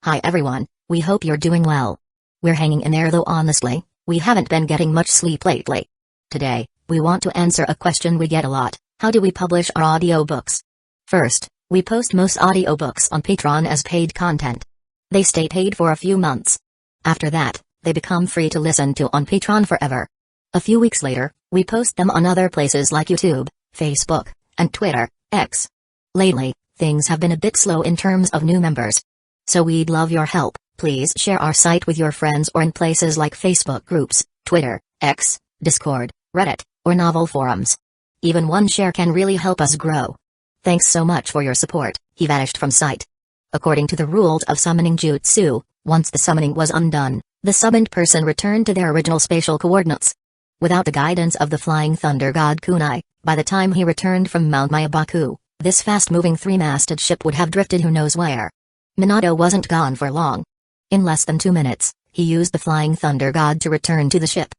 Hi everyone, we hope you're doing well. We're hanging in there though honestly, we haven't been getting much sleep lately. Today, we want to answer a question we get a lot: how do we publish our audiobooks? First, we post most audiobooks on Patreon as paid content. They stay paid for a few months. After that, they become free to listen to on Patreon forever. A few weeks later, we post them on other places like YouTube, Facebook, and Twitter, X. Lately, things have been a bit slow in terms of new members. So we'd love your help. Please share our site with your friends or in places like Facebook groups, Twitter, X, Discord, Reddit, or novel forums. Even one share can really help us grow. Thanks so much for your support. He vanished from sight. According to the rules of summoning jutsu, once the summoning was undone, the summoned person returned to their original spatial coordinates. Without the guidance of the flying thunder god Kunai, by the time he returned from Mount Mayabaku, this fast-moving three-masted ship would have drifted who knows where. Minato wasn't gone for long. In less than 2 minutes, he used the flying thunder god to return to the ship.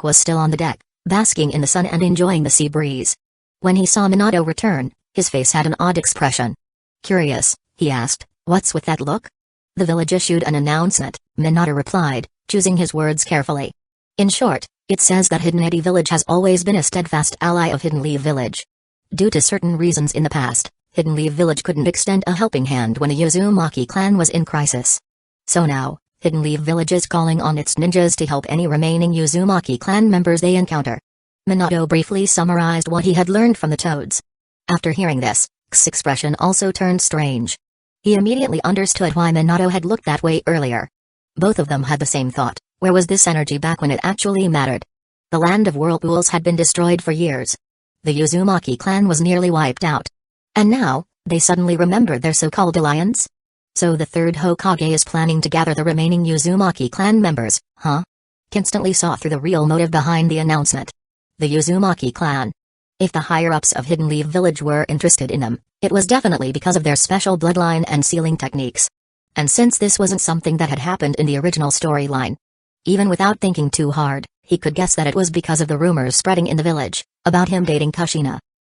Was still on the deck, basking in the sun and enjoying the sea breeze. When he saw Minato return, his face had an odd expression. Curious, he asked, "What's with that look?" The village issued an announcement, Minato replied, choosing his words carefully. In short, it says that Hidden Eddy Village has always been a steadfast ally of Hidden Leaf Village. Due to certain reasons in the past, Hidden Leaf Village couldn't extend a helping hand when the Uzumaki clan was in crisis. So now, Hidden Leaf Village is calling on its ninjas to help any remaining Uzumaki clan members they encounter. Minato briefly summarized what he had learned from the toads. After hearing this, K's expression also turned strange. He immediately understood why Minato had looked that way earlier. Both of them had the same thought: where was this energy back when it actually mattered? The land of whirlpools had been destroyed for years. The Uzumaki clan was nearly wiped out. And now, they suddenly remembered their so-called alliance? So the third Hokage is planning to gather the remaining Uzumaki clan members, huh? K instantly saw through the real motive behind the announcement. The Uzumaki clan. If the higher-ups of Hidden Leaf Village were interested in them, it was definitely because of their special bloodline and sealing techniques. And since this wasn't something that had happened in the original storyline, even without thinking too hard, he could guess that it was because of the rumors spreading in the village about him dating Kushina.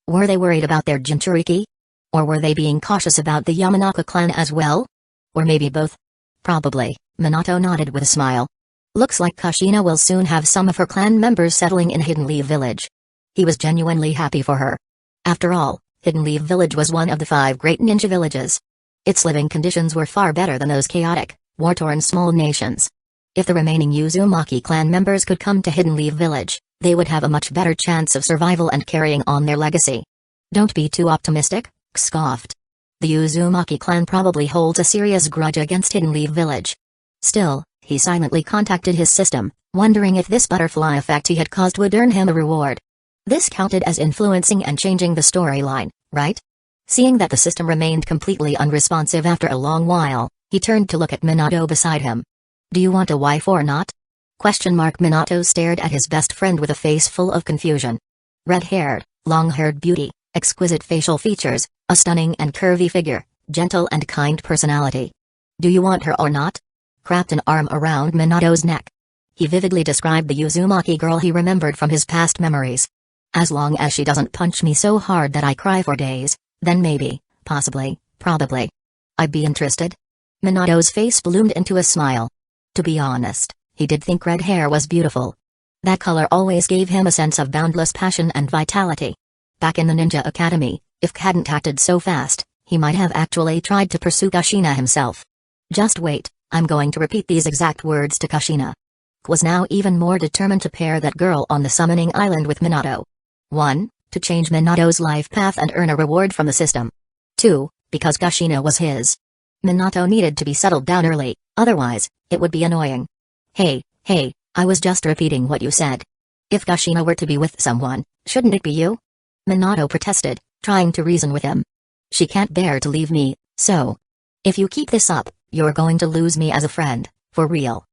Were they worried about their Jinchuriki? Or were they being cautious about the Yamanaka clan as well? Or maybe both? Probably, Minato nodded with a smile. Looks like Kushina will soon have some of her clan members settling in Hidden Leaf Village. He was genuinely happy for her. After all, Hidden Leaf Village was one of the 5 great ninja villages. Its living conditions were far better than those chaotic, war-torn small nations. If the remaining Uzumaki clan members could come to Hidden Leaf Village, they would have a much better chance of survival and carrying on their legacy. Don't be too optimistic, K scoffed. The Uzumaki clan probably holds a serious grudge against Hidden Leaf Village. Still, he silently contacted his system, wondering if this butterfly effect he had caused would earn him a reward. This counted as influencing and changing the storyline, right? Seeing that the system remained completely unresponsive after a long while, he turned to look at Minato beside him. "Do you want a wife or not?" Minato stared at his best friend with a face full of confusion. Red-haired, long-haired beauty, exquisite facial features, a stunning and curvy figure, gentle and kind personality. "Do you want her or not?" Wrapped an arm around Minato's neck. He vividly described the Uzumaki girl he remembered from his past memories. "As long as she doesn't punch me so hard that I cry for days, then maybe, possibly, probably. I'd be interested." Minato's face bloomed into a smile. To be honest, he did think red hair was beautiful. That color always gave him a sense of boundless passion and vitality. Back in the Ninja Academy, if K hadn't acted so fast, he might have actually tried to pursue Kushina himself. "Just wait, I'm going to repeat these exact words to Kushina." K was now even more determined to pair that girl on the summoning island with Minato. 1. To change Minato's life path and earn a reward from the system. 2. Because Kushina was his. Minato needed to be settled down early, otherwise, it would be annoying. Hey, I was just repeating what you said. If Kushina were to be with someone, shouldn't it be you? Minato protested, trying to reason with him. "She can't bear to leave me, so. If you keep this up, you're going to lose me as a friend, for real."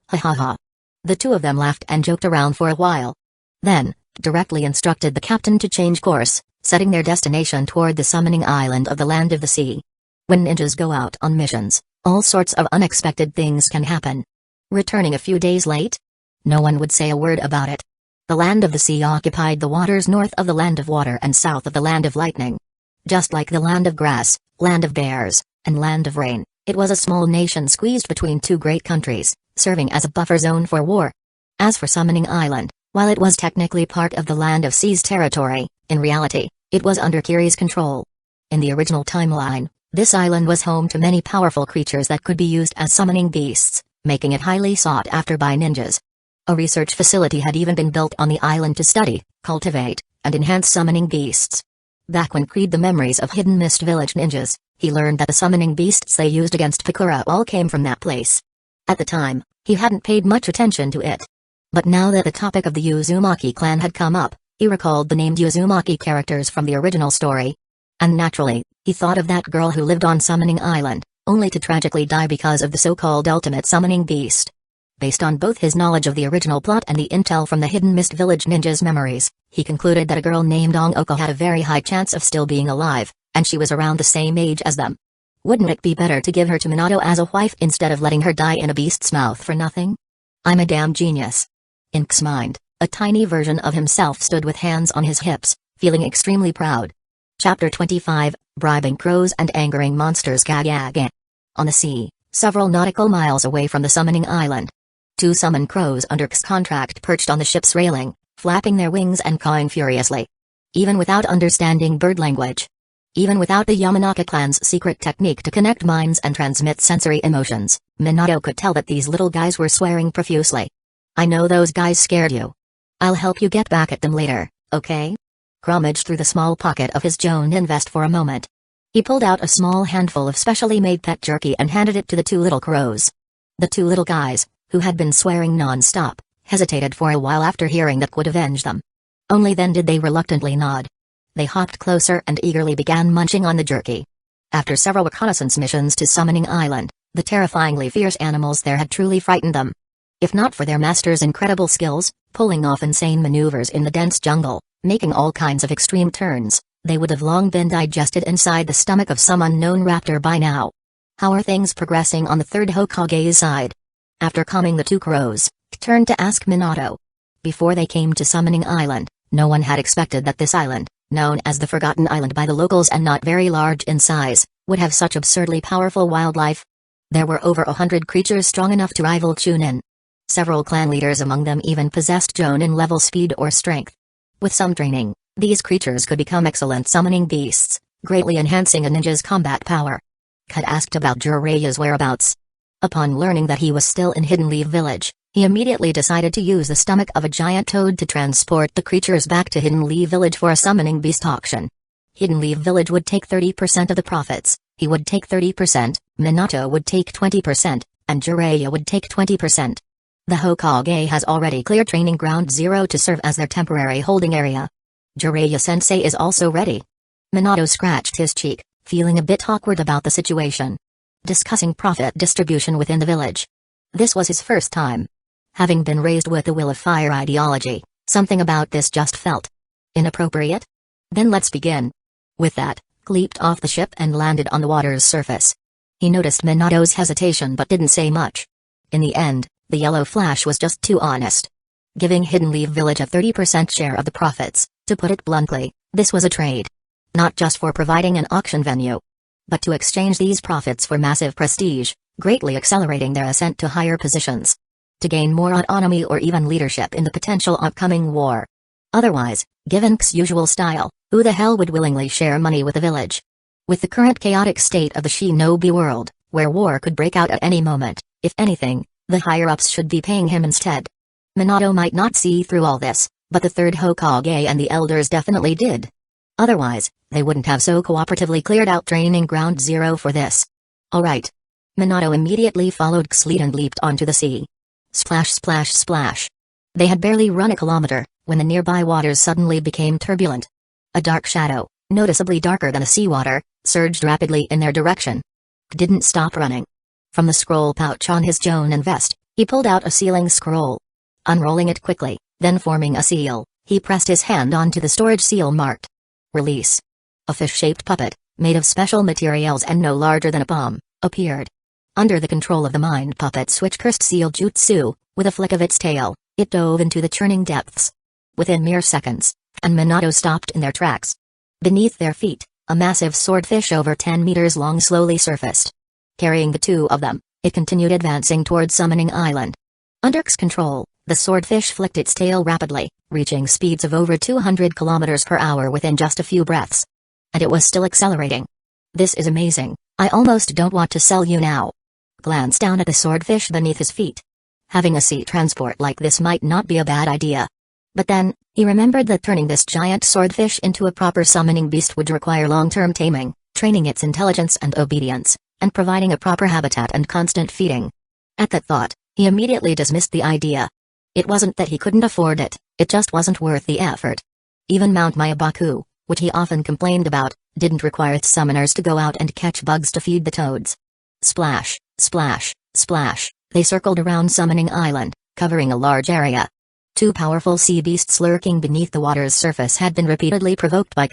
Ha ha ha. The two of them laughed and joked around for a while. Then, directly instructed the captain to change course, setting their destination toward the summoning island of the Land of the Sea. When ninjas go out on missions, all sorts of unexpected things can happen. Returning a few days late? No one would say a word about it. The Land of the Sea occupied the waters north of the Land of Water and south of the Land of Lightning. Just like the Land of Grass, Land of Bears, and Land of Rain, It was a small nation squeezed between two great countries, serving as a buffer zone for war. As for Summoning Island, while it was technically part of the Land of Sea's territory, in reality, it was under Kiri's control. In the original timeline, this island was home to many powerful creatures that could be used as summoning beasts, making it highly sought after by ninjas. A research facility had even been built on the island to study, cultivate, and enhance summoning beasts. Back when Creed the memories of Hidden Mist Village ninjas, he learned that the summoning beasts they used against Pakura all came from that place. At the time, he hadn't paid much attention to it. But now that the topic of the Uzumaki clan had come up, he recalled the named Uzumaki characters from the original story. And naturally, he thought of that girl who lived on Summoning Island, only to tragically die because of the so-called ultimate summoning beast. Based on both his knowledge of the original plot and the intel from the Hidden Mist Village ninjas' memories, he concluded that a girl named Ongoko had a very high chance of still being alive, and she was around the same age as them. Wouldn't it be better to give her to Minato as a wife instead of letting her die in a beast's mouth for nothing? I'm a damn genius. In K's mind, a tiny version of himself stood with hands on his hips, feeling extremely proud. Chapter 25, Bribing Crows and Angering Monsters. Kazekage. On the sea, several nautical miles away from the Summoning Island. Two summon crows under K's contract perched on the ship's railing, flapping their wings and cawing furiously. Even without understanding bird language. Even without the Yamanaka clan's secret technique to connect minds and transmit sensory emotions, Minato could tell that these little guys were swearing profusely. I know those guys scared you. I'll help you get back at them later, okay? Rummaged through the small pocket of his Jonin vest for a moment. He pulled out a small handful of specially made pet jerky and handed it to the two little crows. The two little guys, who had been swearing non-stop, hesitated for a while after hearing that would avenge them. Only then did they reluctantly nod. They hopped closer and eagerly began munching on the jerky. After several reconnaissance missions to Summoning Island, the terrifyingly fierce animals there had truly frightened them. If not for their master's incredible skills, pulling off insane maneuvers in the dense jungle, making all kinds of extreme turns, they would have long been digested inside the stomach of some unknown raptor by now. How are things progressing on the third Hokage's side? After calming the two crows, turned to ask Minato. Before they came to Summoning Island, no one had expected that this island, known as the Forgotten Island by the locals and not very large in size, would have such absurdly powerful wildlife. There were over 100 creatures strong enough to rival Chunin. Several clan leaders among them even possessed Jonin level speed or strength. With some training, these creatures could become excellent summoning beasts, greatly enhancing a ninja's combat power. Had asked about Jiraiya's whereabouts. Upon learning that he was still in Hidden Leaf Village, he immediately decided to use the stomach of a giant toad to transport the creatures back to Hidden Leaf Village for a summoning beast auction. Hidden Leaf Village would take 30% of the profits, he would take 30%, Minato would take 20%, and Jiraiya would take 20%. The Hokage has already cleared Training Ground Zero to serve as their temporary holding area. Jiraiya-sensei is also ready. Minato scratched his cheek, feeling a bit awkward about the situation. Discussing profit distribution within the village. This was his first time. Having been raised with the Will of Fire ideology, something about this just felt inappropriate. Then let's begin. With that, leaped off the ship and landed on the water's surface. He noticed Minato's hesitation but didn't say much. In the end, the yellow flash was just too honest. Giving Hidden Leaf Village a 30% share of the profits, to put it bluntly, this was a trade. Not just for providing an auction venue, but to exchange these profits for massive prestige, greatly accelerating their ascent to higher positions. To gain more autonomy or even leadership in the potential upcoming war. Otherwise, given K's usual style, who the hell would willingly share money with the village? With the current chaotic state of the shinobi world, where war could break out at any moment, if anything, the higher-ups should be paying him instead. Minato might not see through all this, but the third Hokage and the elders definitely did. Otherwise, they wouldn't have so cooperatively cleared out Training Ground Zero for this. Alright. Minato immediately followed K's lead and leaped onto the sea. Splash splash splash. They had barely run a kilometer, when the nearby waters suddenly became turbulent. A dark shadow, noticeably darker than the seawater, surged rapidly in their direction. K didn't stop running. From the scroll pouch on his Jonin vest, he pulled out a sealing scroll. Unrolling it quickly, then forming a seal, he pressed his hand onto the storage seal marked Release. A fish-shaped puppet, made of special materials and no larger than a palm, appeared. Under the control of the mind puppet switch cursed seal jutsu, with a flick of its tail, it dove into the churning depths. Within mere seconds, and Minato stopped in their tracks. Beneath their feet, a massive swordfish over 10 meters long slowly surfaced. Carrying the two of them, it continued advancing toward Summoning Island. Under its control, the swordfish flicked its tail rapidly, reaching speeds of over 200 kilometers per hour within just a few breaths. And it was still accelerating. This is amazing, I almost don't want to sell you now. Glance down at the swordfish beneath his feet. Having a sea transport like this might not be a bad idea. But then, he remembered that turning this giant swordfish into a proper summoning beast would require long-term taming, training its intelligence and obedience, and providing a proper habitat and constant feeding. At that thought, he immediately dismissed the idea. It wasn't that he couldn't afford it, it just wasn't worth the effort. Even Mount Mayabaku, which he often complained about, didn't require its summoners to go out and catch bugs to feed the toads. Splash, splash, splash, they circled around Summoning Island, covering a large area. Two powerful sea beasts lurking beneath the water's surface had been repeatedly provoked by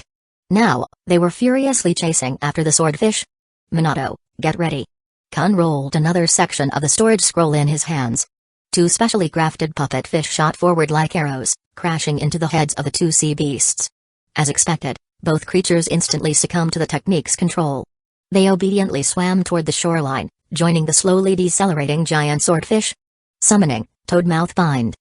Now, they were furiously chasing after the swordfish. Minato, get ready. Kun rolled another section of the storage scroll in his hands. Two specially crafted puppet fish shot forward like arrows, crashing into the heads of the two sea beasts. As expected, both creatures instantly succumbed to the technique's control. They obediently swam toward the shoreline, joining the slowly decelerating giant swordfish. Summoning, Toad Mouth Bind.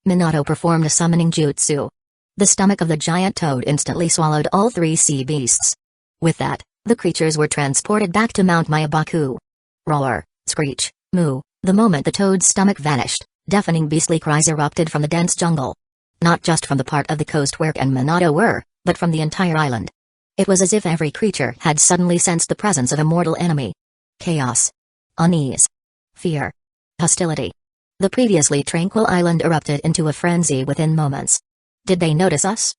Minato performed a summoning jutsu. The stomach of the giant toad instantly swallowed all three sea beasts. With that, the creatures were transported back to Mount Mayabaku. Roar, screech, moo, the moment the toad's stomach vanished, deafening beastly cries erupted from the dense jungle. Not just from the part of the coast where Ken and Minato were, but from the entire island. It was as if every creature had suddenly sensed the presence of a mortal enemy. Chaos. Unease. Fear. Hostility. The previously tranquil island erupted into a frenzy within moments. Did they notice us?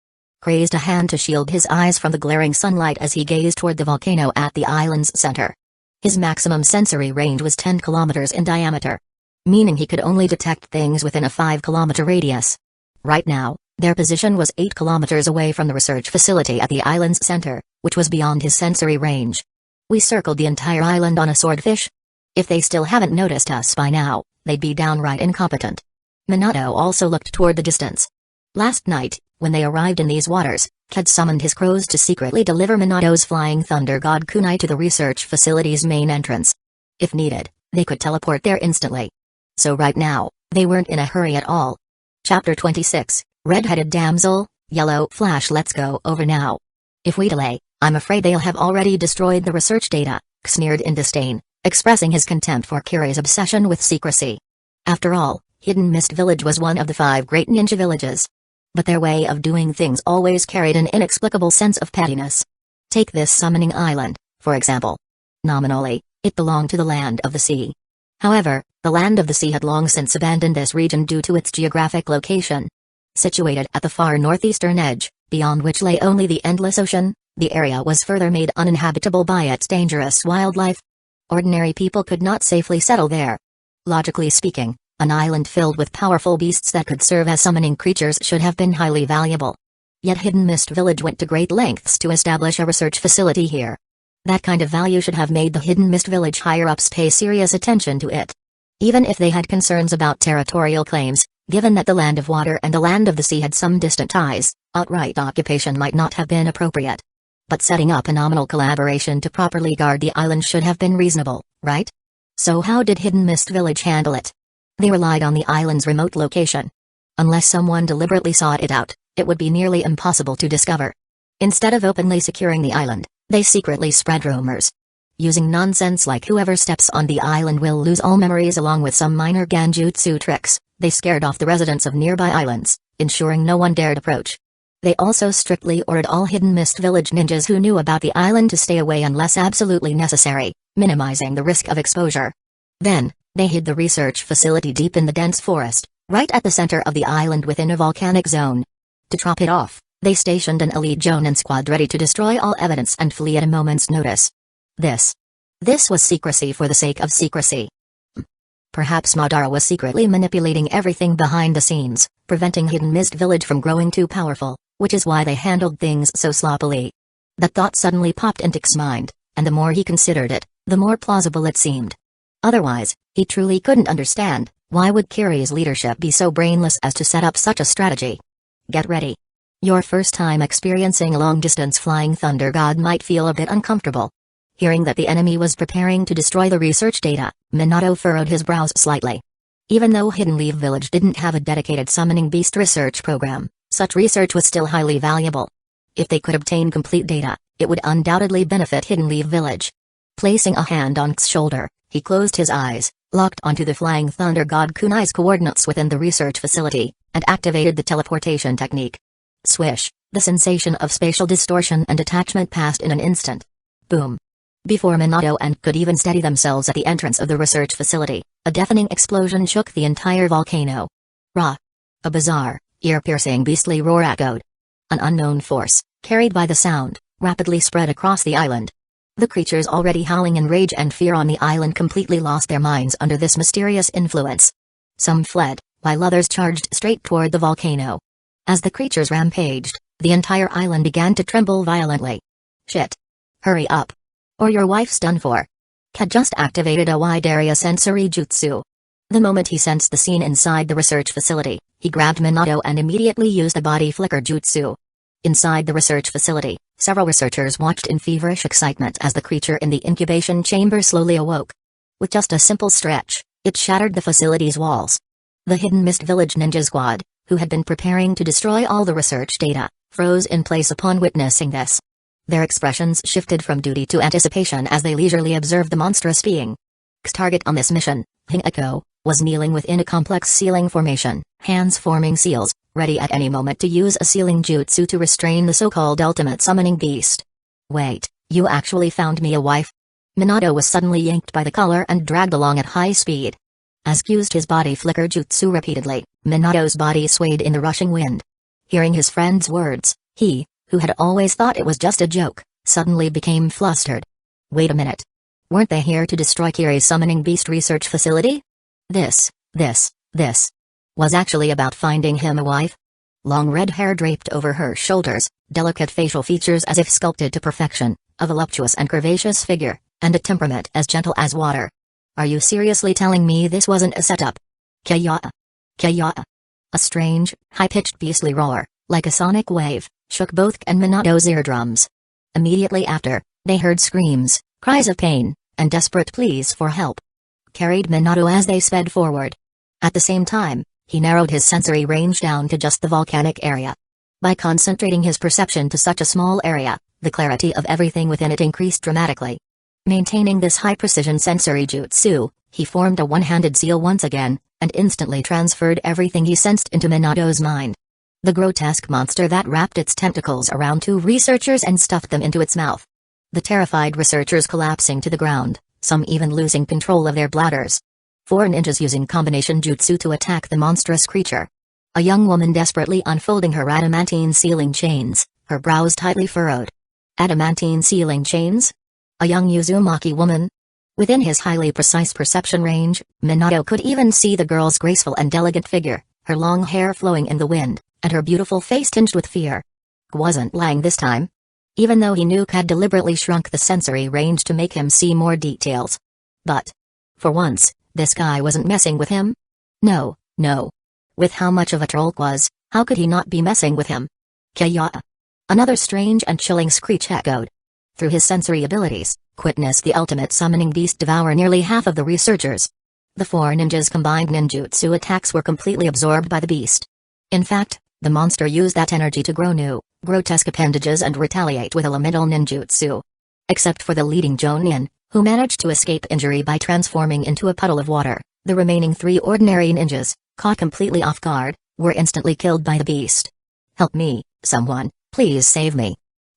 Raised a hand to shield his eyes from the glaring sunlight as he gazed toward the volcano at the island's center. His maximum sensory range was 10 kilometers in diameter. Meaning he could only detect things within a 5-kilometer radius. Right now, their position was 8 kilometers away from the research facility at the island's center, which was beyond his sensory range. We circled the entire island on a swordfish. If they still haven't noticed us by now, they'd be downright incompetent. Minato also looked toward the distance. Last night, when they arrived in these waters, Ked summoned his crows to secretly deliver Minato's flying thunder god kunai to the research facility's main entrance. If needed, they could teleport there instantly. So right now, they weren't in a hurry at all. Chapter 26, Red-Headed Damsel, Yellow Flash. Let's go over now. If we delay, I'm afraid they'll have already destroyed the research data, sneered in disdain, expressing his contempt for Kiri's obsession with secrecy. After all, Hidden Mist Village was one of the 5 great ninja villages. But their way of doing things always carried an inexplicable sense of pettiness. Take this Summoning Island, for example. Nominally, it belonged to the Land of the Sea. However, the Land of the Sea had long since abandoned this region due to its geographic location. Situated at the far northeastern edge, beyond which lay only the endless ocean, the area was further made uninhabitable by its dangerous wildlife. Ordinary people could not safely settle there. Logically speaking, an island filled with powerful beasts that could serve as summoning creatures should have been highly valuable. Yet Hidden Mist Village went to great lengths to establish a research facility here. That kind of value should have made the Hidden Mist Village higher-ups pay serious attention to it. Even if they had concerns about territorial claims, given that the Land of Water and the Land of the Sea had some distant ties, outright occupation might not have been appropriate. But setting up a nominal collaboration to properly guard the island should have been reasonable, right? So how did Hidden Mist Village handle it? They relied on the island's remote location. Unless someone deliberately sought it out, it would be nearly impossible to discover. Instead of openly securing the island, they secretly spread rumors. Using nonsense like whoever steps on the island will lose all memories along with some minor genjutsu tricks, they scared off the residents of nearby islands, ensuring no one dared approach. They also strictly ordered all Hidden Mist Village ninjas who knew about the island to stay away unless absolutely necessary, minimizing the risk of exposure. Then, they hid the research facility deep in the dense forest, right at the center of the island within a volcanic zone. To top it off, they stationed an elite Jonin squad ready to destroy all evidence and flee at a moment's notice. This was secrecy for the sake of secrecy. Perhaps Madara was secretly manipulating everything behind the scenes, preventing Hidden Mist Village from growing too powerful, which is why they handled things so sloppily. That thought suddenly popped into K's mind, and the more he considered it, the more plausible it seemed. Otherwise, he truly couldn't understand, why would Kiri's leadership be so brainless as to set up such a strategy? Get ready. Your first time experiencing a long-distance flying thunder god might feel a bit uncomfortable. Hearing that the enemy was preparing to destroy the research data, Minato furrowed his brows slightly. Even though Hidden Leaf Village didn't have a dedicated summoning beast research program, such research was still highly valuable. If they could obtain complete data, it would undoubtedly benefit Hidden Leaf Village. Placing a hand on K's shoulder, he closed his eyes, locked onto the Flying Thunder God Kunai's coordinates within the research facility, and activated the teleportation technique. Swish, the sensation of spatial distortion and detachment passed in an instant. Boom. Before Minato and could even steady themselves at the entrance of the research facility, a deafening explosion shook the entire volcano. Rah! A bizarre, ear-piercing beastly roar echoed. An unknown force, carried by the sound, rapidly spread across the island. The creatures already howling in rage and fear on the island completely lost their minds under this mysterious influence. Some fled, while others charged straight toward the volcano. As the creatures rampaged, the entire island began to tremble violently. Shit! Hurry up! Or your wife's done for. Had just activated a wide area sensory jutsu. The moment he sensed the scene inside the research facility, he grabbed Minato and immediately used a body flicker jutsu. Inside the research facility, several researchers watched in feverish excitement as the creature in the incubation chamber slowly awoke. With just a simple stretch, it shattered the facility's walls. The Hidden Mist Village Ninja Squad, who had been preparing to destroy all the research data, froze in place upon witnessing this. Their expressions shifted from duty to anticipation as they leisurely observed the monstrous being. K's target on this mission, Hueco, was kneeling within a complex sealing formation, hands forming seals, ready at any moment to use a sealing jutsu to restrain the so-called ultimate summoning beast. Wait, you actually found me a wife? Minato was suddenly yanked by the collar and dragged along at high speed. As Q used his body flicker jutsu repeatedly, Minato's body swayed in the rushing wind. Hearing his friend's words, he, who had always thought it was just a joke, suddenly became flustered. Wait a minute. Weren't they here to destroy Kiri's summoning beast research facility? This was actually about finding him a wife? Long red hair draped over her shoulders, delicate facial features as if sculpted to perfection, a voluptuous and curvaceous figure, and a temperament as gentle as water. Are you seriously telling me this wasn't a setup? Kya. A strange, high-pitched beastly roar, like a sonic wave, shook both K and Minato's eardrums. Immediately after, they heard screams, cries of pain, and desperate pleas for help. Carried Minato as they sped forward. At the same time, he narrowed his sensory range down to just the volcanic area. By concentrating his perception to such a small area, the clarity of everything within it increased dramatically. Maintaining this high-precision sensory jutsu, he formed a one-handed seal once again, and instantly transferred everything he sensed into Minato's mind. The grotesque monster that wrapped its tentacles around two researchers and stuffed them into its mouth. The terrified researchers collapsing to the ground, some even losing control of their bladders. 4 ninjas using combination jutsu to attack the monstrous creature. A young woman desperately unfolding her adamantine sealing chains, her brows tightly furrowed. Adamantine sealing chains? A young Uzumaki woman? Within his highly precise perception range, Minato could even see the girl's graceful and elegant figure, her long hair flowing in the wind, and her beautiful face tinged with fear. K wasn't lying this time. Even though he knew K had deliberately shrunk the sensory range to make him see more details. But, for once, this guy wasn't messing with him? No. With how much of a troll K was, how could he not be messing with him? Kya. Another strange and chilling screech echoed. Through his sensory abilities, K witnessed the ultimate summoning beast devour nearly half of the researchers. The 4 ninjas' combined ninjutsu attacks were completely absorbed by the beast. In fact, the monster used that energy to grow new, grotesque appendages and retaliate with elemental ninjutsu. Except for the leading Jonin, who managed to escape injury by transforming into a puddle of water, the remaining 3 ordinary ninjas, caught completely off guard, were instantly killed by the beast. Help me, someone, please save me.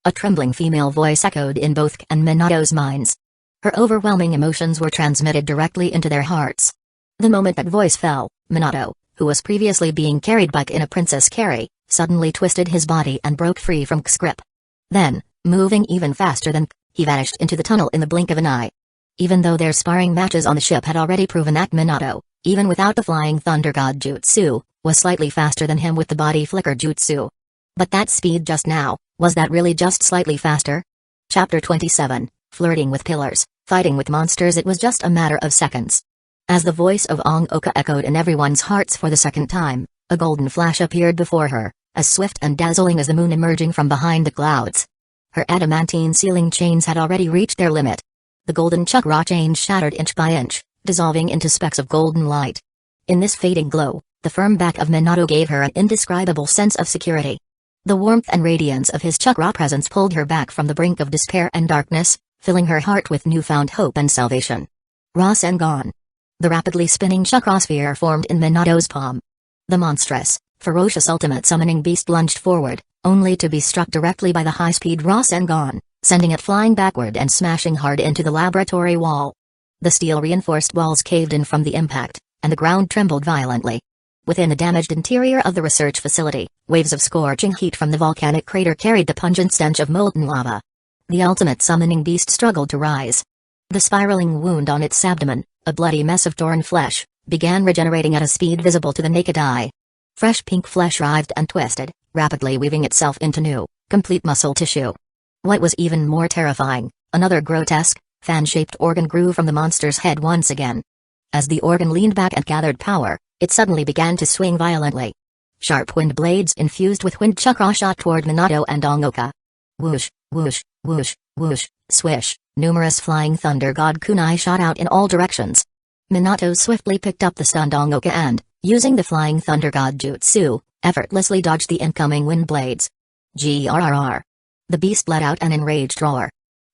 A trembling female voice echoed in both K and Minato's minds. Her overwhelming emotions were transmitted directly into their hearts. The moment that voice fell, Minato, who was previously being carried by K in a princess carry, suddenly twisted his body and broke free from K's grip. Then, moving even faster than K, he vanished into the tunnel in the blink of an eye. Even though their sparring matches on the ship had already proven that Minato, even without the Flying Thunder God Jutsu, was slightly faster than him with the body flicker jutsu. But that speed just now, was that really just slightly faster? Chapter 27, Flirting with Pillars, Fighting with Monsters. It was just a matter of seconds. As the voice of Oka echoed in everyone's hearts for the second time, a golden flash appeared before her, as swift and dazzling as the moon emerging from behind the clouds. Her adamantine sealing chains had already reached their limit. The golden chakra chain shattered inch by inch, dissolving into specks of golden light. In this fading glow, the firm back of Minato gave her an indescribable sense of security. The warmth and radiance of his chakra presence pulled her back from the brink of despair and darkness, filling her heart with newfound hope and salvation. Rasengan. The rapidly spinning chakra sphere formed in Minato's palm. The monstrous, ferocious ultimate summoning beast lunged forward, only to be struck directly by the high-speed Rasengan, sending it flying backward and smashing hard into the laboratory wall. The steel-reinforced walls caved in from the impact, and the ground trembled violently. Within the damaged interior of the research facility, waves of scorching heat from the volcanic crater carried the pungent stench of molten lava. The ultimate summoning beast struggled to rise. The spiraling wound on its abdomen, a bloody mess of torn flesh, began regenerating at a speed visible to the naked eye. Fresh pink flesh writhed and twisted, rapidly weaving itself into new, complete muscle tissue. What was even more terrifying, another grotesque, fan-shaped organ grew from the monster's head once again. As the organ leaned back and gathered power, it suddenly began to swing violently. Sharp wind blades infused with wind chakra shot toward Minato and Ongoka. Whoosh, whoosh, whoosh, whoosh, swish, numerous flying thunder god kunai shot out in all directions. Minato swiftly picked up the stunned Ongoka and, using the flying thunder god jutsu, effortlessly dodged the incoming wind blades. Grrr. The beast let out an enraged roar.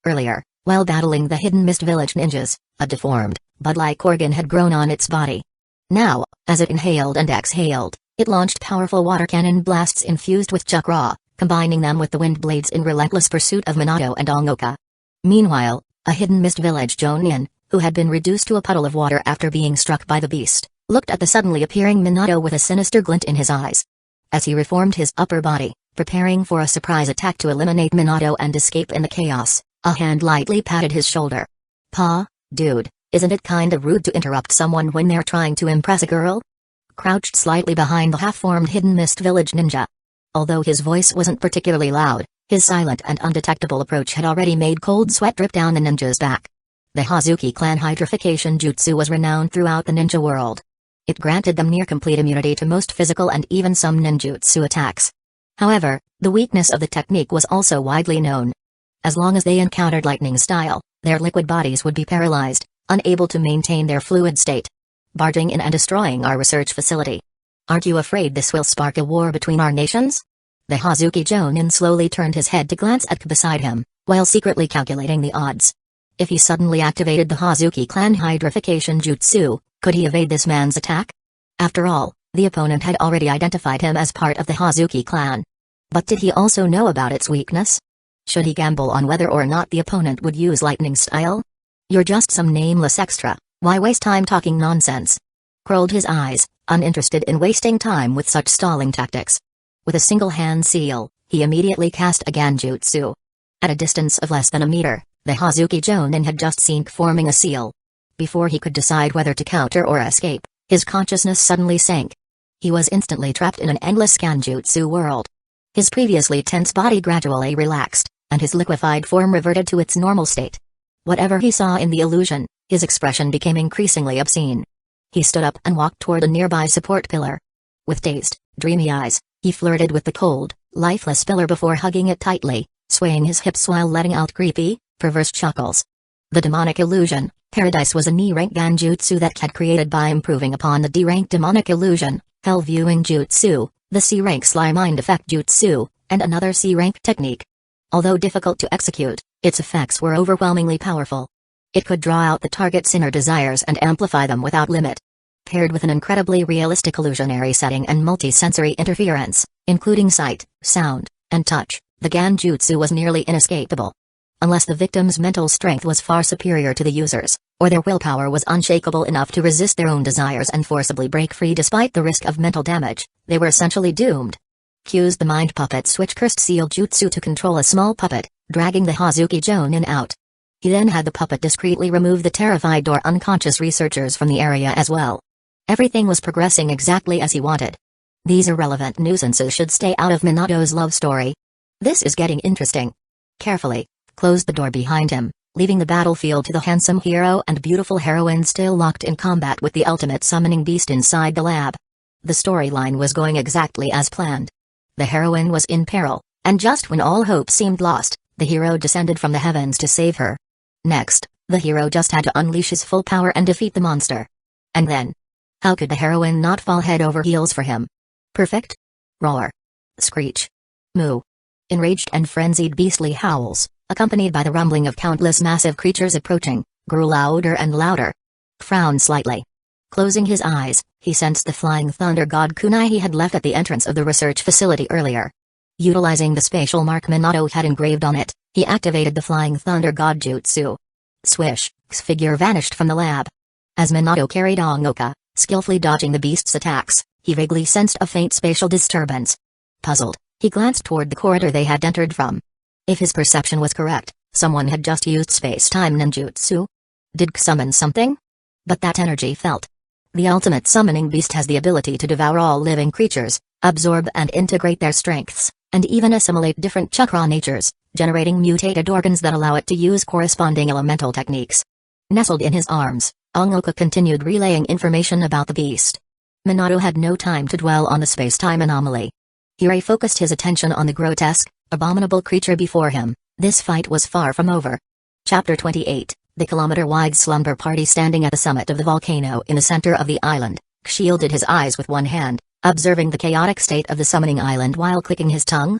Earlier, while battling the hidden mist village ninjas, a deformed, bud-like organ had grown on its body. Now, as it inhaled and exhaled, it launched powerful water cannon blasts infused with chakra, combining them with the wind blades in relentless pursuit of Minato and Ongoka. Meanwhile, a hidden mist village Jonin, who had been reduced to a puddle of water after being struck by the beast, looked at the suddenly appearing Minato with a sinister glint in his eyes. As he reformed his upper body, preparing for a surprise attack to eliminate Minato and escape in the chaos, a hand lightly patted his shoulder. "Pa, dude, isn't it kinda rude to interrupt someone when they're trying to impress a girl?" Crouched slightly behind the half-formed hidden mist village ninja. Although his voice wasn't particularly loud, his silent and undetectable approach had already made cold sweat drip down the ninja's back. The Hazuki clan hydrification jutsu was renowned throughout the ninja world. It granted them near-complete immunity to most physical and even some ninjutsu attacks. However, the weakness of the technique was also widely known. As long as they encountered lightning style, their liquid bodies would be paralyzed, unable to maintain their fluid state. Barging in and destroying our research facility. Aren't you afraid this will spark a war between our nations? The Hazuki Jonin slowly turned his head to glance at beside him, while secretly calculating the odds. If he suddenly activated the Hazuki clan hydrification jutsu, could he evade this man's attack? After all, the opponent had already identified him as part of the Hazuki clan. But did he also know about its weakness? Should he gamble on whether or not the opponent would use lightning style? "You're just some nameless extra, why waste time talking nonsense?" Curled his eyes, uninterested in wasting time with such stalling tactics. With a single hand seal, he immediately cast a Genjutsu. At a distance of less than a meter, the Hazuki Jonin had just seen forming a seal. Before he could decide whether to counter or escape, his consciousness suddenly sank. He was instantly trapped in an endless Genjutsu world. His previously tense body gradually relaxed, and his liquefied form reverted to its normal state. Whatever he saw in the illusion, his expression became increasingly obscene. He stood up and walked toward a nearby support pillar. With dazed, dreamy eyes, he flirted with the cold, lifeless pillar before hugging it tightly, swaying his hips while letting out creepy, perverse chuckles. The demonic illusion, Paradise, was a knee-rank Genjutsu that had created by improving upon the D-rank demonic illusion, Hell Viewing Jutsu, the C-rank Sly Mind Effect Jutsu, and another C-rank technique. Although difficult to execute, its effects were overwhelmingly powerful. It could draw out the target's inner desires and amplify them without limit. Paired with an incredibly realistic illusionary setting and multi-sensory interference, including sight, sound, and touch, the Genjutsu was nearly inescapable. Unless the victim's mental strength was far superior to the user's, or their willpower was unshakable enough to resist their own desires and forcibly break free despite the risk of mental damage, they were essentially doomed. Used the mind puppet switch cursed seal jutsu to control a small puppet, dragging the Hazuki Jonin out. He then had the puppet discreetly remove the terrified or unconscious researchers from the area as well. Everything was progressing exactly as he wanted. These irrelevant nuisances should stay out of Minato's love story. This is getting interesting. Carefully, closed the door behind him, leaving the battlefield to the handsome hero and beautiful heroine still locked in combat with the ultimate summoning beast inside the lab. The storyline was going exactly as planned. The heroine was in peril, and just when all hope seemed lost, the hero descended from the heavens to save her. Next, The hero just had to unleash his full power and defeat the monster. And then? How could the heroine not fall head over heels for him? Perfect? Roar. Screech. Moo. Enraged and frenzied beastly howls, accompanied by the rumbling of countless massive creatures approaching, grew louder and louder. Frowned slightly. Closing his eyes, he sensed the flying thunder god kunai he had left at the entrance of the research facility earlier. Utilizing the spatial mark Minato had engraved on it, he activated the flying thunder god jutsu. Swish, X's figure vanished from the lab. As Minato carried Ongoka, skillfully dodging the beast's attacks, he vaguely sensed a faint spatial disturbance. Puzzled, he glanced toward the corridor they had entered from. If his perception was correct, someone had just used space-time ninjutsu. Did X summon something? But that energy felt. The ultimate summoning beast has the ability to devour all living creatures, absorb and integrate their strengths, and even assimilate different chakra natures, generating mutated organs that allow it to use corresponding elemental techniques. Nestled in his arms, Ongoka continued relaying information about the beast. Minato had no time to dwell on the space-time anomaly. He refocused his attention on the grotesque, abominable creature before him. This fight was far from over. Chapter 28, the kilometer-wide slumber party. Standing at the summit of the volcano in the center of the island, shielded his eyes with one hand, observing the chaotic state of the summoning island while clicking his tongue.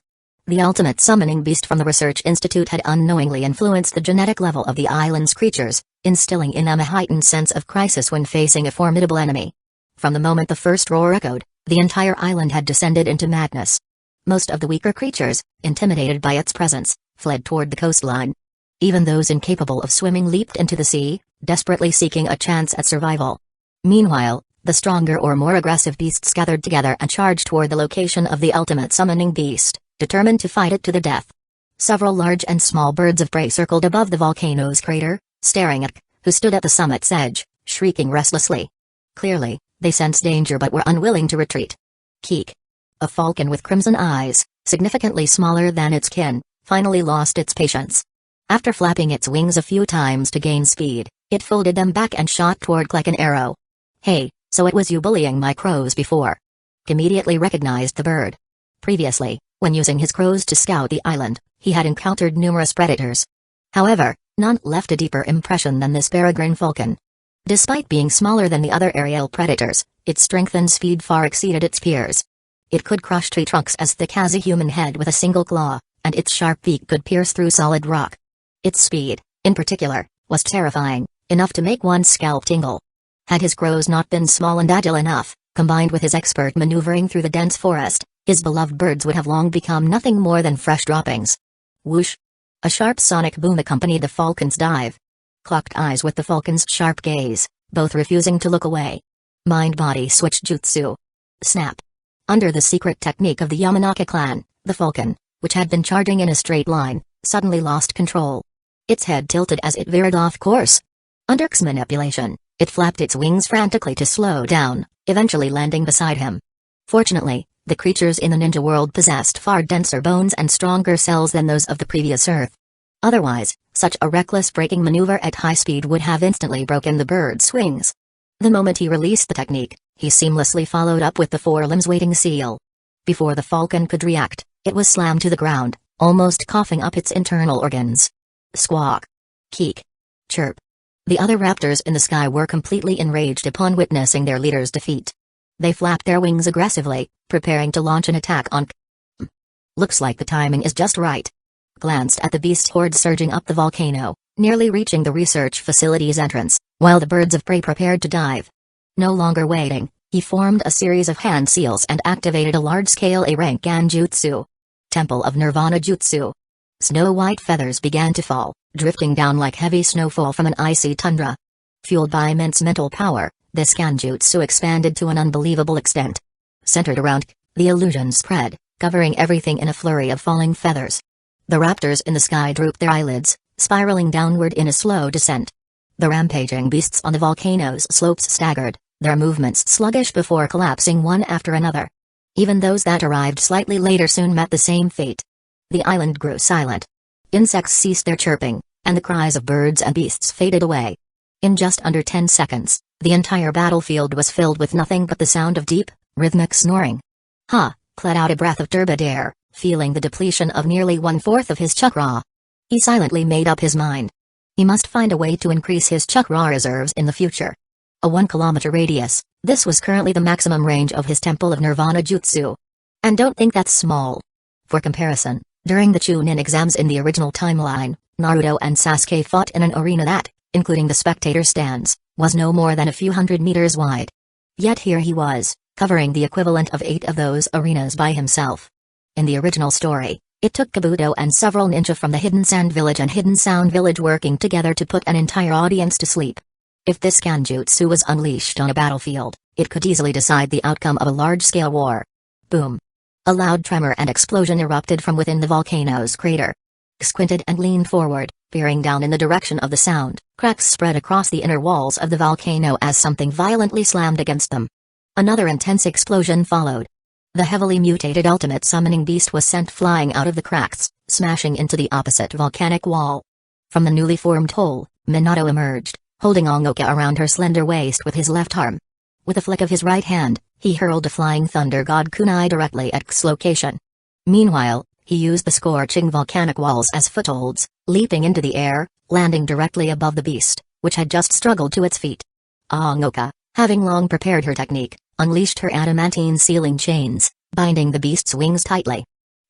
The ultimate summoning beast from the Research Institute had unknowingly influenced the genetic level of the island's creatures, instilling in them a heightened sense of crisis when facing a formidable enemy. From the moment the first roar echoed, the entire island had descended into madness. Most of the weaker creatures, intimidated by its presence, fled toward the coastline. Even those incapable of swimming leaped into the sea, desperately seeking a chance at survival. Meanwhile, the stronger or more aggressive beasts gathered together and charged toward the location of the ultimate summoning beast, determined to fight it to the death. Several large and small birds of prey circled above the volcano's crater, staring at K, who stood at the summit's edge, shrieking restlessly. Clearly, they sensed danger but were unwilling to retreat. Keek. A falcon with crimson eyes, significantly smaller than its kin, finally lost its patience. After flapping its wings a few times to gain speed, it folded them back and shot toward K like an arrow. Hey, so it was you bullying my crows before. K immediately recognized the bird. Previously, when using his crows to scout the island, he had encountered numerous predators. However, none left a deeper impression than this peregrine falcon. Despite being smaller than the other aerial predators, its strength and speed far exceeded its peers. It could crush tree trunks as thick as a human head with a single claw, and its sharp beak could pierce through solid rock. Its speed, in particular, was terrifying, enough to make one's scalp tingle. Had his crows not been small and agile enough, combined with his expert maneuvering through the dense forest, his beloved birds would have long become nothing more than fresh droppings. Whoosh! A sharp sonic boom accompanied the falcon's dive. Clocked eyes with the falcon's sharp gaze, both refusing to look away. Mind-body switch jutsu. Snap! Under the secret technique of the Yamanaka clan, the falcon, which had been charging in a straight line, suddenly lost control. Its head tilted as it veered off course. Under K's manipulation, it flapped its wings frantically to slow down, eventually landing beside him. Fortunately, the creatures in the ninja world possessed far denser bones and stronger cells than those of the previous Earth. Otherwise, such a reckless braking maneuver at high speed would have instantly broken the bird's wings. The moment he released the technique, he seamlessly followed up with the forelimbs waiting seal. Before the falcon could react, it was slammed to the ground, almost coughing up its internal organs. Squawk. Keek. Chirp. The other raptors in the sky were completely enraged upon witnessing their leader's defeat. They flapped their wings aggressively, preparing to launch an attack on K. Looks like the timing is just right. Glanced at the beast horde surging up the volcano, nearly reaching the research facility's entrance, while the birds of prey prepared to dive. No longer waiting, he formed a series of hand seals and activated a large-scale A-rank Ganjutsu. Temple of Nirvana Jutsu. Snow-white feathers began to fall, drifting down like heavy snowfall from an icy tundra. Fueled by immense mental power, this Ganjutsu expanded to an unbelievable extent. Centered around K, the illusion spread, covering everything in a flurry of falling feathers. The raptors in the sky drooped their eyelids, spiraling downward in a slow descent. The rampaging beasts on the volcano's slopes staggered, their movements sluggish before collapsing one after another. Even those that arrived slightly later soon met the same fate. The island grew silent. Insects ceased their chirping, and the cries of birds and beasts faded away. In just under 10 seconds, the entire battlefield was filled with nothing but the sound of deep, rhythmic snoring. K let out a breath of turbid air, feeling the depletion of nearly 1/4 of his chakra. He silently made up his mind. He must find a way to increase his chakra reserves in the future. A 1-kilometer radius, this was currently the maximum range of his Temple of Nirvana jutsu. And don't think that's small. For comparison, during the Chunin exams in the original timeline, Naruto and Sasuke fought in an arena that, including the spectator stands, was no more than a few hundred meters wide. Yet here he was, covering the equivalent of 8 of those arenas by himself. In the original story, it took Kabuto and several ninja from the Hidden Sand Village and Hidden Sound Village working together to put an entire audience to sleep. If this Kanjutsu was unleashed on a battlefield, it could easily decide the outcome of a large-scale war. Boom. A loud tremor and explosion erupted from within the volcano's crater. Squinted and leaned forward, peering down in the direction of the sound. Cracks spread across the inner walls of the volcano as something violently slammed against them. Another intense explosion followed. The heavily mutated ultimate summoning beast was sent flying out of the cracks, smashing into the opposite volcanic wall. From the newly formed hole, Minato emerged, holding Ongoka around her slender waist with his left arm. With a flick of his right hand, he hurled a flying thunder god kunai directly at K's location. Meanwhile, he used the scorching volcanic walls as footholds, leaping into the air, landing directly above the beast, which had just struggled to its feet. Ongoka, having long prepared her technique, unleashed her adamantine sealing chains, binding the beast's wings tightly.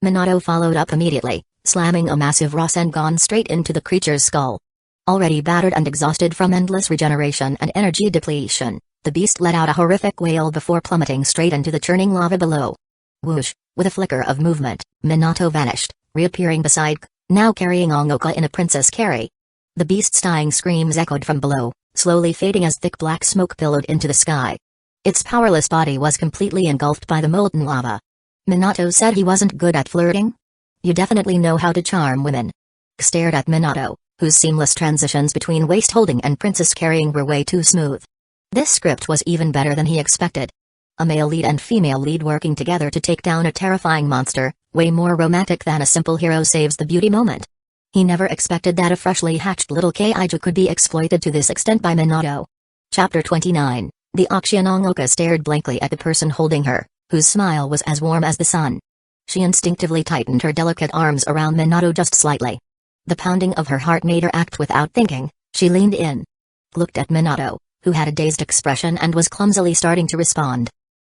Minato followed up immediately, slamming a massive Rasengan straight into the creature's skull. Already battered and exhausted from endless regeneration and energy depletion, the beast let out a horrific wail before plummeting straight into the churning lava below. Whoosh, with a flicker of movement, Minato vanished, reappearing beside K, now carrying Ongoka in a princess carry. The beast's dying screams echoed from below, slowly fading as thick black smoke billowed into the sky. Its powerless body was completely engulfed by the molten lava. Minato said he wasn't good at flirting? You definitely know how to charm women. K stared at Minato, whose seamless transitions between waist-holding and princess carrying were way too smooth. This script was even better than he expected. A male lead and female lead working together to take down a terrifying monster, way more romantic than a simple hero saves the beauty moment. He never expected that a freshly hatched little kaiju could be exploited to this extent by Minato. Chapter 29, The Akshin. Ongoka stared blankly at the person holding her, whose smile was as warm as the sun. She instinctively tightened her delicate arms around Minato just slightly. The pounding of her heart made her act without thinking. She leaned in. Looked at Minato, who had a dazed expression and was clumsily starting to respond.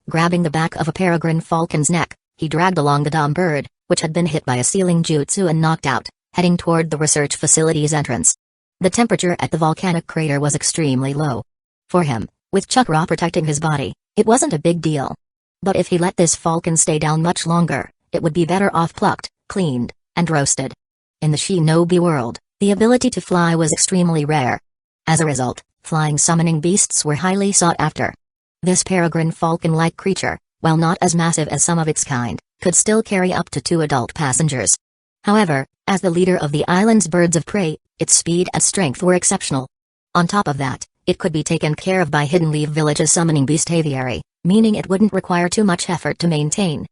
Grabbing the back of a peregrine falcon's neck, he dragged along the dumb bird, which had been hit by a sealing jutsu and knocked out, heading toward the research facility's entrance. The temperature at the volcanic crater was extremely low. For him, with chakra protecting his body, it wasn't a big deal. But if he let this falcon stay down much longer, it would be better off plucked, cleaned, and roasted. In the shinobi world, the ability to fly was extremely rare. As a result, flying summoning beasts were highly sought after. This peregrine falcon-like creature, while not as massive as some of its kind, could still carry up to 2 adult passengers. However, as the leader of the island's birds of prey, its speed and strength were exceptional. On top of that, it could be taken care of by Hidden Leaf Village's summoning beast aviary, meaning it wouldn't require too much effort to maintain. K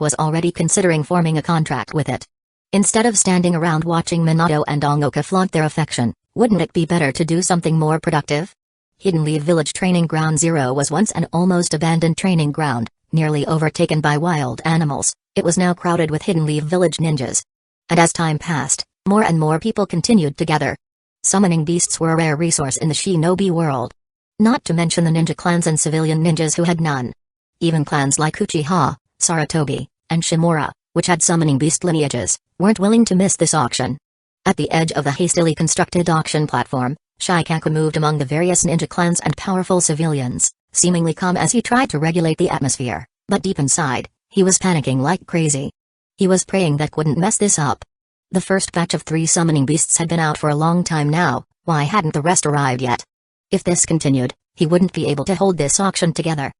was already considering forming a contract with it. Instead of standing around watching Minato and Ongoka flaunt their affection, wouldn't it be better to do something more productive? Hidden Leaf Village Training Ground Zero was once an almost abandoned training ground, nearly overtaken by wild animals. It was now crowded with Hidden Leaf Village ninjas. And as time passed, more and more people continued to gather. Summoning beasts were a rare resource in the shinobi world. Not to mention the ninja clans and civilian ninjas who had none. Even clans like Uchiha, Sarutobi, and Shimura, which had summoning beast lineages, weren't willing to miss this auction. At the edge of the hastily constructed auction platform, Shikaku moved among the various ninja clans and powerful civilians, seemingly calm as he tried to regulate the atmosphere, but deep inside, he was panicking like crazy. He was praying that wouldn't mess this up. The first batch of 3 summoning beasts had been out for a long time now. Why hadn't the rest arrived yet? If this continued, he wouldn't be able to hold this auction together.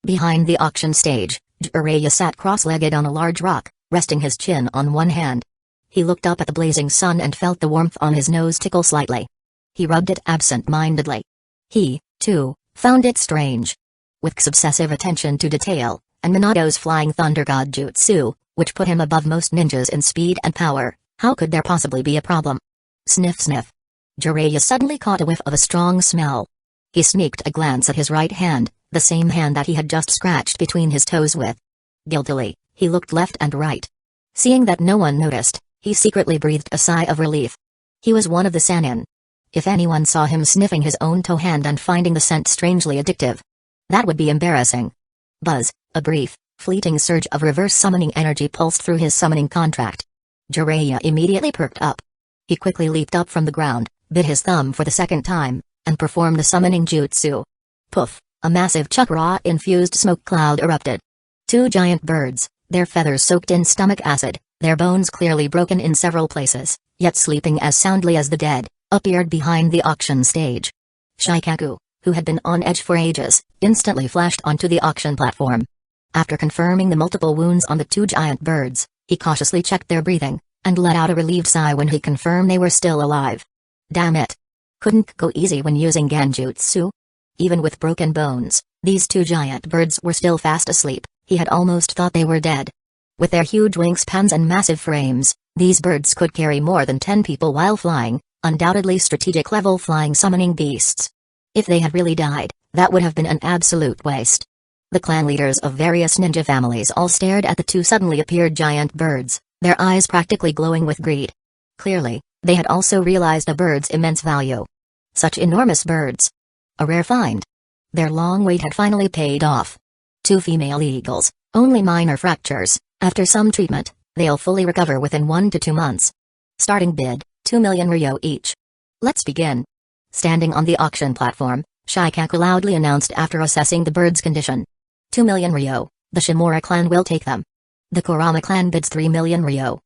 Behind the auction stage, Jiraiya sat cross-legged on a large rock, resting his chin on one hand. He looked up at the blazing sun and felt the warmth on his nose tickle slightly. He rubbed it absent-mindedly. He, too, found it strange. With K's obsessive attention to detail, and Minato's flying thunder god jutsu, which put him above most ninjas in speed and power, how could there possibly be a problem? Sniff sniff. Jiraiya suddenly caught a whiff of a strong smell. He sneaked a glance at his right hand, the same hand that he had just scratched between his toes with. Guiltily, he looked left and right. Seeing that no one noticed, he secretly breathed a sigh of relief. He was one of the Sannin. If anyone saw him sniffing his own toe hand and finding the scent strangely addictive, that would be embarrassing. Buzz, a brief, fleeting surge of reverse summoning energy pulsed through his summoning contract. Jiraiya immediately perked up. He quickly leaped up from the ground, bit his thumb for the second time, and performed the summoning jutsu. Poof, a massive chakra-infused smoke cloud erupted. Two giant birds, their feathers soaked in stomach acid, their bones clearly broken in several places, yet sleeping as soundly as the dead, appeared behind the auction stage. Shikaku, who had been on edge for ages, instantly flashed onto the auction platform. After confirming the multiple wounds on the two giant birds, he cautiously checked their breathing, and let out a relieved sigh when he confirmed they were still alive. Damn it. Couldn't go easy when using genjutsu? Even with broken bones, these two giant birds were still fast asleep. He had almost thought they were dead. With their huge wingspans and massive frames, these birds could carry more than 10 people while flying, undoubtedly strategic-level flying summoning beasts. If they had really died, that would have been an absolute waste. The clan leaders of various ninja families all stared at the two suddenly appeared giant birds, their eyes practically glowing with greed. Clearly, they had also realized the birds' immense value. Such enormous birds. A rare find. Their long wait had finally paid off. Two female eagles, only minor fractures. After some treatment, they'll fully recover within 1 to 2 months. Starting bid, 2 million ryo each. Let's begin. Standing on the auction platform, Shikaku loudly announced after assessing the bird's condition. 2 million ryo, the Shimura clan will take them. The Kurama clan bids 3 million ryo.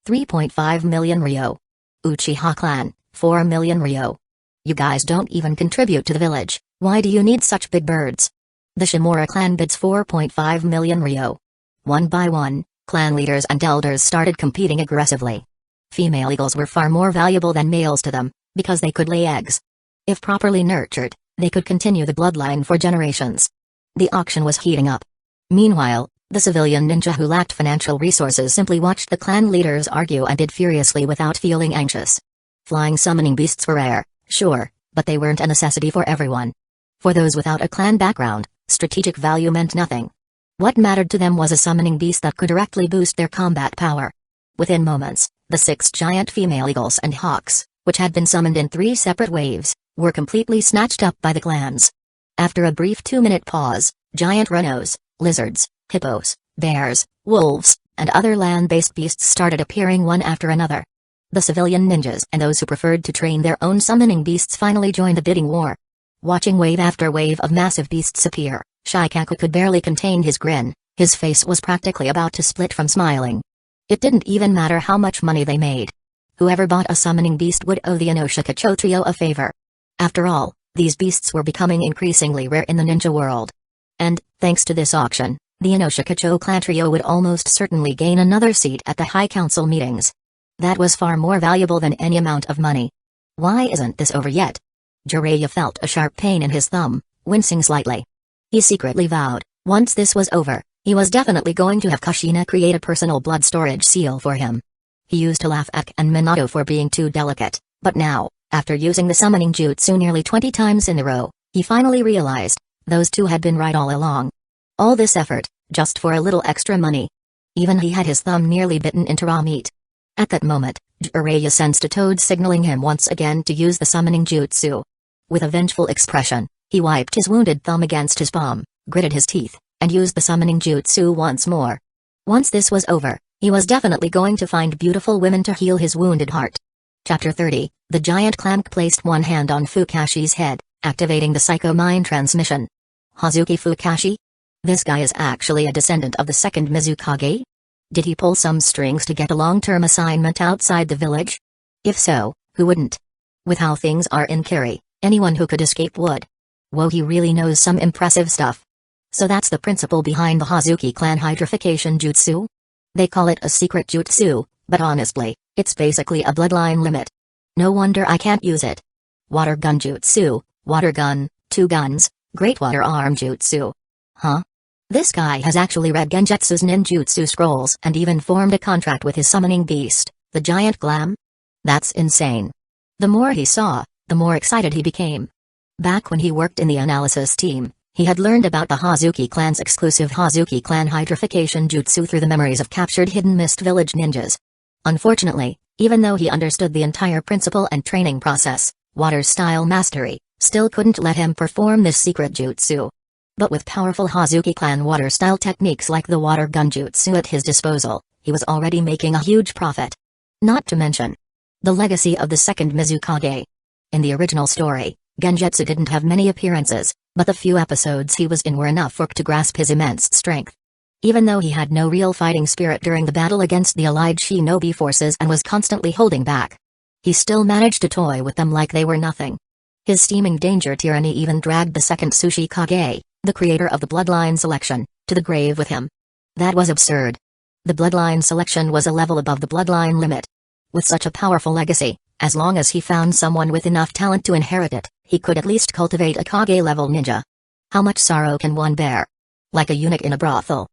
3.5 million ryo. Uchiha clan, 4 million ryo. You guys don't even contribute to the village, why do you need such big birds? The Shimura clan bids 4.5 million ryo. One by one, clan leaders and elders started competing aggressively. Female eagles were far more valuable than males to them, because they could lay eggs. If properly nurtured, they could continue the bloodline for generations. The auction was heating up. Meanwhile, the civilian ninja who lacked financial resources simply watched the clan leaders argue and bid furiously without feeling anxious. Flying summoning beasts were rare, sure, but they weren't a necessity for everyone. For those without a clan background, strategic value meant nothing. What mattered to them was a summoning beast that could directly boost their combat power. Within moments, the 6 giant female eagles and hawks, which had been summoned in 3 separate waves, were completely snatched up by the clans. After a brief 2-minute pause, giant rhinos, lizards, hippos, bears, wolves, and other land-based beasts started appearing one after another. The civilian ninjas and those who preferred to train their own summoning beasts finally joined the bidding war. Watching wave after wave of massive beasts appear, Shikaku could barely contain his grin. His face was practically about to split from smiling. It didn't even matter how much money they made. Whoever bought a summoning beast would owe the Inoshikacho trio a favor. After all, these beasts were becoming increasingly rare in the ninja world. And, thanks to this auction, the Inoshikacho clan trio would almost certainly gain another seat at the High Council meetings. That was far more valuable than any amount of money. Why isn't this over yet? Jiraiya felt a sharp pain in his thumb, wincing slightly. He secretly vowed, once this was over, he was definitely going to have Kushina create a personal blood storage seal for him. He used to laugh at Ken and Minato for being too delicate, but now, after using the summoning jutsu nearly 20 times in a row, he finally realized, those two had been right all along. All this effort, just for a little extra money. Even he had his thumb nearly bitten into raw meat. At that moment, Jiraiya sensed a toad signaling him once again to use the summoning jutsu. With a vengeful expression, he wiped his wounded thumb against his palm, gritted his teeth, and used the summoning jutsu once more. Once this was over, he was definitely going to find beautiful women to heal his wounded heart. Chapter 30, the giant clamp placed one hand on Fukashi's head, activating the Psycho Mind transmission. Hazuki Fukashi? This guy is actually a descendant of the second Mizukage? Did he pull some strings to get a long-term assignment outside the village? If so, who wouldn't? With how things are in Kiri, anyone who could escape would. Whoa, he really knows some impressive stuff. So that's the principle behind the Hazuki clan hydrification jutsu? They call it a secret jutsu, but honestly, it's basically a bloodline limit. No wonder I can't use it. Water gun jutsu, water gun, 2 guns, great water arm jutsu. Huh? This guy has actually read Genjutsu's ninjutsu scrolls and even formed a contract with his summoning beast, the giant glam? That's insane. The more he saw, the more excited he became. Back when he worked in the analysis team, he had learned about the Hazuki clan's exclusive Hazuki clan hydrification jutsu through the memories of captured Hidden Mist village ninjas. Unfortunately, even though he understood the entire principle and training process, water-style mastery, still couldn't let him perform this secret jutsu. But with powerful Hazuki clan water-style techniques like the water gun jutsu at his disposal, he was already making a huge profit. Not to mention the legacy of the second Mizukage. In the original story, Genjutsu didn't have many appearances, but the few episodes he was in were enough for to grasp his immense strength. Even though he had no real fighting spirit during the battle against the allied shinobi forces and was constantly holding back, he still managed to toy with them like they were nothing. His steaming danger tyranny even dragged the second Tsushi Kage, the creator of the bloodline selection, to the grave with him. That was absurd. The bloodline selection was a level above the bloodline limit. With such a powerful legacy, as long as he found someone with enough talent to inherit it, he could at least cultivate a Kage-level ninja. How much sorrow can one bear? Like a eunuch in a brothel.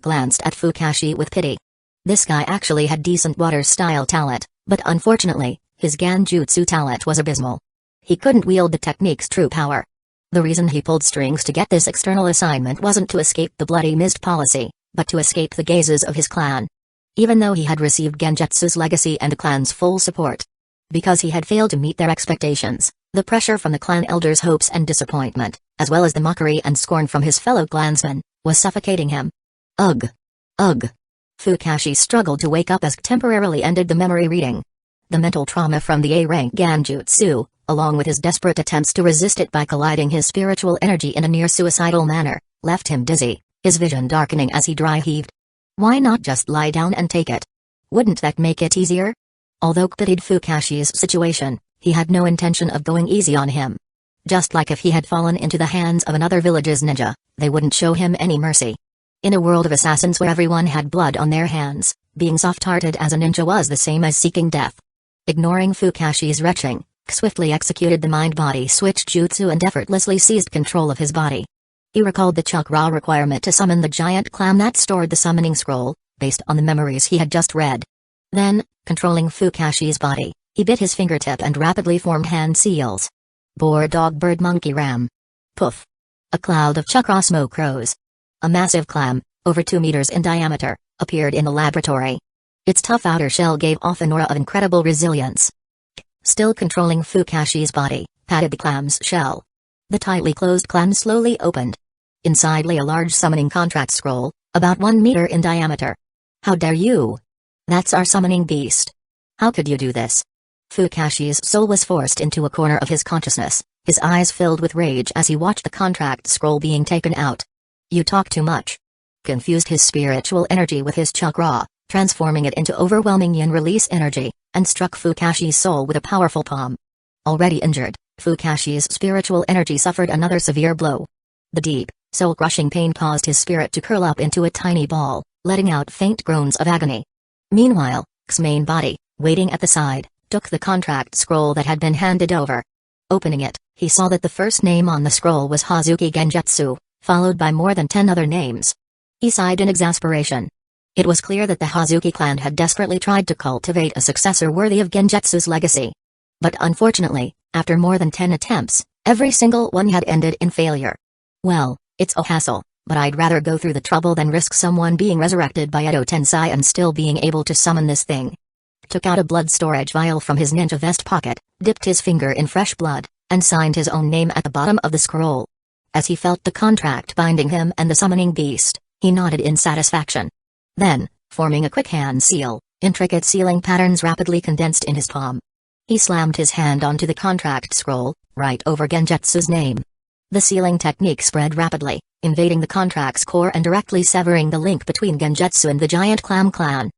Glanced at Fukashi with pity. This guy actually had decent water-style talent, but unfortunately, his Genjutsu talent was abysmal. He couldn't wield the technique's true power. The reason he pulled strings to get this external assignment wasn't to escape the bloody mist policy, but to escape the gazes of his clan. Even though he had received Genjutsu's legacy and the clan's full support. Because he had failed to meet their expectations, the pressure from the clan elders' hopes and disappointment, as well as the mockery and scorn from his fellow clansmen, was suffocating him. Ugh. Ugh. Fukashi struggled to wake up as temporarily ended the memory reading. The mental trauma from the A-rank Genjutsu, along with his desperate attempts to resist it by colliding his spiritual energy in a near-suicidal manner, left him dizzy, his vision darkening as he dry-heaved. Why not just lie down and take it? Wouldn't that make it easier? Although pitied Fukashi's situation, he had no intention of going easy on him. Just like if he had fallen into the hands of another village's ninja, they wouldn't show him any mercy. In a world of assassins where everyone had blood on their hands, being soft-hearted as a ninja was the same as seeking death. Ignoring Fukashi's retching, swiftly executed the mind-body switch jutsu and effortlessly seized control of his body. He recalled the chakra requirement to summon the giant clam that stored the summoning scroll, based on the memories he had just read. Then, controlling Fukashi's body, he bit his fingertip and rapidly formed hand seals. Boar dog bird monkey ram. Poof. A cloud of chakra smoke rose. A massive clam, over 2 meters in diameter, appeared in the laboratory. Its tough outer shell gave off an aura of incredible resilience. Still controlling Fukashi's body, patted the clam's shell. The tightly closed clam slowly opened. Inside lay a large summoning contract scroll, about 1 meter in diameter. How dare you? That's our summoning beast. How could you do this? Fukashi's soul was forced into a corner of his consciousness, his eyes filled with rage as he watched the contract scroll being taken out. You talk too much. Confused his spiritual energy with his chakra, transforming it into overwhelming yin release energy, and struck Fukashi's soul with a powerful palm. Already injured, Fukashi's spiritual energy suffered another severe blow. The deep, soul-crushing pain caused his spirit to curl up into a tiny ball, letting out faint groans of agony. Meanwhile, X's main body, waiting at the side, took the contract scroll that had been handed over. Opening it, he saw that the first name on the scroll was Hazuki Genjutsu, followed by more than 10 other names. He sighed in exasperation. It was clear that the Hazuki clan had desperately tried to cultivate a successor worthy of Genjutsu's legacy. But unfortunately, after more than 10 attempts, every single one had ended in failure. Well, it's a hassle, but I'd rather go through the trouble than risk someone being resurrected by Edo Tensei and still being able to summon this thing. Took out a blood storage vial from his ninja vest pocket, dipped his finger in fresh blood, and signed his own name at the bottom of the scroll. As he felt the contract binding him and the summoning beast, he nodded in satisfaction. Then, forming a quick hand seal, intricate sealing patterns rapidly condensed in his palm. He slammed his hand onto the contract scroll, right over Genjutsu's name. The sealing technique spread rapidly, invading the contract's core and directly severing the link between Genjutsu and the giant clam clan.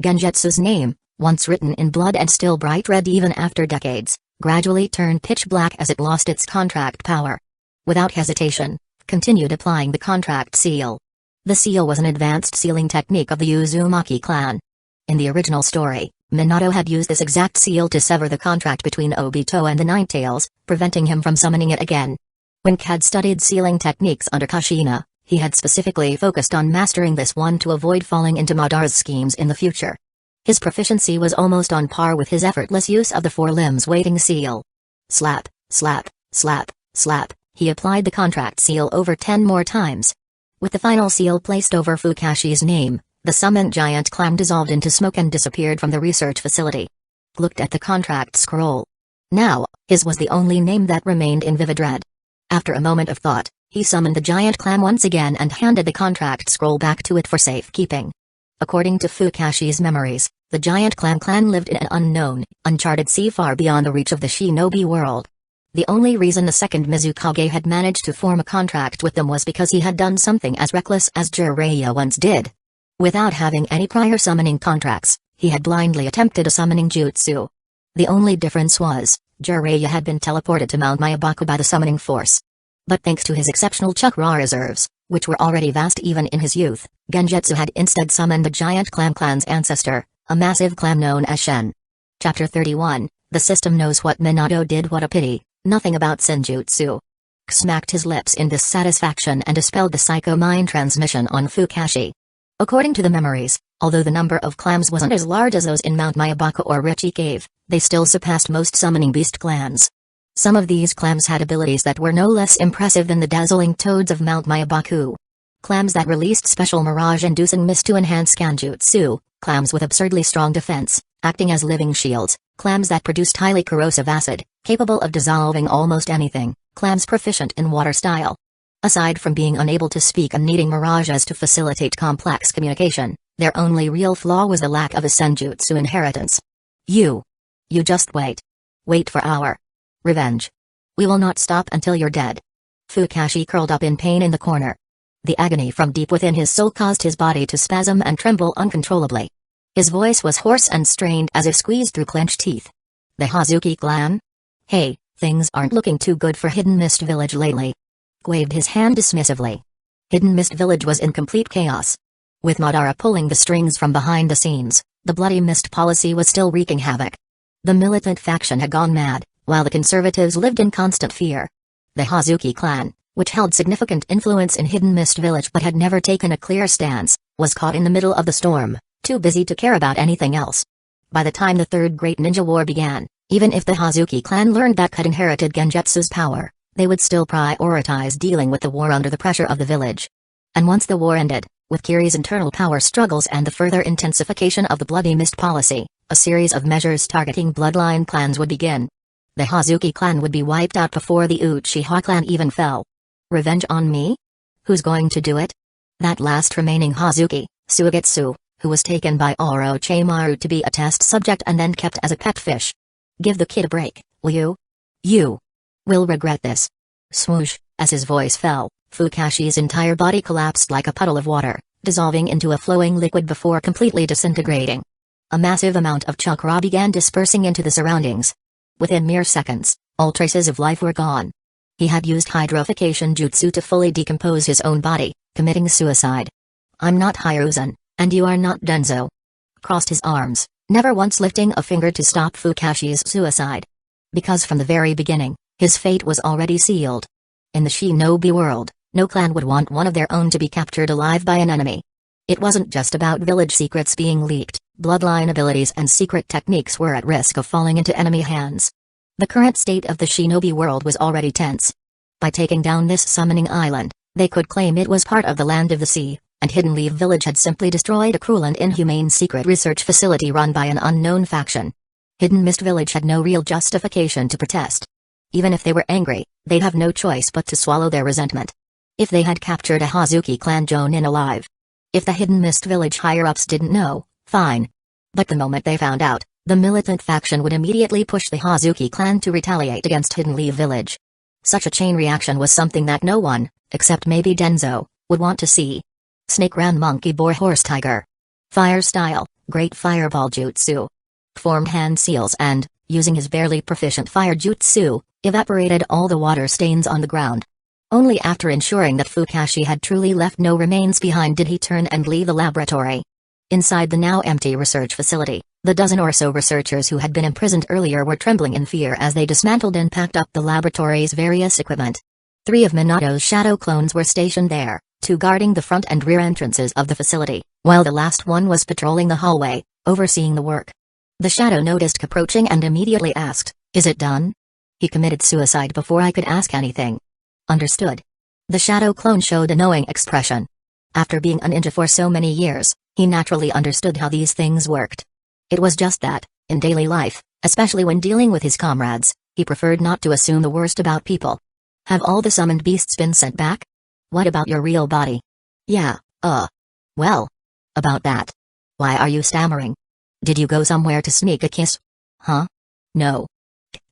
Genjutsu's name, once written in blood and still bright red even after decades, gradually turned pitch black as it lost its contract power. Without hesitation, continued applying the contract seal. The seal was an advanced sealing technique of the Uzumaki clan. In the original story, Minato had used this exact seal to sever the contract between Obito and the Ninetales, preventing him from summoning it again. When Kad studied sealing techniques under Kushina, he had specifically focused on mastering this one to avoid falling into Madara's schemes in the future. His proficiency was almost on par with his effortless use of the 4 limbs weighting seal. Slap, slap, slap, slap, he applied the contract seal over 10 more times. With the final seal placed over Fukashi's name, the summoned giant clam dissolved into smoke and disappeared from the research facility. Looked at the contract scroll. Now, his was the only name that remained in vivid dread. After a moment of thought, he summoned the giant clam once again and handed the contract scroll back to it for safekeeping. According to Fukashi's memories, the giant clam clan lived in an unknown, uncharted sea far beyond the reach of the shinobi world. The only reason the second Mizukage had managed to form a contract with them was because he had done something as reckless as Jiraiya once did. Without having any prior summoning contracts, he had blindly attempted a summoning jutsu. The only difference was, Jiraiya had been teleported to Mount Myabaku by the summoning force. But thanks to his exceptional chakra reserves, which were already vast even in his youth, Genjutsu had instead summoned the giant clam clan's ancestor, a massive clam known as Shen. Chapter 31, The System Knows What Minato Did. What a pity, nothing about senjutsu. Smacked his lips in dissatisfaction and dispelled the psycho mind transmission on Fukashi. According to the memories, although the number of clams wasn't as large as those in Mount Myabaku or Richie Cave, they still surpassed most summoning beast clans. Some of these clams had abilities that were no less impressive than the dazzling toads of Mount Myabaku. Clams that released special mirage-inducing mist to enhance Kanjutsu, clams with absurdly strong defense, acting as living shields, clams that produced highly corrosive acid, capable of dissolving almost anything, clams proficient in water style. Aside from being unable to speak and needing mirages to facilitate complex communication, their only real flaw was the lack of a senjutsu inheritance. You just wait. Wait for our revenge. We will not stop until you're dead. Fukashi curled up in pain in the corner. The agony from deep within his soul caused his body to spasm and tremble uncontrollably. His voice was hoarse and strained as if squeezed through clenched teeth. The Hazuki clan? Hey, things aren't looking too good for Hidden Mist Village lately. Waved his hand dismissively. Hidden Mist Village was in complete chaos. With Madara pulling the strings from behind the scenes, the Bloody Mist policy was still wreaking havoc. The militant faction had gone mad, while the conservatives lived in constant fear. The Hazuki clan, which held significant influence in Hidden Mist Village but had never taken a clear stance, was caught in the middle of the storm, too busy to care about anything else. By the time the Third Great Ninja War began, even if the Hazuki clan learned that had inherited Genjutsu's power, they would still prioritize dealing with the war under the pressure of the village. And once the war ended, with Kiri's internal power struggles and the further intensification of the Bloody Mist policy, a series of measures targeting bloodline clans would begin. The Hazuki clan would be wiped out before the Uchiha clan even fell. Revenge on me? Who's going to do it? That last remaining Hazuki, Suigetsu, who was taken by Orochimaru to be a test subject and then kept as a pet fish. Give the kid a break, will you? You will regret this. Swoosh, as his voice fell, Fukashi's entire body collapsed like a puddle of water, dissolving into a flowing liquid before completely disintegrating. A massive amount of chakra began dispersing into the surroundings. Within mere seconds, all traces of life were gone. He had used hydrification jutsu to fully decompose his own body, committing suicide. I'm not Hiruzen, and you are not Danzo. Crossed his arms, never once lifting a finger to stop Fukashi's suicide. Because from the very beginning, his fate was already sealed. In the shinobi world, no clan would want one of their own to be captured alive by an enemy. It wasn't just about village secrets being leaked, bloodline abilities and secret techniques were at risk of falling into enemy hands. The current state of the shinobi world was already tense. By taking down this summoning island, they could claim it was part of the Land of the Sea, and Hidden Leaf Village had simply destroyed a cruel and inhumane secret research facility run by an unknown faction. Hidden Mist Village had no real justification to protest. Even if they were angry, they'd have no choice but to swallow their resentment. If they had captured a Hazuki clan Jonin alive. If the Hidden Mist Village higher-ups didn't know, fine. But the moment they found out, the militant faction would immediately push the Hazuki clan to retaliate against Hidden Leaf Village. Such a chain reaction was something that no one, except maybe Danzo, would want to see. Snake ran monkey boar horse tiger. Fire style, great fireball jutsu. Formed hand seals and, using his barely proficient fire jutsu, evaporated all the water stains on the ground. Only after ensuring that Fukashi had truly left no remains behind did he turn and leave the laboratory. Inside the now empty research facility, the dozen or so researchers who had been imprisoned earlier were trembling in fear as they dismantled and packed up the laboratory's various equipment. 3 of Minato's shadow clones were stationed there, 2 guarding the front and rear entrances of the facility, while the last one was patrolling the hallway, overseeing the work. The shadow noticed approaching and immediately asked, "Is it done?" "He committed suicide before I could ask anything." "Understood." The shadow clone showed a knowing expression. After being a ninja for so many years, he naturally understood how these things worked. It was just that, in daily life, Especially when dealing with his comrades, he preferred not to assume the worst about people. Have all the summoned beasts been sent back? What about your real body? Yeah, well. About that. Why are you stammering? Did you go somewhere to sneak a kiss? Huh? No.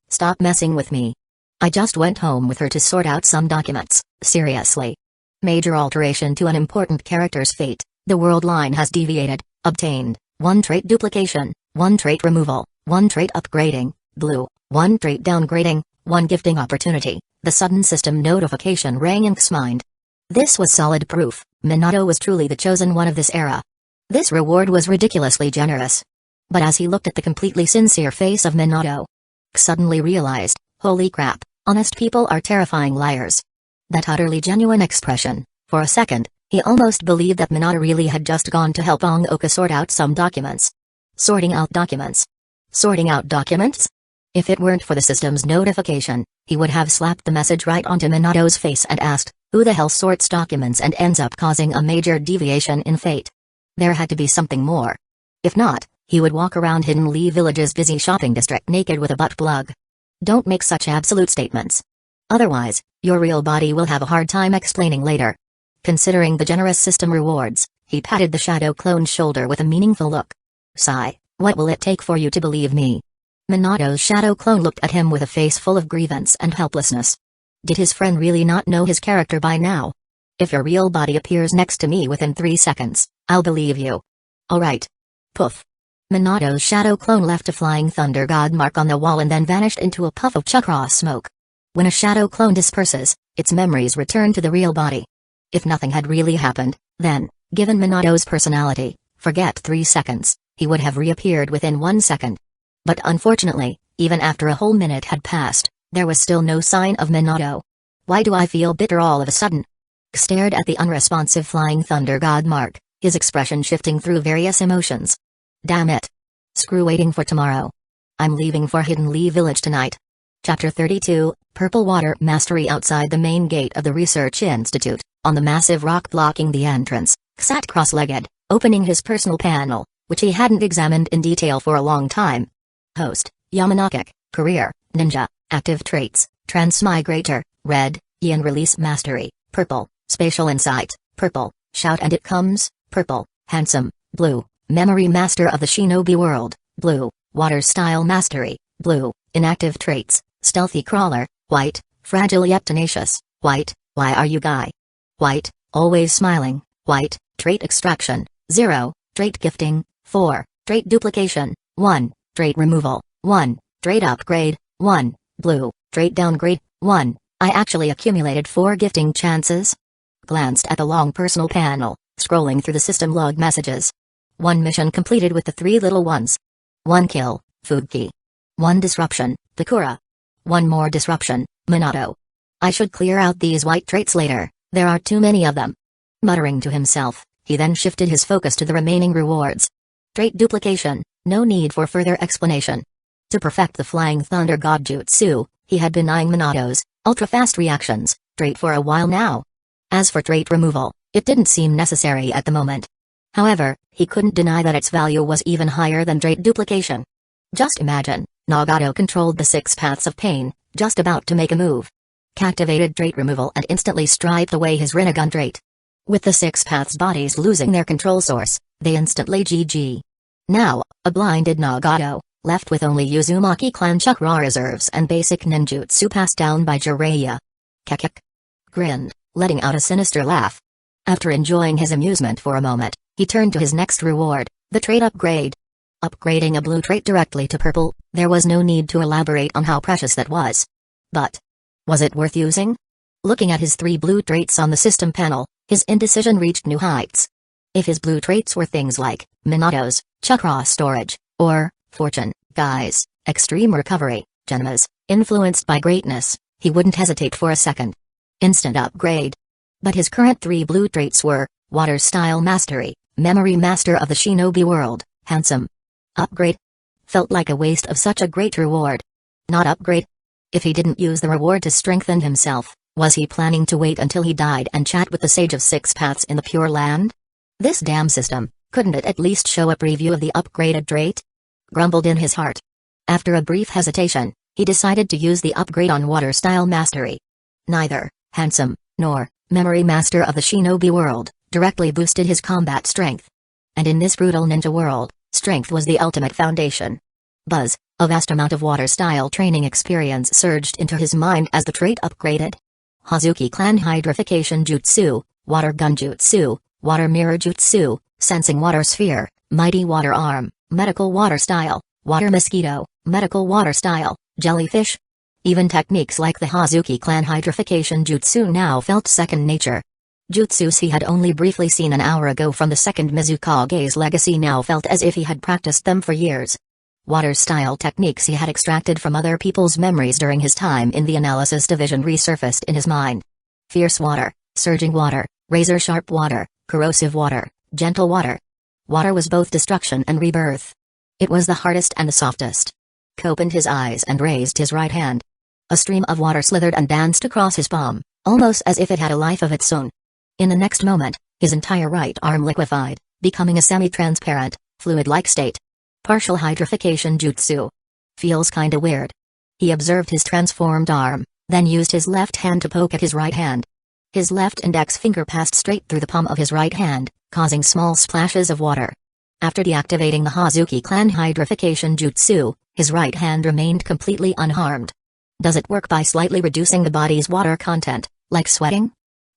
Stop messing with me. I just went home with her to sort out some documents, seriously. Major alteration to an important character's fate, the world line has deviated, obtained, 1 trait duplication, 1 trait removal, 1 trait upgrading, blue, 1 trait downgrading, 1 gifting opportunity. The sudden system notification rang in X's mind. This was solid proof, Minato was truly the chosen one of this era. This reward was ridiculously generous. But as he looked at the completely sincere face of Minato, X suddenly realized, holy crap, honest people are terrifying liars. That utterly genuine expression, for a second, he almost believed that Minato really had just gone to help Oka sort out some documents. Sorting out documents? Sorting out documents? If it weren't for the system's notification, he would have slapped the message right onto Minato's face and asked, who the hell sorts documents and ends up causing a major deviation in fate? There had to be something more. If not, he would walk around Hidden Lee Village's busy shopping district naked with a butt plug. Don't make such absolute statements. Otherwise, your real body will have a hard time explaining later. Considering the generous system rewards, he patted the shadow clone's shoulder with a meaningful look. Sigh, what will it take for you to believe me? Minato's shadow clone looked at him with a face full of grievance and helplessness. Did his friend really not know his character by now? If your real body appears next to me within 3 seconds, I'll believe you. Alright. Poof. Minato's shadow clone left a flying thunder god mark on the wall and then vanished into a puff of chakra smoke. When a shadow clone disperses, its memories return to the real body. If nothing had really happened, then, given Minato's personality, forget 3 seconds, he would have reappeared within 1 second. But unfortunately, even after a whole minute had passed, there was still no sign of Minato. Why do I feel bitter all of a sudden? Stared at the unresponsive flying thunder god mark, his expression shifting through various emotions. Damn it. Screw waiting for tomorrow. I'm leaving for Hidden Lee Village tonight. Chapter 32, Purple Water Mastery. Outside the main gate of the Research Institute, on the massive rock blocking the entrance, sat cross-legged, opening his personal panel, which he hadn't examined in detail for a long time. Host, Yamanaka, Career, Ninja, Active Traits, Transmigrator, Red, Yin Release Mastery, Purple, Spatial Insight, Purple, Shout and It Comes, Purple, Handsome, Blue, Memory Master of the Shinobi World, Blue, Water Style Mastery, Blue, Inactive Traits, Stealthy Crawler, White, Fragile Yet Tenacious, White, Why Are You Guy? White, Always Smiling, White, Trait Extraction, 0, Trait Gifting, 4, Trait Duplication, 1, Trait Removal, 1, Trait Upgrade, 1, Blue, Trait Downgrade, 1. I actually accumulated 4 gifting chances. Glanced at the long personal panel, scrolling through the system log messages. 1 mission completed with the 3 little ones. 1 kill, Fuki. 1 disruption, Takura. 1 more disruption, Minato. I should clear out these white traits later, there are too many of them. Muttering to himself, he then shifted his focus to the remaining rewards. Trait duplication, no need for further explanation. To perfect the Flying Thunder God Jutsu, he had been eyeing Minato's ultra-fast reactions trait for a while now. As for trait removal, it didn't seem necessary at the moment. However, he couldn't deny that its value was even higher than trait duplication. Just imagine, Nagato controlled the 6 paths of pain, just about to make a move. Activated trait removal and instantly striped away his Rinnegan trait. With the 6 paths bodies losing their control source, they instantly GG. Now, a blinded Nagato, left with only Uzumaki clan chakra reserves and basic ninjutsu passed down by Jiraiya. Kekek. Grinned, letting out a sinister laugh. After enjoying his amusement for a moment, he turned to his next reward, the trait upgrade. Upgrading a blue trait directly to purple, there was no need to elaborate on how precious that was. But was it worth using? Looking at his 3 blue traits on the system panel, his indecision reached new heights. If his blue traits were things like Minato's chakra storage, or fortune, guise, extreme recovery, gemas, influenced by greatness, he wouldn't hesitate for a second. Instant upgrade. But his current 3 blue traits were Water Style Mastery, Memory Master of the Shinobi World, Handsome. Upgrade? Felt like a waste of such a great reward. Not upgrade? If he didn't use the reward to strengthen himself, was he planning to wait until he died and chat with the Sage of 6 Paths in the Pure Land? This damn system, couldn't it at least show a preview of the upgraded trait? Grumbled in his heart. After a brief hesitation, he decided to use the upgrade on Water Style Mastery. Neither Handsome nor Memory Master of the Shinobi world directly boosted his combat strength. And in this brutal ninja world, strength was the ultimate foundation. Buzz, a vast amount of water-style training experience surged into his mind as the trait upgraded. Hazuki Clan Hydrification Jutsu, Water Gun Jutsu, Water Mirror Jutsu, Sensing Water Sphere, Mighty Water Arm, Medical Water Style, Water Mosquito, Medical Water Style, Jellyfish. Even techniques like the Hazuki Clan Hydrification Jutsu now felt second nature. Jutsus he had only briefly seen an hour ago from the second Mizukage's legacy now felt as if he had practiced them for years. Water-style techniques he had extracted from other people's memories during his time in the analysis division resurfaced in his mind. Fierce water, surging water, razor-sharp water, corrosive water, gentle water. Water was both destruction and rebirth. It was the hardest and the softest. He opened his eyes and raised his right hand. A stream of water slithered and danced across his palm, almost as if it had a life of its own. In the next moment, his entire right arm liquefied, becoming a semi-transparent, fluid-like state. Partial hydrification jutsu. Feels kinda weird. He observed his transformed arm, then used his left hand to poke at his right hand. His left index finger passed straight through the palm of his right hand, causing small splashes of water. After deactivating the Hazuki Clan Hydrification Jutsu, his right hand remained completely unharmed. Does it work by slightly reducing the body's water content, like sweating?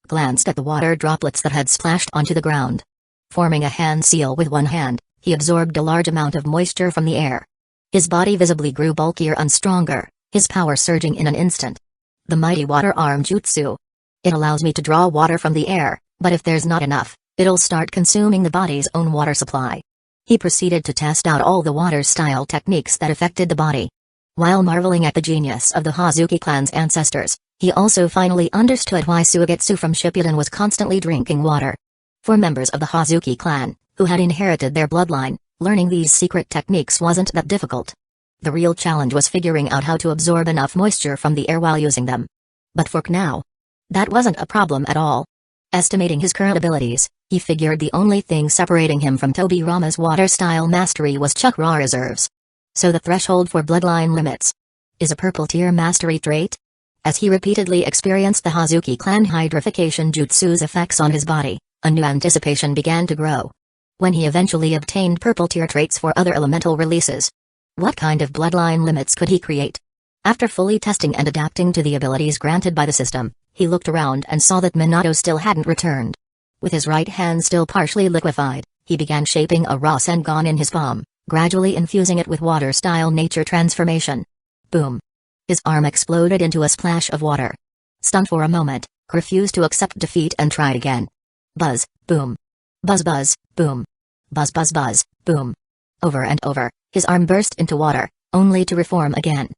Glanced at the water droplets that had splashed onto the ground. Forming a hand seal with one hand, he absorbed a large amount of moisture from the air. His body visibly grew bulkier and stronger, his power surging in an instant. The Mighty Water Arm Jutsu. It allows me to draw water from the air, but if there's not enough, it'll start consuming the body's own water supply. He proceeded to test out all the water-style techniques that affected the body. While marveling at the genius of the Hazuki clan's ancestors, he also finally understood why Suigetsu from Shippuden was constantly drinking water. For members of the Hazuki clan, who had inherited their bloodline, learning these secret techniques wasn't that difficult. The real challenge was figuring out how to absorb enough moisture from the air while using them. But for now, that wasn't a problem at all. Estimating his current abilities, he figured the only thing separating him from Tobirama's water-style mastery was chakra reserves. So the threshold for bloodline limits is a purple-tier mastery trait? As he repeatedly experienced the Hazuki clan hydrification jutsu's effects on his body, a new anticipation began to grow. When he eventually obtained purple-tier traits for other elemental releases, what kind of bloodline limits could he create? After fully testing and adapting to the abilities granted by the system, he looked around and saw that Minato still hadn't returned. With his right hand still partially liquefied, he began shaping a Rasengan in his palm, gradually infusing it with water-style nature transformation. Boom! His arm exploded into a splash of water. Stunned for a moment, refused to accept defeat and tried again. Buzz, boom. Buzz buzz, boom. Buzz buzz buzz, boom. Over and over, his arm burst into water, only to reform again.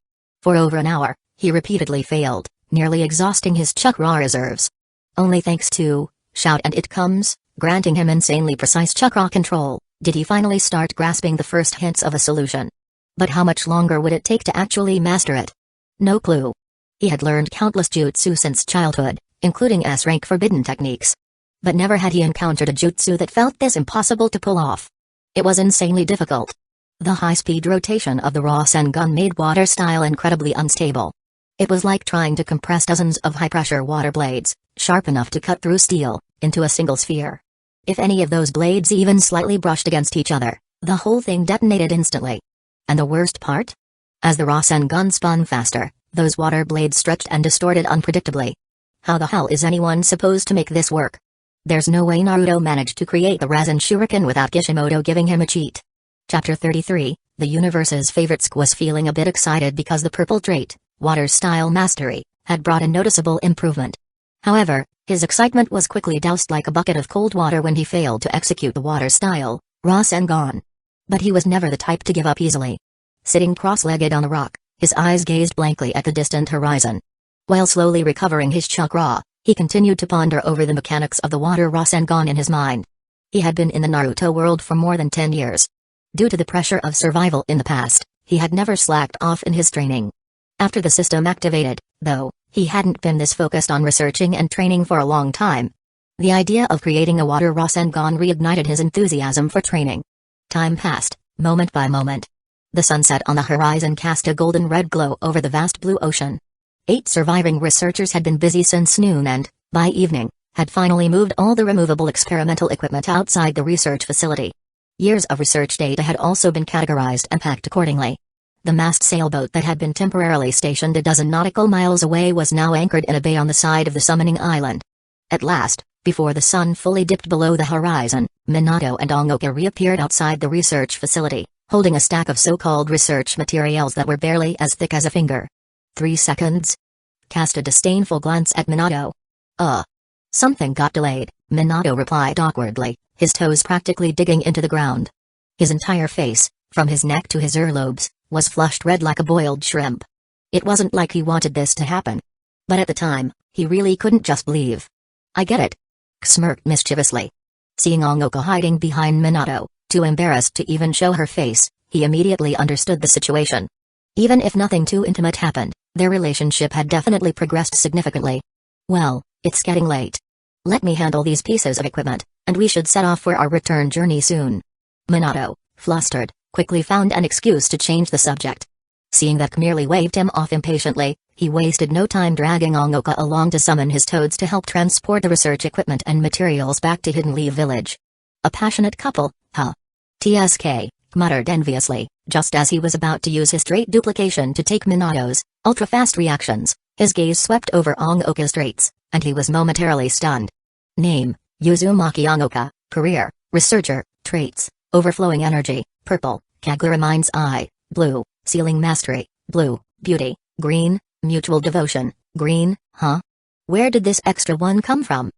For over an hour, he repeatedly failed, nearly exhausting his chakra reserves. Only thanks to Shout and It Comes, granting him insanely precise chakra control, did he finally start grasping the first hints of a solution. But how much longer would it take to actually master it? No clue. He had learned countless jutsu since childhood, including S-rank forbidden techniques. But never had he encountered a jutsu that felt this impossible to pull off. It was insanely difficult. The high-speed rotation of the Rasengan made water style incredibly unstable. It was like trying to compress dozens of high-pressure water blades, sharp enough to cut through steel, into a single sphere. If any of those blades even slightly brushed against each other, the whole thing detonated instantly. And the worst part? As the Rasengan spun faster, those water blades stretched and distorted unpredictably. How the hell is anyone supposed to make this work? There's no way Naruto managed to create the Rasen Shuriken without Kishimoto giving him a cheat. Chapter 33, the universe's favorite was feeling a bit excited because the purple trait, Water Style Mastery, had brought a noticeable improvement. However, his excitement was quickly doused like a bucket of cold water when he failed to execute the Water Style Rasengan. But he was never the type to give up easily. Sitting cross-legged on a rock, his eyes gazed blankly at the distant horizon. While slowly recovering his chakra, he continued to ponder over the mechanics of the Water Rasengan in his mind. He had been in the Naruto world for more than 10 years. Due to the pressure of survival in the past, he had never slacked off in his training. After the system activated, though, he hadn't been this focused on researching and training for a long time. The idea of creating a Water Rasengan reignited his enthusiasm for training. Time passed, moment by moment. The sunset on the horizon cast a golden-red glow over the vast blue ocean. 8 surviving researchers had been busy since noon and, by evening, had finally moved all the removable experimental equipment outside the research facility. Years of research data had also been categorized and packed accordingly. The mast sailboat that had been temporarily stationed a dozen nautical miles away was now anchored in a bay on the side of the summoning island. At last, before the sun fully dipped below the horizon, Minato and Ongoka reappeared outside the research facility, holding a stack of so-called research materials that were barely as thick as a finger. 3 seconds? Cast a disdainful glance at Minato. Something got delayed, Minato replied awkwardly, his toes practically digging into the ground. His entire face, from his neck to his earlobes, was flushed red like a boiled shrimp. It wasn't like he wanted this to happen. But at the time, he really couldn't just leave. I get it. Smirked mischievously. Seeing Ongoka hiding behind Minato, too embarrassed to even show her face, he immediately understood the situation. Even if nothing too intimate happened, their relationship had definitely progressed significantly. Well, it's getting late. Let me handle these pieces of equipment, and we should set off for our return journey soon. Minato, flustered, quickly found an excuse to change the subject. Seeing that merely waved him off impatiently, he wasted no time dragging Ongoka along to summon his toads to help transport the research equipment and materials back to Hidden Leaf Village. A passionate couple, huh? TSK, muttered enviously, just as he was about to use his trait duplication to take Minato's ultra-fast reactions. His gaze swept over Ongoka's traits, and he was momentarily stunned. Name, Uzumaki Ongoka. Career, researcher. Traits, overflowing energy, purple, Kagura Mind's Eye, blue, sealing mastery, blue, beauty, green, mutual devotion, green, huh? Where did this extra one come from?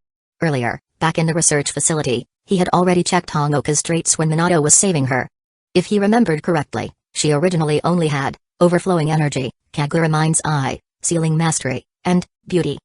Earlier, back in the research facility, he had already checked Ongoka's traits when Minato was saving her. If he remembered correctly, she originally only had overflowing energy, Kagura Mind's Eye, sealing mastery, and beauty.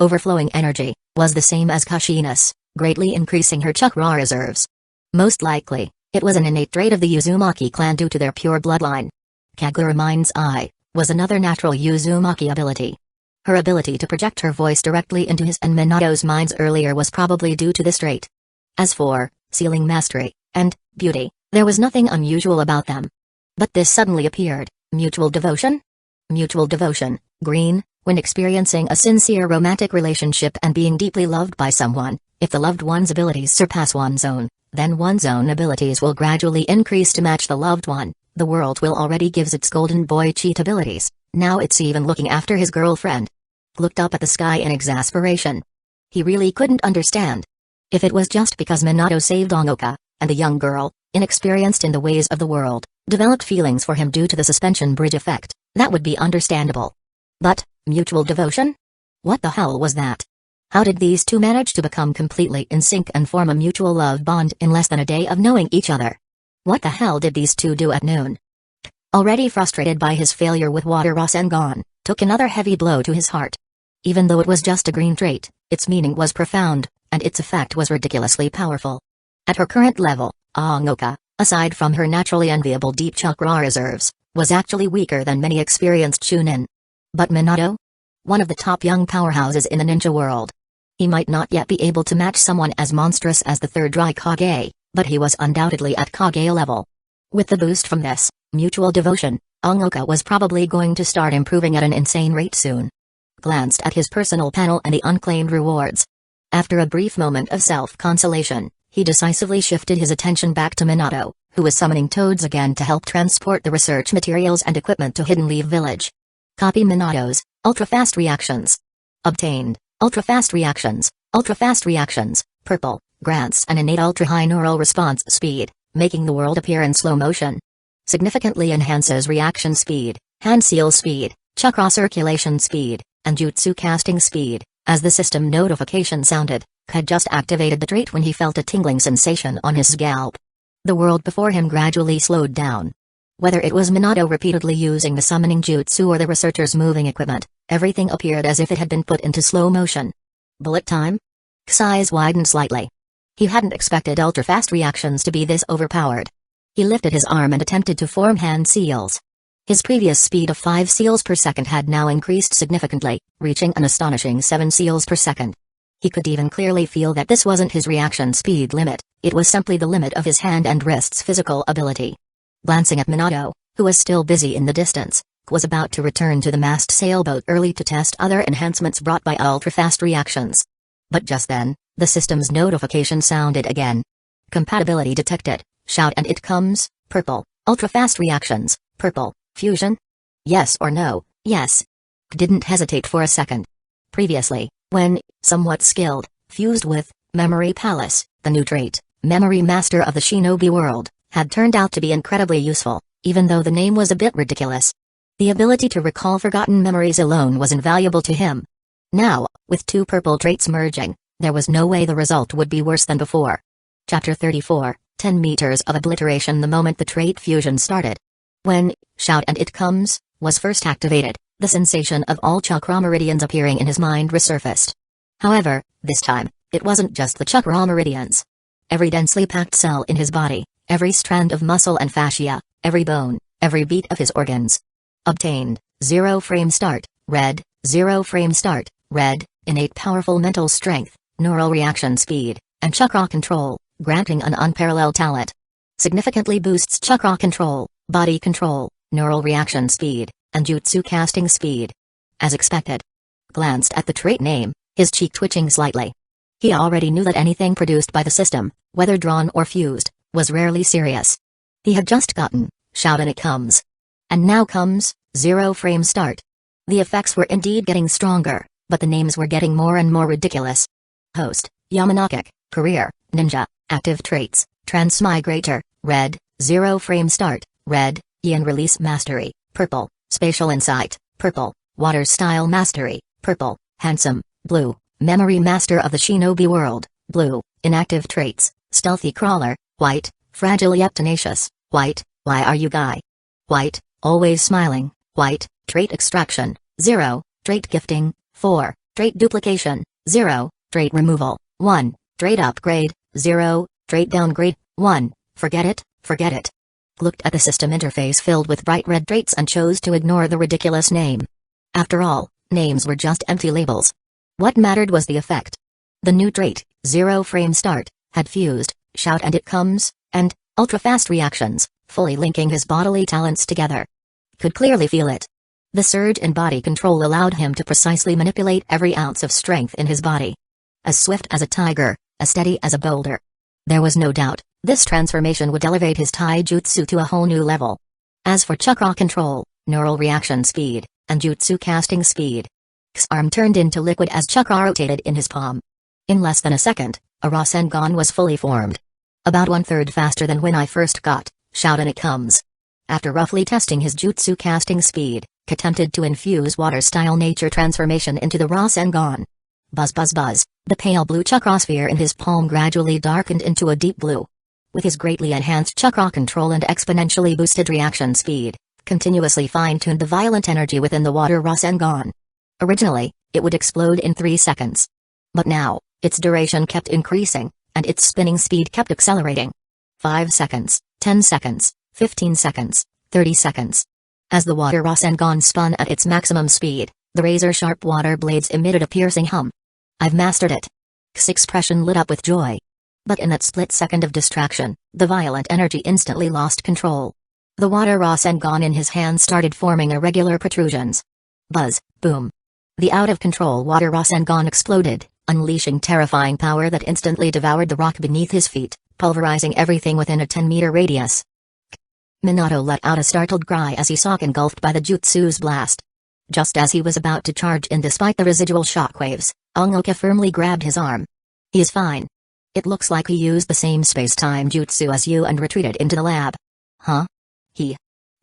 Overflowing energy was the same as Kashiness, greatly increasing her chakra reserves. Most likely, it was an innate trait of the Uzumaki clan due to their pure bloodline. Kagura Mind's Eye was another natural Uzumaki ability. Her ability to project her voice directly into his and Minato's minds earlier was probably due to this trait. As for sealing mastery and beauty, there was nothing unusual about them. But this suddenly appeared. Mutual devotion? Mutual devotion, green, when experiencing a sincere romantic relationship and being deeply loved by someone, if the loved one's abilities surpass one's own, then one's own abilities will gradually increase to match the loved one. The world will already gives its golden boy cheat abilities, now it's even looking after his girlfriend. Looked up at the sky in exasperation. He really couldn't understand. If it was just because Minato saved Ongoka, and the young girl, inexperienced in the ways of the world, developed feelings for him due to the suspension bridge effect, that would be understandable. But, mutual devotion? What the hell was that? How did these two manage to become completely in sync and form a mutual love bond in less than a day of knowing each other? What the hell did these two do at noon? Already frustrated by his failure with Water Rasengan, took another heavy blow to his heart. Even though it was just a green trait, its meaning was profound, and its effect was ridiculously powerful. At her current level, Ongoka, aside from her naturally enviable deep chakra reserves, was actually weaker than many experienced Chunin. But Minato? One of the top young powerhouses in the ninja world. He might not yet be able to match someone as monstrous as the third Raikage, but he was undoubtedly at Kage level. With the boost from this mutual devotion, Ongoka was probably going to start improving at an insane rate soon. Glanced at his personal panel and the unclaimed rewards. After a brief moment of self-consolation, he decisively shifted his attention back to Minato, who was summoning toads again to help transport the research materials and equipment to Hidden Leaf Village. Copy Minato's ultra-fast reactions. Obtained ultra-fast reactions, purple, grants an innate ultra-high neural response speed, making the world appear in slow motion. Significantly enhances reaction speed, hand seal speed, chakra circulation speed, and jutsu casting speed. As the system notification sounded, had just activated the trait when he felt a tingling sensation on his scalp. The world before him gradually slowed down. Whether it was Minato repeatedly using the summoning jutsu or the researcher's moving equipment, everything appeared as if it had been put into slow motion. Bullet time? His eyes widened slightly. He hadn't expected ultra-fast reactions to be this overpowered. He lifted his arm and attempted to form hand seals. His previous speed of 5 seals per second had now increased significantly, reaching an astonishing 7 seals per second. He could even clearly feel that this wasn't his reaction speed limit, it was simply the limit of his hand and wrist's physical ability. Glancing at Minato, who was still busy in the distance, was about to return to the mast sailboat early to test other enhancements brought by ultra-fast reactions. But just then, the system's notification sounded again. Compatibility detected. Shout and it comes, purple, ultra-fast reactions, purple, fusion? Yes or no? Yes. Didn't hesitate for a second. Previously, when, somewhat skilled, fused with, Memory Palace, the new trait, Memory Master of the Shinobi World, had turned out to be incredibly useful, even though the name was a bit ridiculous. The ability to recall forgotten memories alone was invaluable to him. Now, with two purple traits merging, there was no way the result would be worse than before. Chapter 34, 10 meters of obliteration. The moment the trait fusion started. When, shout and it comes, was first activated, the sensation of all chakra meridians appearing in his mind resurfaced. However, this time, it wasn't just the chakra meridians. Every densely packed cell in his body, every strand of muscle and fascia, every bone, every beat of his organs. Obtained, 0 frame start, red, 0 frame start, red, innate powerful mental strength, neural reaction speed, and chakra control, granting an unparalleled talent. Significantly boosts chakra control, body control, neural reaction speed, and jutsu casting speed. As expected. Glanced at the trait name, his cheek twitching slightly. He already knew that anything produced by the system, whether drawn or fused, was rarely serious. He had just gotten, shout and it comes. And now comes, 0 frame start. The effects were indeed getting stronger, but the names were getting more and more ridiculous. Host, Yamanaka, career, ninja, active traits, transmigrator, red, 0 frame start, red, Yin release mastery, purple, spatial insight, purple, water style mastery, purple, handsome, blue, memory master of the shinobi world, blue, inactive traits, stealthy crawler, white, fragile yet tenacious, white, why are you guy? White, always smiling, white, trait extraction, 0, trait gifting, 4, trait duplication, 0, trait removal, 1, trait upgrade, 0, trait downgrade, 1, forget it, forget it. Looked at the system interface filled with bright red traits and chose to ignore the ridiculous name. After all, names were just empty labels. What mattered was the effect. The new trait, 0 frame start, had fused, shout and it comes, and, ultra-fast reactions, fully linking his bodily talents together. Could clearly feel it. The surge in body control allowed him to precisely manipulate every ounce of strength in his body. As swift as a tiger, as steady as a boulder. There was no doubt, this transformation would elevate his taijutsu to a whole new level. As for chakra control, neural reaction speed, and jutsu casting speed, his arm turned into liquid as chakra rotated in his palm. In less than a second, a Rasengan was fully formed. About 1/3 faster than when I first got, shout and it comes. After roughly testing his jutsu casting speed, attempted to infuse water-style nature transformation into the Rasengan. Buzz buzz buzz, the pale blue chakra sphere in his palm gradually darkened into a deep blue. With his greatly enhanced chakra control and exponentially boosted reaction speed, continuously fine-tuned the violent energy within the water Rasengan. Originally, it would explode in 3 seconds. But now, its duration kept increasing, and its spinning speed kept accelerating. 5 seconds, 10 seconds, 15 seconds, 30 seconds. As the water Rasengan spun at its maximum speed, the razor-sharp water blades emitted a piercing hum. I've mastered it. X's expression lit up with joy. But in that split second of distraction, the violent energy instantly lost control. The water Rasengan in his hand started forming irregular protrusions. Buzz, boom. The out-of-control water Rasengan exploded, unleashing terrifying power that instantly devoured the rock beneath his feet, pulverizing everything within a 10-meter radius. Minato let out a startled cry as he saw engulfed by the jutsu's blast. Just as he was about to charge in despite the residual shockwaves, Ongoka firmly grabbed his arm. He is fine. It looks like he used the same space-time jutsu as you and retreated into the lab. Huh?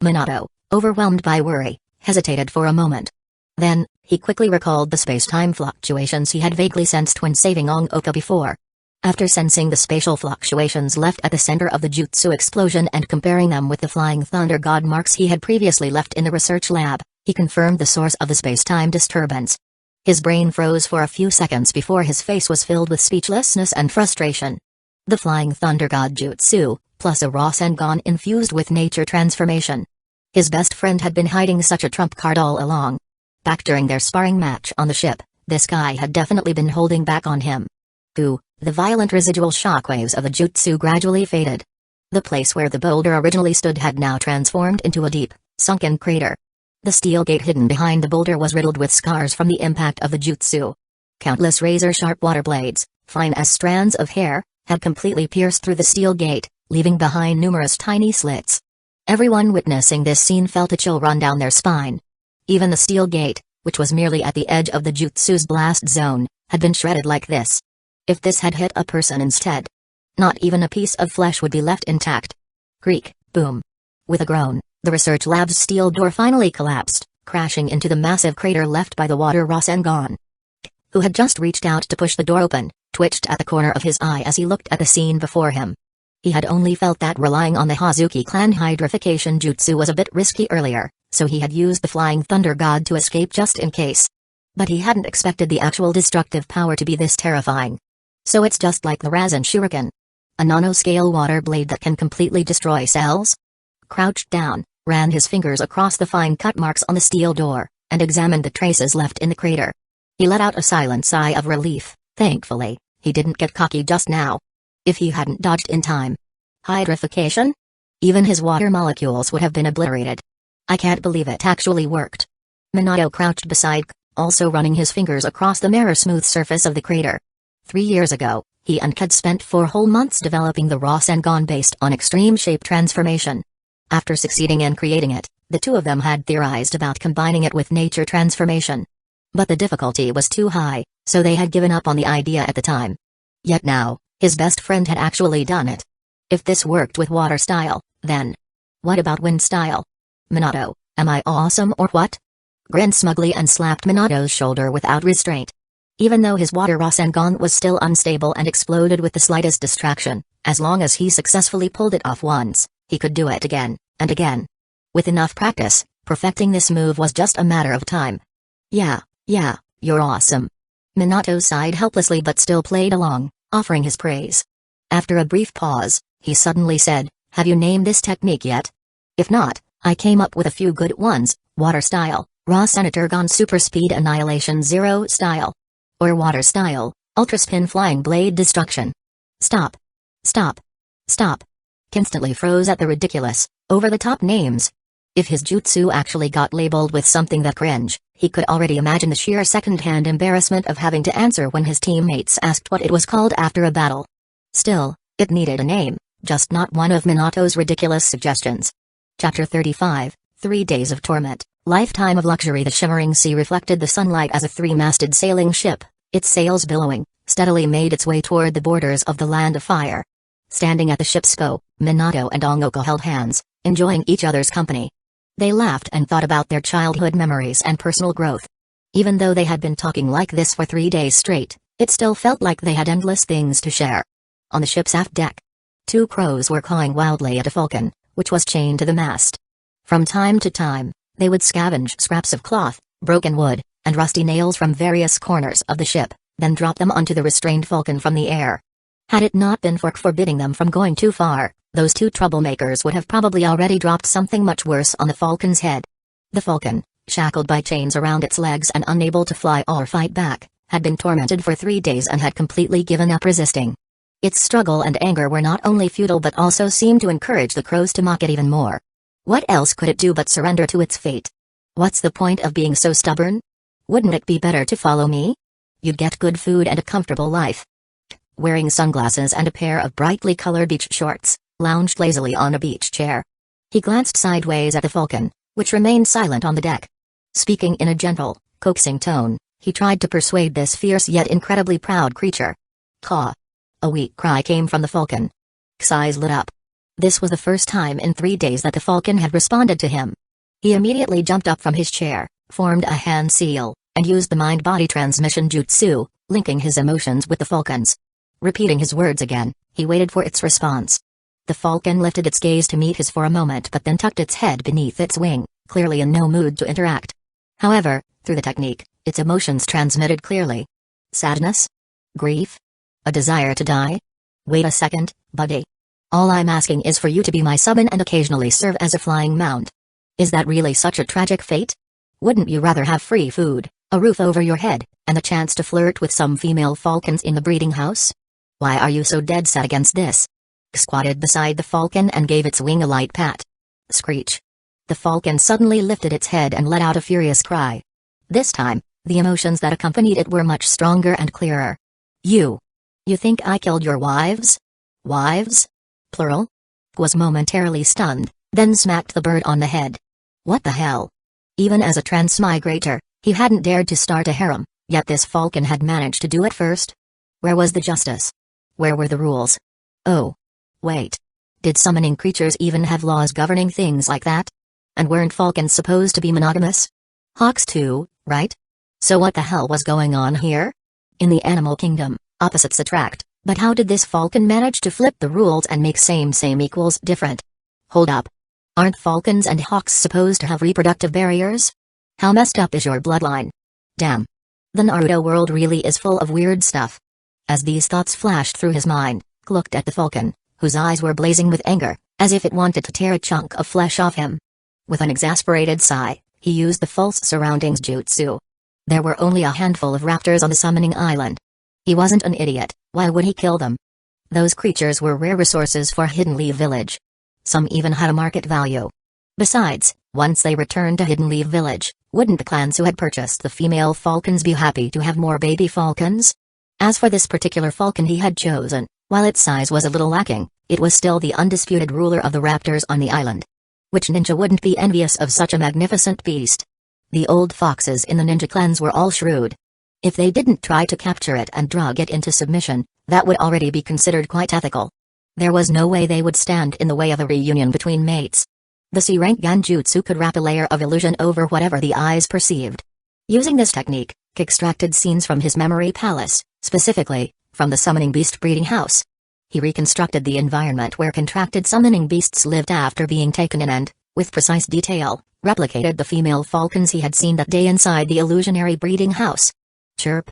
Minato, overwhelmed by worry, hesitated for a moment. Then, he quickly recalled the space-time fluctuations he had vaguely sensed when saving Ongoka before. After sensing the spatial fluctuations left at the center of the jutsu explosion and comparing them with the flying thunder god marks he had previously left in the research lab, he confirmed the source of the space-time disturbance. His brain froze for a few seconds before his face was filled with speechlessness and frustration. The flying thunder god jutsu, plus a Rasengan infused with nature transformation. His best friend had been hiding such a trump card all along. Back during their sparring match on the ship, this guy had definitely been holding back on him. The violent residual shockwaves of the jutsu gradually faded. The place where the boulder originally stood had now transformed into a deep, sunken crater. The steel gate hidden behind the boulder was riddled with scars from the impact of the jutsu. Countless razor-sharp water blades, fine as strands of hair, had completely pierced through the steel gate, leaving behind numerous tiny slits. Everyone witnessing this scene felt a chill run down their spine. Even the steel gate, which was merely at the edge of the jutsu's blast zone, had been shredded like this. If this had hit a person instead, not even a piece of flesh would be left intact. Creak, boom. With a groan, the research lab's steel door finally collapsed, crashing into the massive crater left by the water Rasengan. Who had just reached out to push the door open, twitched at the corner of his eye as he looked at the scene before him. He had only felt that relying on the Hazuki clan hydrification jutsu was a bit risky earlier, so he had used the Flying Thunder God to escape just in case. But he hadn't expected the actual destructive power to be this terrifying. So it's just like the Rasen Shuriken. A nanoscale water blade that can completely destroy cells? Crouched down, ran his fingers across the fine cut marks on the steel door, and examined the traces left in the crater. He let out a silent sigh of relief. Thankfully, he didn't get cocky just now. If he hadn't dodged in time. Hydrification? Even his water molecules would have been obliterated. I can't believe it actually worked. Minato crouched beside, also running his fingers across the mirror-smooth surface of the crater. 3 years ago, he and Ked spent 4 whole months developing the Rasengan based on extreme shape transformation. After succeeding in creating it, the two of them had theorized about combining it with nature transformation. But the difficulty was too high, so they had given up on the idea at the time. Yet now, his best friend had actually done it. If this worked with water style, then what about wind style? Minato, am I awesome or what? Grinned smugly and slapped Minato's shoulder without restraint. Even though his water Rasengan was still unstable and exploded with the slightest distraction, as long as he successfully pulled it off once, he could do it again, and again. With enough practice, perfecting this move was just a matter of time. Yeah, you're awesome. Minato sighed helplessly but still played along, offering his praise. After a brief pause, he suddenly said, have you named this technique yet? If not, I came up with a few good ones: water style, Rasengan Super Speed Annihilation Zero style. Or water style, Ultra Spin Flying Blade Destruction. Stop. Instantly froze at the ridiculous, over-the-top names. If his jutsu actually got labeled with something that cringe, he could already imagine the sheer second-hand embarrassment of having to answer when his teammates asked what it was called after a battle. Still, it needed a name, just not one of Minato's ridiculous suggestions. Chapter 35, 3 Days of Torment, Lifetime of Luxury. The shimmering sea reflected the sunlight as a 3-masted sailing ship, its sails billowing, steadily made its way toward the borders of the Land of Fire. Standing at the ship's bow, Minato and Ongoku held hands, enjoying each other's company. They laughed and thought about their childhood memories and personal growth. Even though they had been talking like this for 3 days straight, it still felt like they had endless things to share. On the ship's aft deck, 2 crows were cawing wildly at a falcon, which was chained to the mast. From time to time, they would scavenge scraps of cloth, broken wood, and rusty nails from various corners of the ship, then drop them onto the restrained falcon from the air. Had it not been for forbidding them from going too far, those 2 troublemakers would have probably already dropped something much worse on the falcon's head. The falcon, shackled by chains around its legs and unable to fly or fight back, had been tormented for 3 days and had completely given up resisting. Its struggle and anger were not only futile but also seemed to encourage the crows to mock it even more. What else could it do but surrender to its fate? What's the point of being so stubborn? Wouldn't it be better to follow me? You'd get good food and a comfortable life. Wearing sunglasses and a pair of brightly colored beach shorts, lounged lazily on a beach chair. He glanced sideways at the falcon, which remained silent on the deck. Speaking in a gentle, coaxing tone, he tried to persuade this fierce yet incredibly proud creature. Caw. A weak cry came from the falcon. K's eyes lit up. This was the first time in 3 days that the falcon had responded to him. He immediately jumped up from his chair, formed a hand seal, and used the mind-body transmission jutsu, linking his emotions with the falcon's. Repeating his words again, he waited for its response. The falcon lifted its gaze to meet his for a moment but then tucked its head beneath its wing, clearly in no mood to interact. However, through the technique, its emotions transmitted clearly. Sadness? Grief? A desire to die? Wait a second, buddy. All I'm asking is for you to be my sub and occasionally serve as a flying mount. Is that really such a tragic fate? Wouldn't you rather have free food, a roof over your head, and the chance to flirt with some female falcons in the breeding house? Why are you so dead set against this? squatted beside the falcon and gave its wing a light pat. Screech. The falcon suddenly lifted its head and let out a furious cry. This time, the emotions that accompanied it were much stronger and clearer. You think I killed your wives? Wives? Plural? Was momentarily stunned, then smacked the bird on the head. What the hell? Even as a transmigrator, he hadn't dared to start a harem, yet this falcon had managed to do it first. Where was the justice? Where were the rules? Oh. Wait. Did summoning creatures even have laws governing things like that? And weren't falcons supposed to be monogamous? Hawks too, right? So what the hell was going on here? In the animal kingdom, opposites attract, but how did this falcon manage to flip the rules and make same equals different? Hold up. Aren't falcons and hawks supposed to have reproductive barriers? How messed up is your bloodline? Damn. The Naruto world really is full of weird stuff. As these thoughts flashed through his mind, he looked at the falcon, whose eyes were blazing with anger, as if it wanted to tear a chunk of flesh off him. With an exasperated sigh, he used the false surroundings jutsu. There were only a handful of raptors on the summoning island. He wasn't an idiot, why would he kill them? Those creatures were rare resources for Hidden Leaf Village. Some even had a market value. Besides, once they returned to Hidden Leaf Village, wouldn't the clans who had purchased the female falcons be happy to have more baby falcons? As for this particular falcon he had chosen, while its size was a little lacking, it was still the undisputed ruler of the raptors on the island. Which ninja wouldn't be envious of such a magnificent beast? The old foxes in the ninja clans were all shrewd. If they didn't try to capture it and drag it into submission, that would already be considered quite ethical. There was no way they would stand in the way of a reunion between mates. The C-rank Genjutsu could wrap a layer of illusion over whatever the eyes perceived. Using this technique, he extracted scenes from his memory palace, specifically, from the summoning beast breeding house. He reconstructed the environment where contracted summoning beasts lived after being taken in and, with precise detail, replicated the female falcons he had seen that day inside the illusionary breeding house. Chirp.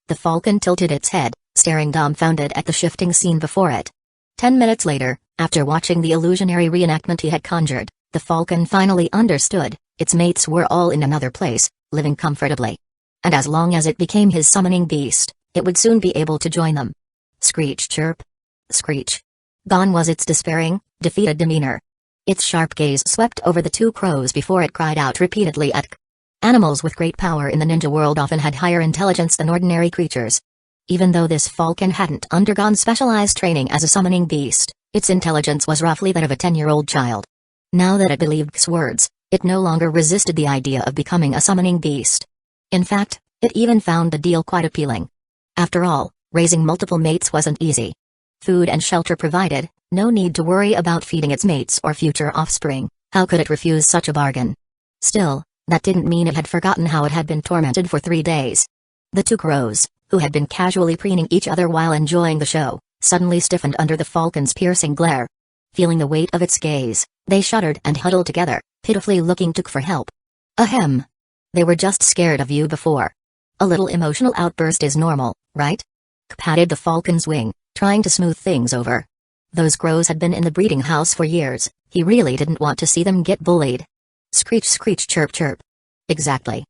The falcon tilted its head, staring dumbfounded at the shifting scene before it. 10 minutes later, after watching the illusionary reenactment he had conjured, the falcon finally understood, its mates were all in another place, living comfortably. And as long as it became his summoning beast, it would soon be able to join them. Screech chirp. Screech. Gone was its despairing, defeated demeanor. Its sharp gaze swept over the two crows before it cried out repeatedly at K. Animals with great power in the ninja world often had higher intelligence than ordinary creatures. Even though this falcon hadn't undergone specialized training as a summoning beast, its intelligence was roughly that of a 10-year-old child. Now that it believed K's words, it no longer resisted the idea of becoming a summoning beast. In fact, it even found the deal quite appealing. After all, raising multiple mates wasn't easy. Food and shelter provided, no need to worry about feeding its mates or future offspring. How could it refuse such a bargain? Still, that didn't mean it had forgotten how it had been tormented for 3 days. The two crows, who had been casually preening each other while enjoying the show, suddenly stiffened under the falcon's piercing glare. Feeling the weight of its gaze, they shuddered and huddled together, pitifully looking to K for help. Ahem. They were just scared of you before. A little emotional outburst is normal, right? K patted the falcon's wing, trying to smooth things over. Those crows had been in the breeding house for years, he really didn't want to see them get bullied. Screech screech chirp chirp. Exactly.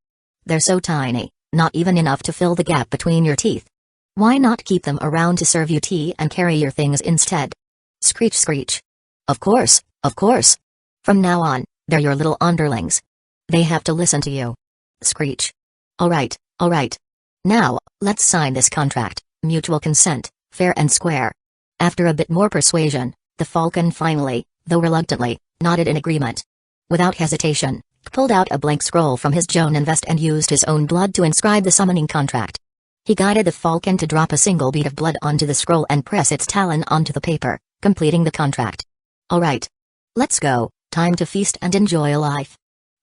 They're so tiny, not even enough to fill the gap between your teeth. Why not keep them around to serve you tea and carry your things instead? Screech screech. Of course, of course. From now on, they're your little underlings. They have to listen to you. Screech. Alright, alright. Now, let's sign this contract, mutual consent, fair and square. After a bit more persuasion, the falcon finally, though reluctantly, nodded in agreement. Without hesitation, K pulled out a blank scroll from his jonin vest and used his own blood to inscribe the summoning contract. He guided the falcon to drop a single bead of blood onto the scroll and press its talon onto the paper, completing the contract. Alright. Let's go, time to feast and enjoy life.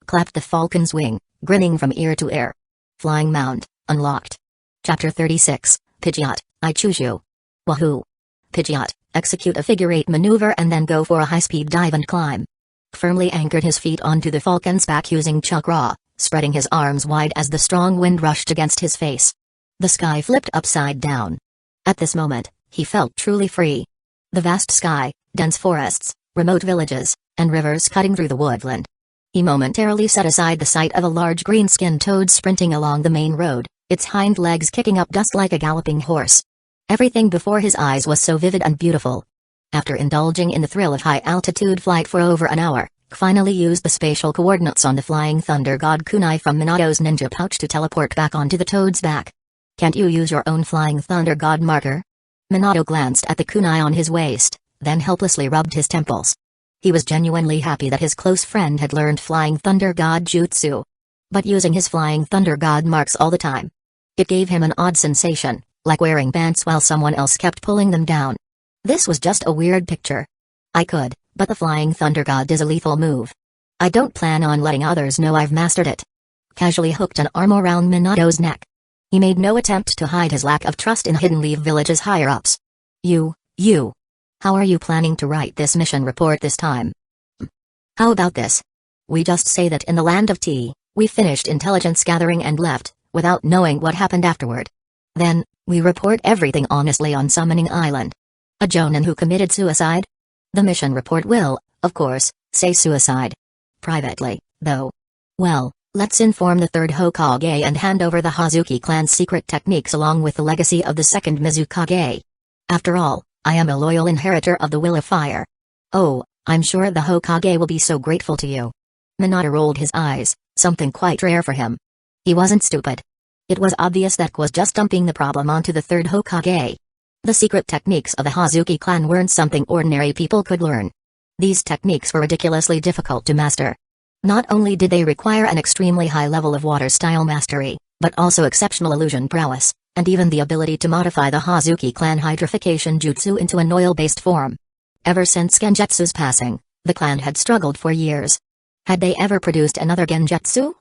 Clapped the falcon's wing, grinning from ear to ear. Flying Mount, unlocked. Chapter 36, Pidgeot, I choose you. Wahoo! Pidgeot, execute a figure-8 maneuver and then go for a high-speed dive and climb. Firmly anchored his feet onto the falcon's back using chakra, spreading his arms wide as the strong wind rushed against his face. The sky flipped upside down. At this moment, he felt truly free. The vast sky, dense forests, remote villages, and rivers cutting through the woodland. He momentarily set aside the sight of a large green-skinned toad sprinting along the main road, its hind legs kicking up dust like a galloping horse. Everything before his eyes was so vivid and beautiful. After indulging in the thrill of high-altitude flight for over an hour, finally used the spatial coordinates on the Flying Thunder God kunai from Minato's ninja pouch to teleport back onto the Toad's back. Can't you use your own Flying Thunder God marker? Minato glanced at the kunai on his waist, then helplessly rubbed his temples. He was genuinely happy that his close friend had learned Flying Thunder God jutsu. But using his Flying Thunder God marks all the time. It gave him an odd sensation, like wearing pants while someone else kept pulling them down. This was just a weird picture. I could, but the Flying Thunder God is a lethal move. I don't plan on letting others know I've mastered it. Casually hooked an arm around Minato's neck. He made no attempt to hide his lack of trust in Hidden Leaf Village's higher-ups. You. How are you planning to write this mission report this time? How about this? We just say that in the Land of Tea, we finished intelligence gathering and left, without knowing what happened afterward. Then, we report everything honestly on Summoning Island. A Jonin who committed suicide? The mission report will, of course, say suicide. Privately, though. Well, let's inform the third Hokage and hand over the Hazuki clan's secret techniques along with the legacy of the second Mizukage. After all, I am a loyal inheritor of the Will of Fire. Oh, I'm sure the Hokage will be so grateful to you. Minato rolled his eyes, something quite rare for him. He wasn't stupid. It was obvious that was just dumping the problem onto the third Hokage. The secret techniques of the Hazuki clan weren't something ordinary people could learn. These techniques were ridiculously difficult to master. Not only did they require an extremely high level of water-style mastery, but also exceptional illusion prowess, and even the ability to modify the Hazuki clan hydrification jutsu into an oil-based form. Ever since Genjutsu's passing, the clan had struggled for years. Had they ever produced another Genjutsu?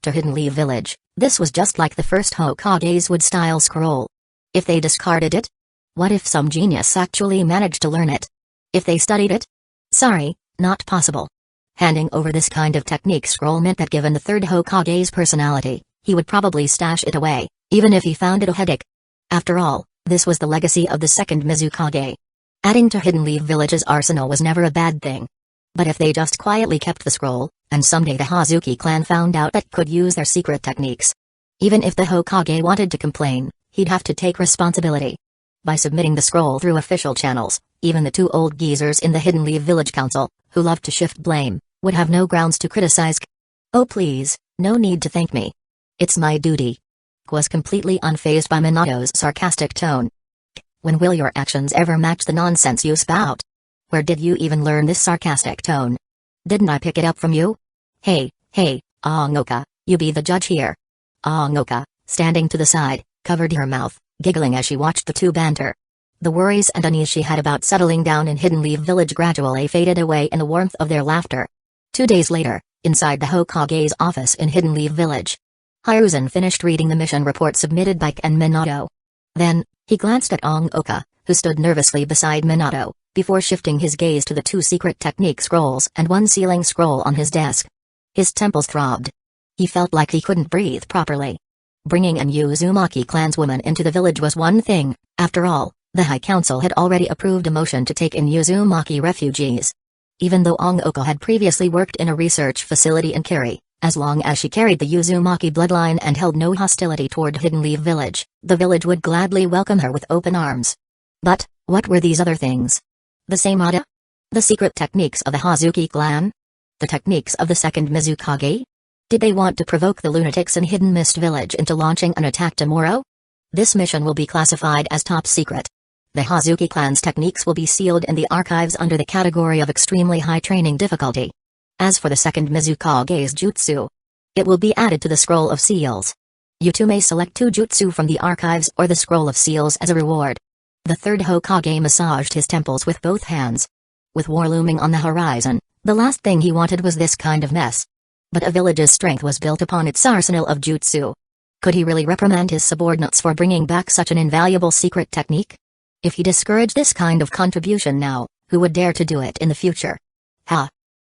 To Hidden Leaf Village, this was just like the first Hokage's wood-style scroll. If they discarded it? What if some genius actually managed to learn it? If they studied it? Sorry, not possible. Handing over this kind of technique scroll meant that given the third Hokage's personality, he would probably stash it away, even if he found it a headache. After all, this was the legacy of the second Mizukage. Adding to Hidden Leaf Village's arsenal was never a bad thing. But if they just quietly kept the scroll, and someday the Hazuki clan found out that could use their secret techniques. Even if the Hokage wanted to complain, he'd have to take responsibility. By submitting the scroll through official channels, even the two old geezers in the Hidden Leaf Village Council, who loved to shift blame, would have no grounds to criticize. Oh please, no need to thank me. It's my duty. Was completely unfazed by Minato's sarcastic tone. When will your actions ever match the nonsense you spout? Where did you even learn this sarcastic tone? Didn't I pick it up from you? Hey, Angoka, you be the judge here. Angoka, standing to the side, covered her mouth, giggling as she watched the two banter. The worries and unease she had about settling down in Hidden Leaf Village gradually faded away in the warmth of their laughter. 2 days later, inside the Hokage's office in Hidden Leaf Village, Hiruzen finished reading the mission report submitted by Ken Minato. Then, he glanced at Angoka, who stood nervously beside Minato, before shifting his gaze to the two secret technique scrolls and one sealing scroll on his desk. His temples throbbed. He felt like he couldn't breathe properly. Bringing an Uzumaki clanswoman into the village was one thing, after all, the High Council had already approved a motion to take in Uzumaki refugees. Even though Angoka had previously worked in a research facility in Kiri, as long as she carried the Uzumaki bloodline and held no hostility toward Hidden Leaf Village, the village would gladly welcome her with open arms. But, what were these other things? The same Ada? The secret techniques of the Hazuki clan? The techniques of the second Mizukage? Did they want to provoke the lunatics in Hidden Mist Village into launching an attack tomorrow? This mission will be classified as top secret. The Hazuki clan's techniques will be sealed in the archives under the category of extremely high training difficulty. As for the second Mizukage's jutsu, it will be added to the Scroll of Seals. You two may select 2 jutsu from the archives or the Scroll of Seals as a reward. The third Hokage massaged his temples with both hands. With war looming on the horizon, the last thing he wanted was this kind of mess. But a village's strength was built upon its arsenal of jutsu. Could he really reprimand his subordinates for bringing back such an invaluable secret technique? If he discouraged this kind of contribution now, who would dare to do it in the future?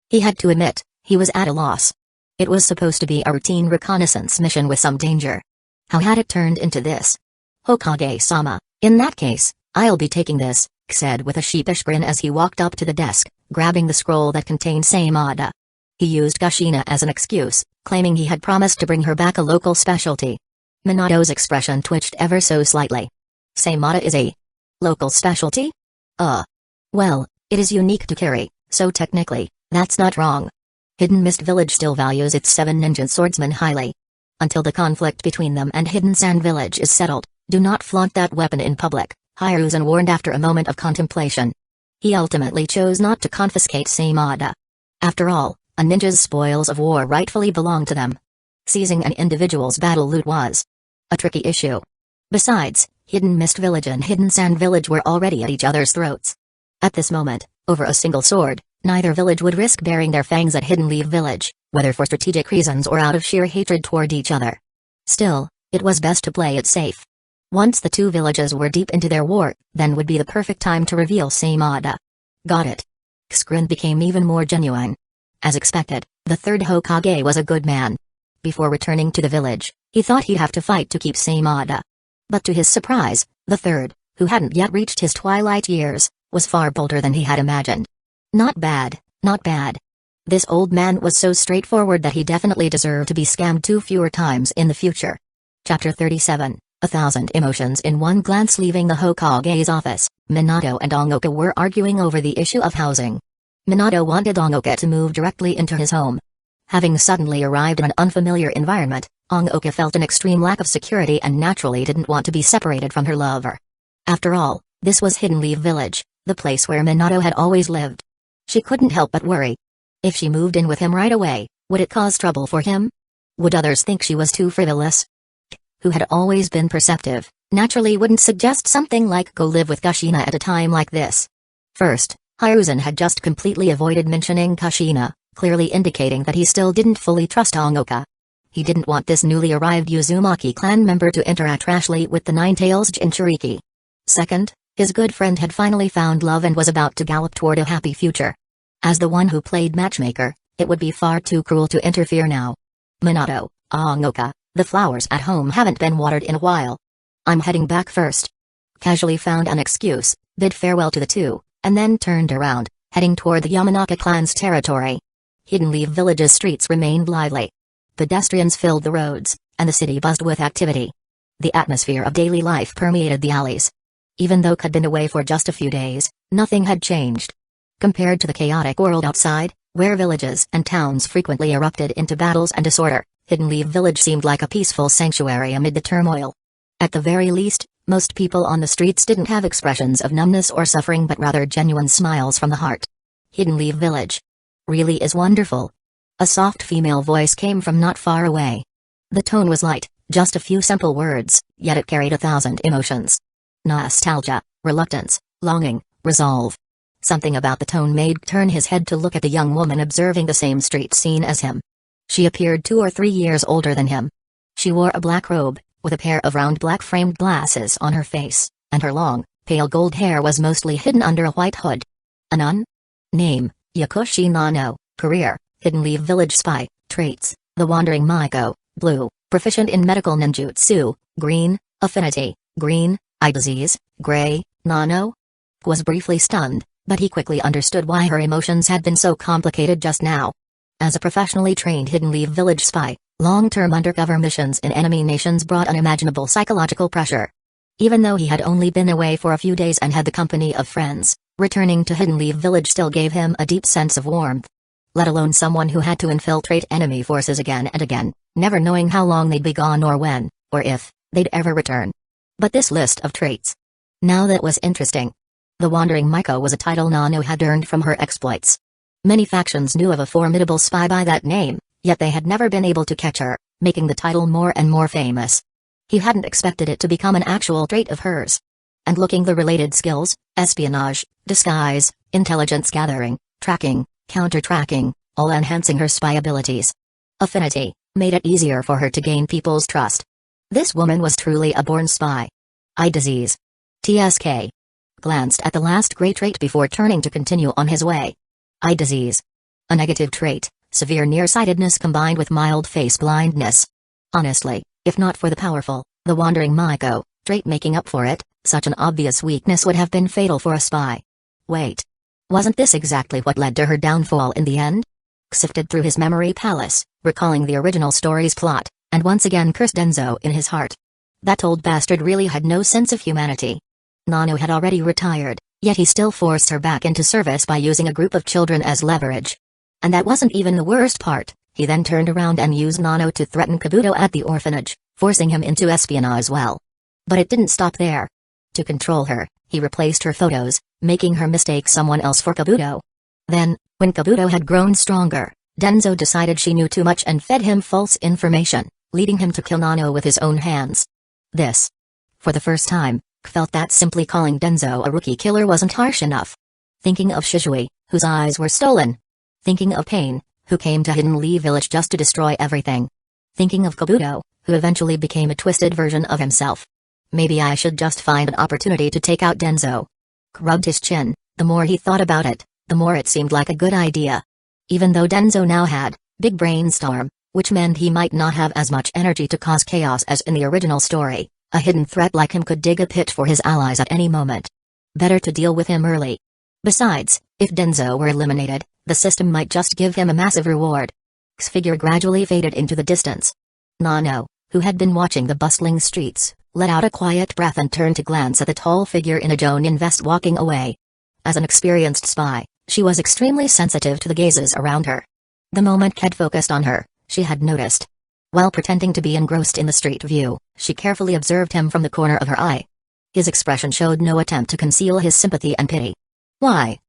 He had to admit, he was at a loss. It was supposed to be a routine reconnaissance mission with some danger. How had it turned into this? Hokage-sama, in that case, I'll be taking this, said with a sheepish grin as he walked up to the desk, grabbing the scroll that contained Seimada. He used Kushina as an excuse, claiming he had promised to bring her back a local specialty. Minato's expression twitched ever so slightly. Seimada is a local specialty? Well, It is unique to Kiri, so technically, that's not wrong. Hidden Mist Village still values its 7 ninja swordsmen highly. Until the conflict between them and Hidden Sand Village is settled, do not flaunt that weapon in public, Hiruzen warned after a moment of contemplation. He ultimately chose not to confiscate Samada. After all, a ninja's spoils of war rightfully belong to them. Seizing an individual's battle loot was a tricky issue. Besides, Hidden Mist Village and Hidden Sand Village were already at each other's throats. At this moment, over a single sword, neither village would risk bearing their fangs at Hidden Leaf Village, whether for strategic reasons or out of sheer hatred toward each other. Still, it was best to play it safe. Once the two villages were deep into their war, then would be the perfect time to reveal Samada. Got it. K's grin became even more genuine. As expected, the third Hokage was a good man. Before returning to the village, he thought he'd have to fight to keep Samada. But to his surprise, the third, who hadn't yet reached his twilight years, was far bolder than he had imagined. Not bad, not bad. This old man was so straightforward that he definitely deserved to be scammed 2 fewer times in the future. Chapter 37, 1,000 Emotions in One Glance. Leaving the Hokage's office, Minato and Ongoka were arguing over the issue of housing. Minato wanted Ongoka to move directly into his home. Having suddenly arrived in an unfamiliar environment, Ongoka felt an extreme lack of security and naturally didn't want to be separated from her lover. After all, this was Hidden Leaf Village, the place where Minato had always lived. She couldn't help but worry. If she moved in with him right away, would it cause trouble for him? Would others think she was too frivolous? Who had always been perceptive, naturally wouldn't suggest something like go live with Kushina at a time like this. First, Hiruzen had just completely avoided mentioning Kushina, clearly indicating that he still didn't fully trust Ongoka. He didn't want this newly arrived Uzumaki clan member to interact rashly with the Nine-Tails Jinchuriki. Second, his good friend had finally found love and was about to gallop toward a happy future. As the one who played matchmaker, it would be far too cruel to interfere now. Minato, Ongoka, the flowers at home haven't been watered in a while. I'm heading back first. Casually found an excuse, bid farewell to the two, and then turned around, heading toward the Yamanaka clan's territory. Hidden Leaf Village's streets remained lively. Pedestrians filled the roads, and the city buzzed with activity. The atmosphere of daily life permeated the alleys. Even though K had been away for just a few days, nothing had changed. Compared to the chaotic world outside, where villages and towns frequently erupted into battles and disorder, Hidden Leaf Village seemed like a peaceful sanctuary amid the turmoil. At the very least, most people on the streets didn't have expressions of numbness or suffering but rather genuine smiles from the heart. Hidden Leaf Village really is wonderful. A soft female voice came from not far away. The tone was light, just a few simple words, yet it carried 1,000 emotions. Nostalgia, reluctance, longing, resolve. Something about the tone made K turn his head to look at the young woman observing the same street scene as him. She appeared 2 or 3 years older than him. She wore a black robe, with a pair of round black-framed glasses on her face, and her long, pale gold hair was mostly hidden under a white hood. A nun? Name, Yakushi Nano. Career, Hidden Leaf Village Spy. Traits, the Wandering Maiko, blue, proficient in medical ninjutsu, green, affinity, green, eye disease, gray, Nano. K was briefly stunned, but he quickly understood why her emotions had been so complicated just now. As a professionally trained Hidden Leaf Village spy, long-term undercover missions in enemy nations brought unimaginable psychological pressure. Even though he had only been away for a few days and had the company of friends, returning to Hidden Leaf Village still gave him a deep sense of warmth. Let alone someone who had to infiltrate enemy forces again and again, never knowing how long they'd be gone or when, or if, they'd ever return. But this list of traits. Now that was interesting. The Wandering Maiko was a title Nano had earned from her exploits. Many factions knew of a formidable spy by that name, yet they had never been able to catch her, making the title more and more famous. He hadn't expected it to become an actual trait of hers. And looking the related skills, espionage, disguise, intelligence gathering, tracking, counter-tracking, all enhancing her spy abilities. Affinity made it easier for her to gain people's trust. This woman was truly a born spy. Eye disease. TSK. Glanced at the last great trait before turning to continue on his way. Eye disease. A negative trait, severe nearsightedness combined with mild face blindness. Honestly, if not for the powerful, the Wandering Maiko trait making up for it, such an obvious weakness would have been fatal for a spy. Wait. Wasn't this exactly what led to her downfall in the end? Sifted through his memory palace, recalling the original story's plot, and once again cursed Danzo in his heart. That old bastard really had no sense of humanity. Nano had already retired, Yet he still forced her back into service by using a group of children as leverage. And that wasn't even the worst part. He then turned around and used Nano to threaten Kabuto at the orphanage, forcing him into espionage as well. But it didn't stop there. To control her, he replaced her photos, making her mistake someone else for Kabuto. Then, when Kabuto had grown stronger, Danzo decided she knew too much and fed him false information, leading him to kill Nano with his own hands. This. For the first time, felt that simply calling Danzo a rookie killer wasn't harsh enough. Thinking of Shishui, whose eyes were stolen. Thinking of Pain, who came to Hidden Leaf Village just to destroy everything. Thinking of Kabuto, who eventually became a twisted version of himself. Maybe I should just find an opportunity to take out Danzo. Rubbed his chin. The more he thought about it, the more it seemed like a good idea. Even though Danzo now had big brainstorm, which meant he might not have as much energy to cause chaos as in the original story, a hidden threat like him could dig a pit for his allies at any moment. Better to deal with him early. Besides, if Danzo were eliminated, the system might just give him a massive reward. X's figure gradually faded into the distance. Nano, who had been watching the bustling streets, let out a quiet breath and turned to glance at the tall figure in a Jonin vest walking away. As an experienced spy, she was extremely sensitive to the gazes around her. The moment Ked focused on her, she had noticed. While pretending to be engrossed in the street view, she carefully observed him from the corner of her eye. His expression showed no attempt to conceal his sympathy and pity. Why?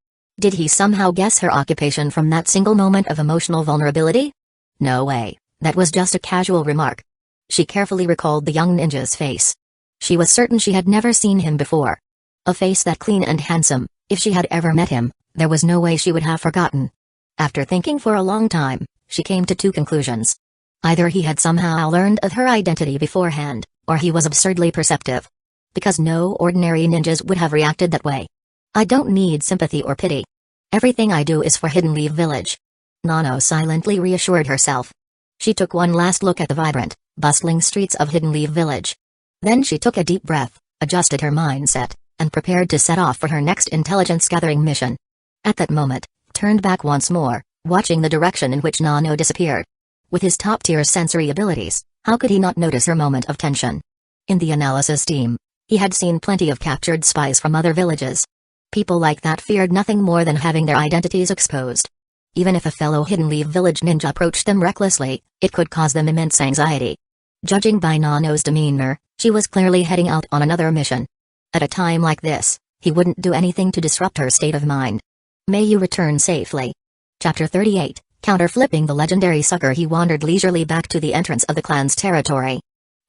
Did he somehow guess her occupation from that single moment of emotional vulnerability? No way, that was just a casual remark. She carefully recalled the young ninja's face. She was certain she had never seen him before. A face that clean and handsome, if she had ever met him, there was no way she would have forgotten. After thinking for a long time, she came to two conclusions. Either he had somehow learned of her identity beforehand, or he was absurdly perceptive. Because no ordinary ninjas would have reacted that way. I don't need sympathy or pity. Everything I do is for Hidden Leaf Village. Nano silently reassured herself. She took one last look at the vibrant, bustling streets of Hidden Leaf Village. Then she took a deep breath, adjusted her mindset, and prepared to set off for her next intelligence-gathering mission. At that moment, turned back once more, watching the direction in which Nano disappeared. With his top-tier sensory abilities, how could he not notice her moment of tension? In the analysis team, he had seen plenty of captured spies from other villages. People like that feared nothing more than having their identities exposed. Even if a fellow Hidden Leaf Village ninja approached them recklessly, it could cause them immense anxiety. Judging by Nano's demeanor, she was clearly heading out on another mission. At a time like this, he wouldn't do anything to disrupt her state of mind. May you return safely. Chapter 38, Counter-flipping the legendary sucker. He wandered leisurely back to the entrance of the clan's territory.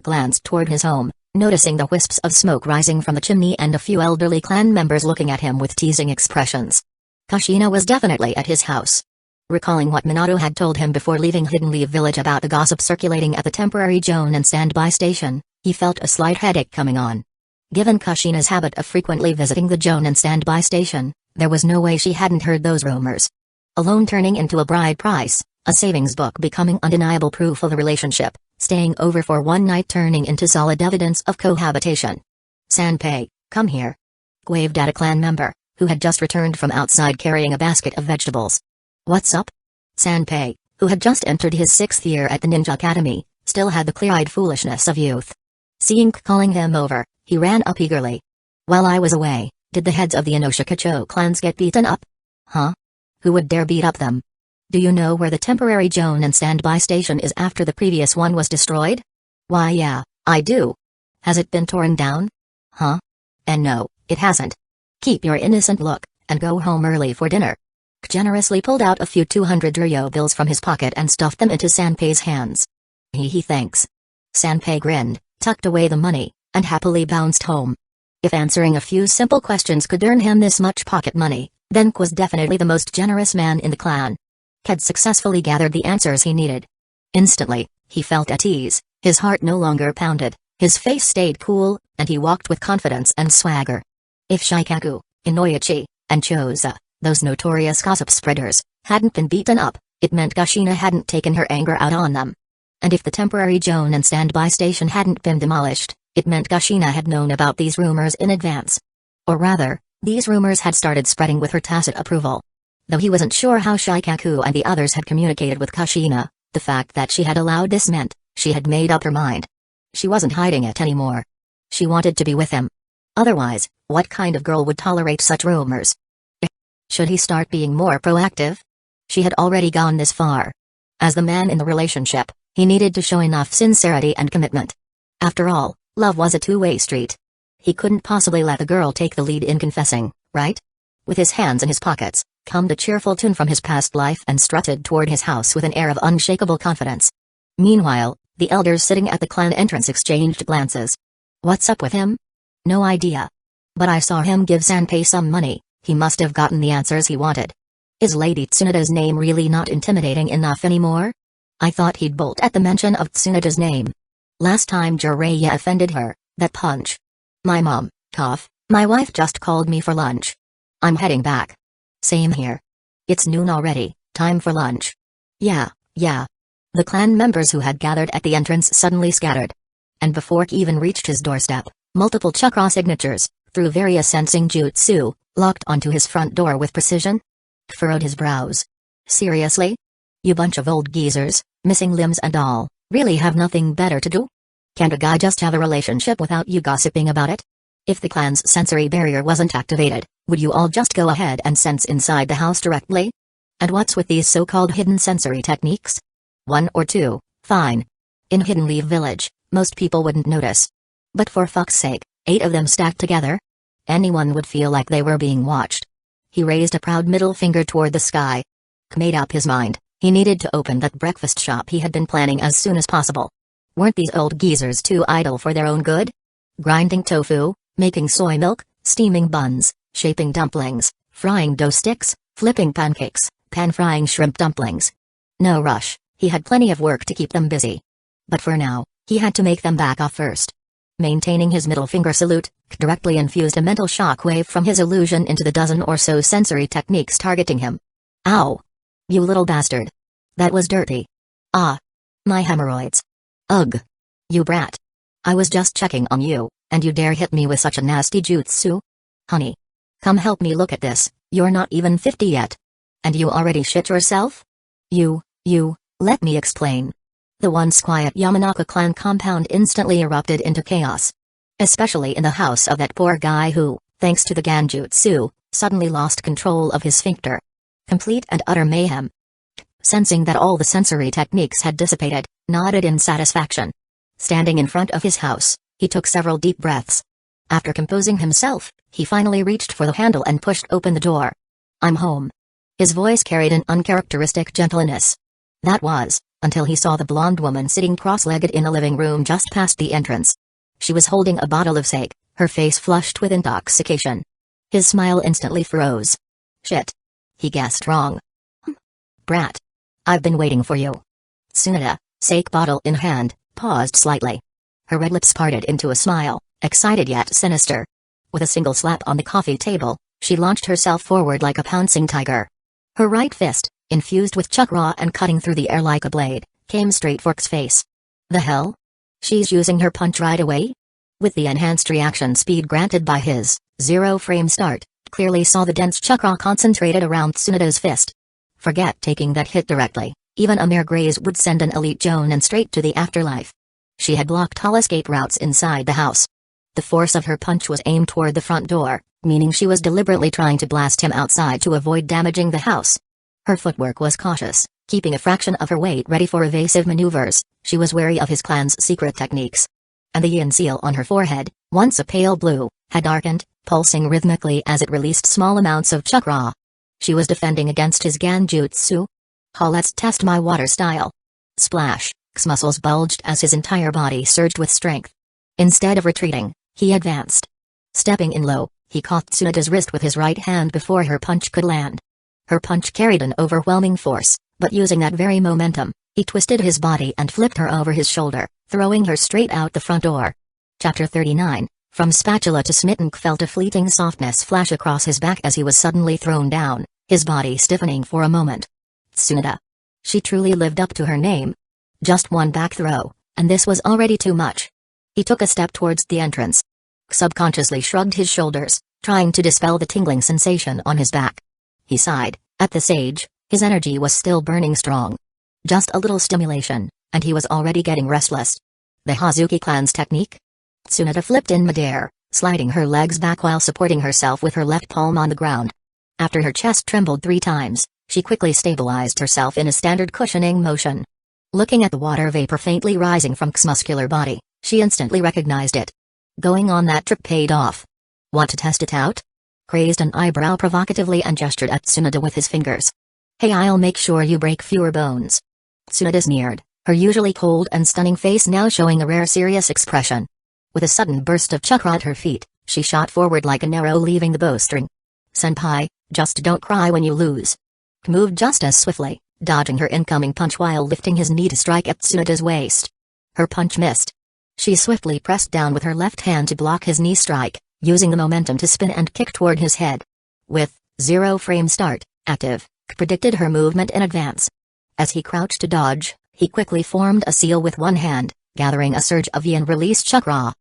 Glanced toward his home, noticing the wisps of smoke rising from the chimney and a few elderly clan members looking at him with teasing expressions. Kushina was definitely at his house. Recalling what Minato had told him before leaving Hidden Leaf Village about the gossip circulating at the temporary Jonin standby station, he felt a slight headache coming on. Given Kushina's habit of frequently visiting the Jonin standby station, there was no way she hadn't heard those rumors. A loan turning into a bride price, a savings book becoming undeniable proof of the relationship, staying over for one night turning into solid evidence of cohabitation. Sanpei, come here. Waved at a clan member, who had just returned from outside carrying a basket of vegetables. What's up? Sanpei, who had just entered his 6th year at the Ninja Academy, still had the clear-eyed foolishness of youth. Seeing calling him over, he ran up eagerly. While I was away, did the heads of the Inoshikacho clans get beaten up? Huh? Who would dare beat up them? Do you know where the temporary Jonin standby station is after the previous one was destroyed? Why yeah, I do. Has it been torn down? Huh? And no, it hasn't. Keep your innocent look, and go home early for dinner. Generously pulled out a few 200 ryo bills from his pocket and stuffed them into Sanpei's hands. He thanks. Sanpei grinned, tucked away the money, and happily bounced home. If answering a few simple questions could earn him this much pocket money, then K was definitely the most generous man in the clan. Had successfully gathered the answers he needed. Instantly, he felt at ease, his heart no longer pounded, his face stayed cool, and he walked with confidence and swagger. If Shikaku, Inoichi, and Choza, those notorious gossip spreaders, hadn't been beaten up, it meant Kushina hadn't taken her anger out on them. And if the temporary Jonin standby station hadn't been demolished, it meant Kushina had known about these rumors in advance. Or rather, these rumors had started spreading with her tacit approval. Though he wasn't sure how Shikaku and the others had communicated with Kushina, the fact that she had allowed this meant she had made up her mind. She wasn't hiding it anymore. She wanted to be with him. Otherwise, what kind of girl would tolerate such rumors? Should he start being more proactive? She had already gone this far. As the man in the relationship, he needed to show enough sincerity and commitment. After all, love was a two-way street. He couldn't possibly let the girl take the lead in confessing, right? With his hands in his pockets, hummed a cheerful tune from his past life and strutted toward his house with an air of unshakable confidence. Meanwhile, the elders sitting at the clan entrance exchanged glances. What's up with him? No idea. But I saw him give Sanpei some money. He must have gotten the answers he wanted. Is Lady Tsunoda's name really not intimidating enough anymore? I thought he'd bolt at the mention of Tsunoda's name. Last time Jiraiya offended her, that punch. My mom, cough, my wife just called me for lunch. I'm heading back. Same here. It's noon already, time for lunch. Yeah. The clan members who had gathered at the entrance suddenly scattered. And before he even reached his doorstep, multiple chakra signatures, through various sensing jutsu, locked onto his front door with precision. Furrowed his brows. Seriously? You bunch of old geezers, missing limbs and all, really have nothing better to do? Can't a guy just have a relationship without you gossiping about it? If the clan's sensory barrier wasn't activated, would you all just go ahead and sense inside the house directly? And what's with these so-called hidden sensory techniques? One or two, fine. In Hidden Leaf Village, most people wouldn't notice. But for fuck's sake, 8 of them stacked together? Anyone would feel like they were being watched. He raised a proud middle finger toward the sky. Made up his mind, he needed to open that breakfast shop he had been planning as soon as possible. Weren't these old geezers too idle for their own good? Grinding tofu, making soy milk, steaming buns, shaping dumplings, frying dough sticks, flipping pancakes, pan-frying shrimp dumplings. No rush, he had plenty of work to keep them busy. But for now, he had to make them back off first. Maintaining his middle finger salute, directly infused a mental shockwave from his illusion into the dozen or so sensory techniques targeting him. Ow! You little bastard. That was dirty. Ah! My hemorrhoids. Ugh! You brat. I was just checking on you, and you dare hit me with such a nasty jutsu? Honey. Come help me look at this, you're not even 50 yet. And you already shit yourself? Let me explain. The once quiet Yamanaka clan compound instantly erupted into chaos. Especially in the house of that poor guy who, thanks to the Ganjutsu, suddenly lost control of his sphincter. Complete and utter mayhem. Sensing that all the sensory techniques had dissipated, nodded in satisfaction. Standing in front of his house, he took several deep breaths. After composing himself, he finally reached for the handle and pushed open the door. I'm home. His voice carried an uncharacteristic gentleness. That was, until he saw the blonde woman sitting cross-legged in a living room just past the entrance. She was holding a bottle of sake, her face flushed with intoxication. His smile instantly froze. Shit. He guessed wrong. Brat. I've been waiting for you. Tsunoda, sake bottle in hand, paused slightly. Her red lips parted into a smile, excited yet sinister. With a single slap on the coffee table, she launched herself forward like a pouncing tiger. Her right fist, infused with chakra and cutting through the air like a blade, came straight for K's face. The hell? She's using her punch right away? With the enhanced reaction speed granted by his zero-frame start, clearly saw the dense chakra concentrated around Tsunoda's fist. Forget taking that hit directly, even a mere graze would send an elite Jonin straight to the afterlife. She had blocked all escape routes inside the house. The force of her punch was aimed toward the front door, meaning she was deliberately trying to blast him outside to avoid damaging the house. Her footwork was cautious, keeping a fraction of her weight ready for evasive maneuvers. She was wary of his clan's secret techniques. And the yin seal on her forehead, once a pale blue, had darkened, pulsing rhythmically as it released small amounts of chakra. She was defending against his ganjutsu. Let's test my water style. Splash, K's muscles bulged as his entire body surged with strength. Instead of retreating, he advanced. Stepping in low, he caught Tsunoda's wrist with his right hand before her punch could land. Her punch carried an overwhelming force, but using that very momentum, he twisted his body and flipped her over his shoulder, throwing her straight out the front door. Chapter 39. From spatula to smitten, felt a fleeting softness flash across his back as he was suddenly thrown down, his body stiffening for a moment. Tsunoda. She truly lived up to her name. Just one back throw, and this was already too much. He took a step towards the entrance. Subconsciously shrugged his shoulders, trying to dispel the tingling sensation on his back. He sighed. At this age, his energy was still burning strong. Just a little stimulation, and he was already getting restless. The Hazuki clan's technique? Tsunoda flipped in midair, sliding her legs back while supporting herself with her left palm on the ground. After her chest trembled 3 times, she quickly stabilized herself in a standard cushioning motion. Looking at the water vapor faintly rising from K's muscular body, she instantly recognized it. Going on that trip paid off. Want to test it out? Raised an eyebrow provocatively and gestured at Tsunade with his fingers. Hey, I'll make sure you break fewer bones. Tsunade sneered, her usually cold and stunning face now showing a rare serious expression. With a sudden burst of chakra at her feet, she shot forward like an arrow leaving the bowstring. Senpai, just don't cry when you lose. K moved just as swiftly, dodging her incoming punch while lifting his knee to strike at Tsunade's waist. Her punch missed. She swiftly pressed down with her left hand to block his knee strike, using the momentum to spin and kick toward his head. With 0 frame start active, K predicted her movement in advance. As he crouched to dodge, he quickly formed a seal with one hand, gathering a surge of yin released chakra.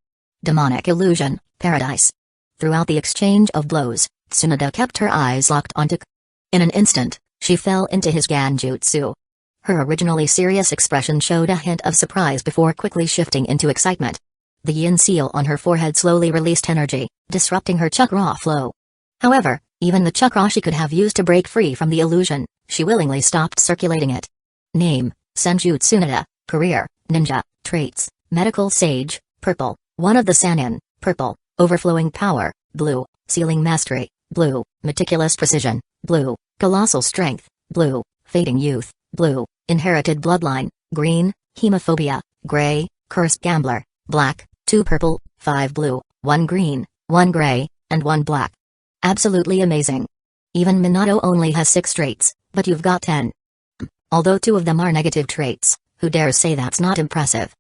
Demonic illusion, paradise. Throughout the exchange of blows, Tsunade kept her eyes locked onto K. In an instant, she fell into his Ganjutsu. Her originally serious expression showed a hint of surprise before quickly shifting into excitement. The yin seal on her forehead slowly released energy, disrupting her chakra flow. However, even the chakra she could have used to break free from the illusion, she willingly stopped circulating it. Name, Senju Tsunade. Career, ninja. Traits, medical sage, purple. One of the Sannin, purple. Overflowing power, blue. Sealing mastery, blue. Meticulous precision, blue. Colossal strength, blue. Fading youth, blue. Inherited bloodline, green. Hemophobia, gray. Cursed gambler, black. 2 purple, 5 blue, 1 green, 1 gray, and 1 black. Absolutely amazing. Even Minato only has 6 traits, but you've got 10. Although 2 of them are negative traits, who dares say that's not impressive?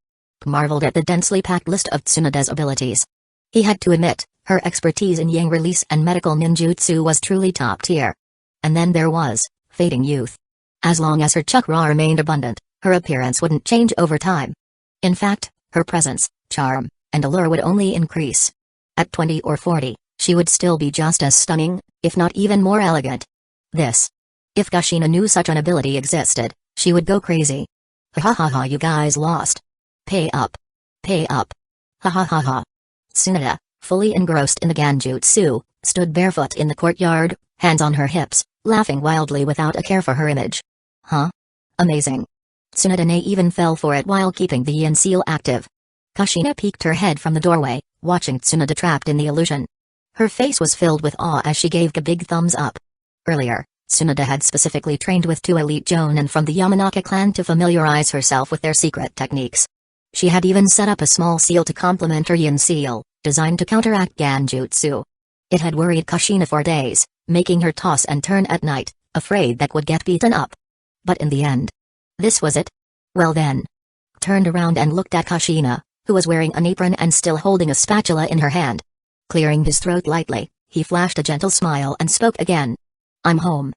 Marveled at the densely packed list of Tsunade's abilities. He had to admit, her expertise in yang release and medical ninjutsu was truly top tier. And then there was fading youth. As long as her chakra remained abundant, her appearance wouldn't change over time. In fact, her presence, charm, and allure would only increase. At 20 or 40, she would still be just as stunning, if not even more elegant. If Kushina knew such an ability existed, she would go crazy. Ha ha ha, you guys lost. Pay up. Pay up. Ha ha ha ha. Tsunade, fully engrossed in the Ganjutsu, stood barefoot in the courtyard, hands on her hips, laughing wildly without a care for her image. Huh? Amazing. Tsunade even fell for it while keeping the yin seal active. Kushina peeked her head from the doorway, watching Tsunade trapped in the illusion. Her face was filled with awe as she gave a big thumbs up. Earlier, Tsunade had specifically trained with 2 elite jonin from the Yamanaka clan to familiarize herself with their secret techniques. She had even set up a small seal to complement her yin seal, designed to counteract Ganjutsu. It had worried Kushina for days, making her toss and turn at night, afraid that would get beaten up. But in the end, this was it. Well then. Turned around and looked at Kushina, who was wearing an apron and still holding a spatula in her hand. Clearing his throat lightly, he flashed a gentle smile and spoke again. I'm home.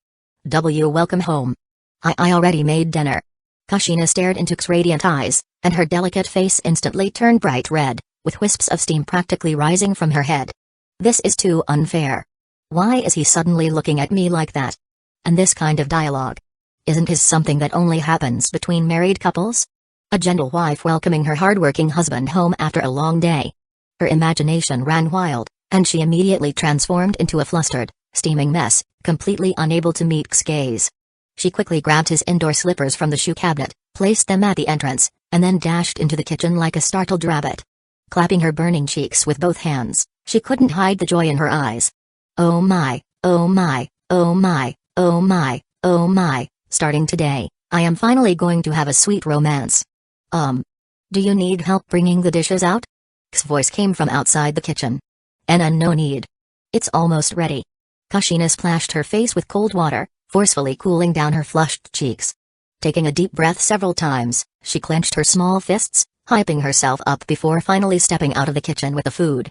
Welcome home. I already made dinner. Kushina stared into K's radiant eyes, and her delicate face instantly turned bright red, with wisps of steam practically rising from her head. This is too unfair. Why is he suddenly looking at me like that? And this kind of dialogue. Isn't this something that only happens between married couples? A gentle wife welcoming her hardworking husband home after a long day. Her imagination ran wild, and she immediately transformed into a flustered, steaming mess, completely unable to meet K's gaze. She quickly grabbed his indoor slippers from the shoe cabinet, placed them at the entrance, and then dashed into the kitchen like a startled rabbit. Clapping her burning cheeks with both hands, she couldn't hide the joy in her eyes. Oh my, oh my, oh my, oh my, oh my, starting today, I am finally going to have a sweet romance. Do you need help bringing the dishes out? K's voice came from outside the kitchen. No need. It's almost ready. Kushina splashed her face with cold water, forcefully cooling down her flushed cheeks. Taking a deep breath several times, she clenched her small fists, hyping herself up before finally stepping out of the kitchen with the food.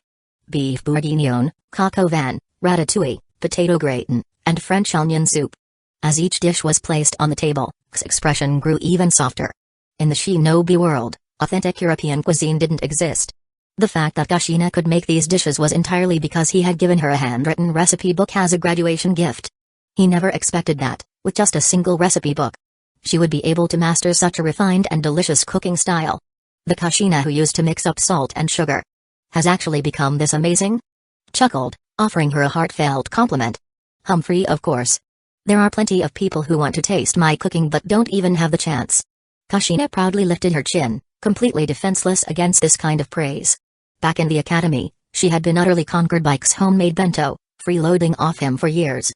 Beef bourguignon, coq au vin, ratatouille, potato gratin, and French onion soup. As each dish was placed on the table, K's expression grew even softer. In the shinobi world, authentic European cuisine didn't exist. The fact that Kushina could make these dishes was entirely because he had given her a handwritten recipe book as a graduation gift. He never expected that, with just a single recipe book, she would be able to master such a refined and delicious cooking style. The Kushina who used to mix up salt and sugar. has actually become this amazing? Chuckled, offering her a heartfelt compliment. Humphrey, of course. There are plenty of people who want to taste my cooking but don't even have the chance. Kushina proudly lifted her chin, completely defenseless against this kind of praise. Back in the academy, she had been utterly conquered by K's homemade bento, freeloading off him for years.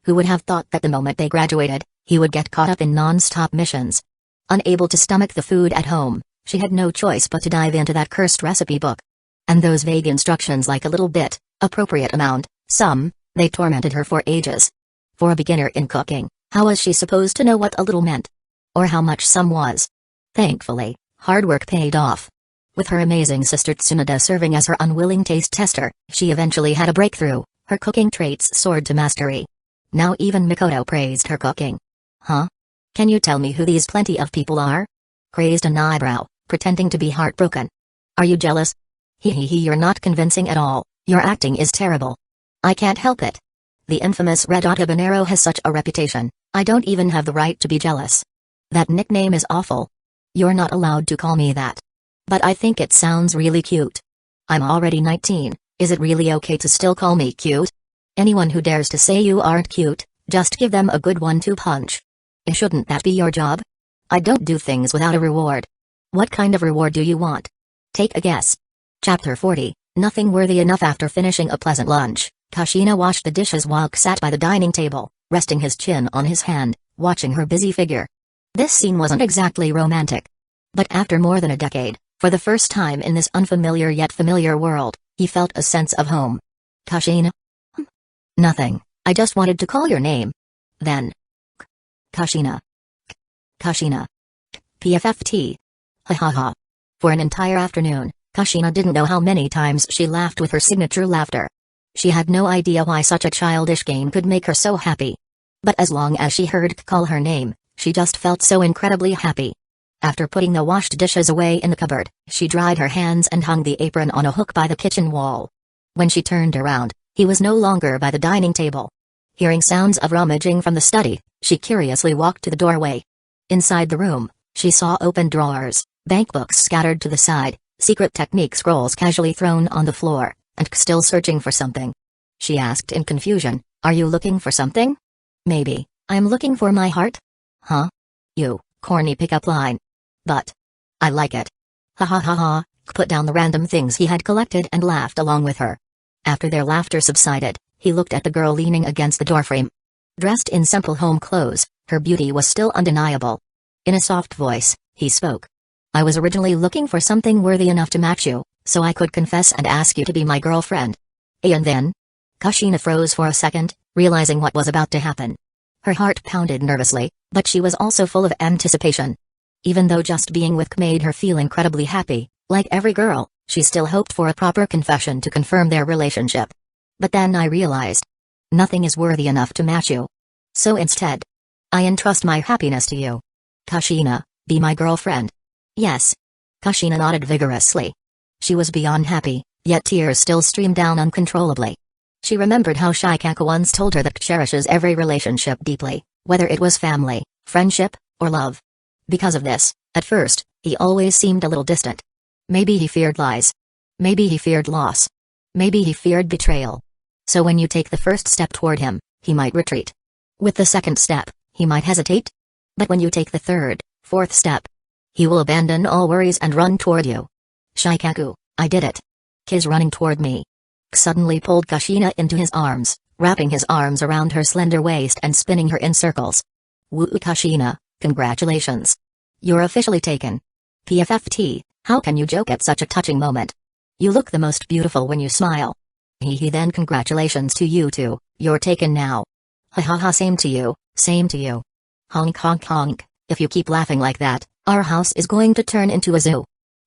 Who would have thought that the moment they graduated, he would get caught up in non-stop missions? Unable to stomach the food at home, she had no choice but to dive into that cursed recipe book. And those vague instructions, like a little bit, appropriate amount, some, they tormented her for ages. For a beginner in cooking, how was she supposed to know what a little meant? Or how much some was? Thankfully, hard work paid off. With her amazing sister Tsunade serving as her unwilling taste tester, she eventually had a breakthrough. Her cooking traits soared to mastery. Now even Mikoto praised her cooking. Huh? Can you tell me who these plenty of people are? Raised an eyebrow, pretending to be heartbroken. Are you jealous? You're not convincing at all, your acting is terrible. I can't help it. The infamous Red Habanero has such a reputation, I don't even have the right to be jealous. That nickname is awful. You're not allowed to call me that. But I think it sounds really cute. I'm already 19, is it really okay to still call me cute? Anyone who dares to say you aren't cute, just give them a good 1-2 punch. Shouldn't that be your job? I don't do things without a reward. What kind of reward do you want? Take a guess. Chapter 40, Nothing Worthy Enough. After finishing a pleasant lunch, Kushina washed the dishes while K sat by the dining table, resting his chin on his hand, watching her busy figure. This scene wasn't exactly romantic. But after more than a decade, for the first time in this unfamiliar yet familiar world, he felt a sense of home. Kushina? Nothing, I just wanted to call your name. Then. Kushina. Kushina. PFFT. Ha ha ha. For an entire afternoon, Kushina didn't know how many times she laughed with her signature laughter. She had no idea why such a childish game could make her so happy. But as long as she heard K call her name, she just felt so incredibly happy. After putting the washed dishes away in the cupboard, she dried her hands and hung the apron on a hook by the kitchen wall. When she turned around, he was no longer by the dining table. Hearing sounds of rummaging from the study, she curiously walked to the doorway. Inside the room, she saw open drawers, bankbooks scattered to the side, secret technique scrolls casually thrown on the floor, and K still searching for something. She asked in confusion, "Are you looking for something?" "Maybe, I'm looking for my heart." "Huh? You, corny pickup line. But I like it." Ha ha ha ha. K put down the random things he had collected and laughed along with her. After their laughter subsided, he looked at the girl leaning against the doorframe. Dressed in simple home clothes, her beauty was still undeniable. In a soft voice, he spoke. "I was originally looking for something worthy enough to match you, so I could confess and ask you to be my girlfriend." And then? Kushina froze for a second, realizing what was about to happen. Her heart pounded nervously, but she was also full of anticipation. Even though just being with K made her feel incredibly happy, like every girl, she still hoped for a proper confession to confirm their relationship. "But then I realized. Nothing is worthy enough to match you. So instead, I entrust my happiness to you. Kushina, be my girlfriend." "Yes." Kushina nodded vigorously. She was beyond happy, yet tears still streamed down uncontrollably. She remembered how Shikako once told her that K cherishes every relationship deeply, whether it was family, friendship, or love. Because of this, at first, he always seemed a little distant. Maybe he feared lies. Maybe he feared loss. Maybe he feared betrayal. So when you take the first step toward him, he might retreat. With the second step, he might hesitate. But when you take the third, fourth step, he will abandon all worries and run toward you. "Shikaku, I did it. K is running toward me." K suddenly pulled Kushina into his arms, wrapping his arms around her slender waist and spinning her in circles. "Woo Kushina, congratulations. You're officially taken. PFFT, how can you joke at such a touching moment? You look the most beautiful when you smile." Then congratulations to you too, you're taken now." "Ha ha ha, same to you, same to you." "Honk honk honk, if you keep laughing like that, our house is going to turn into a zoo."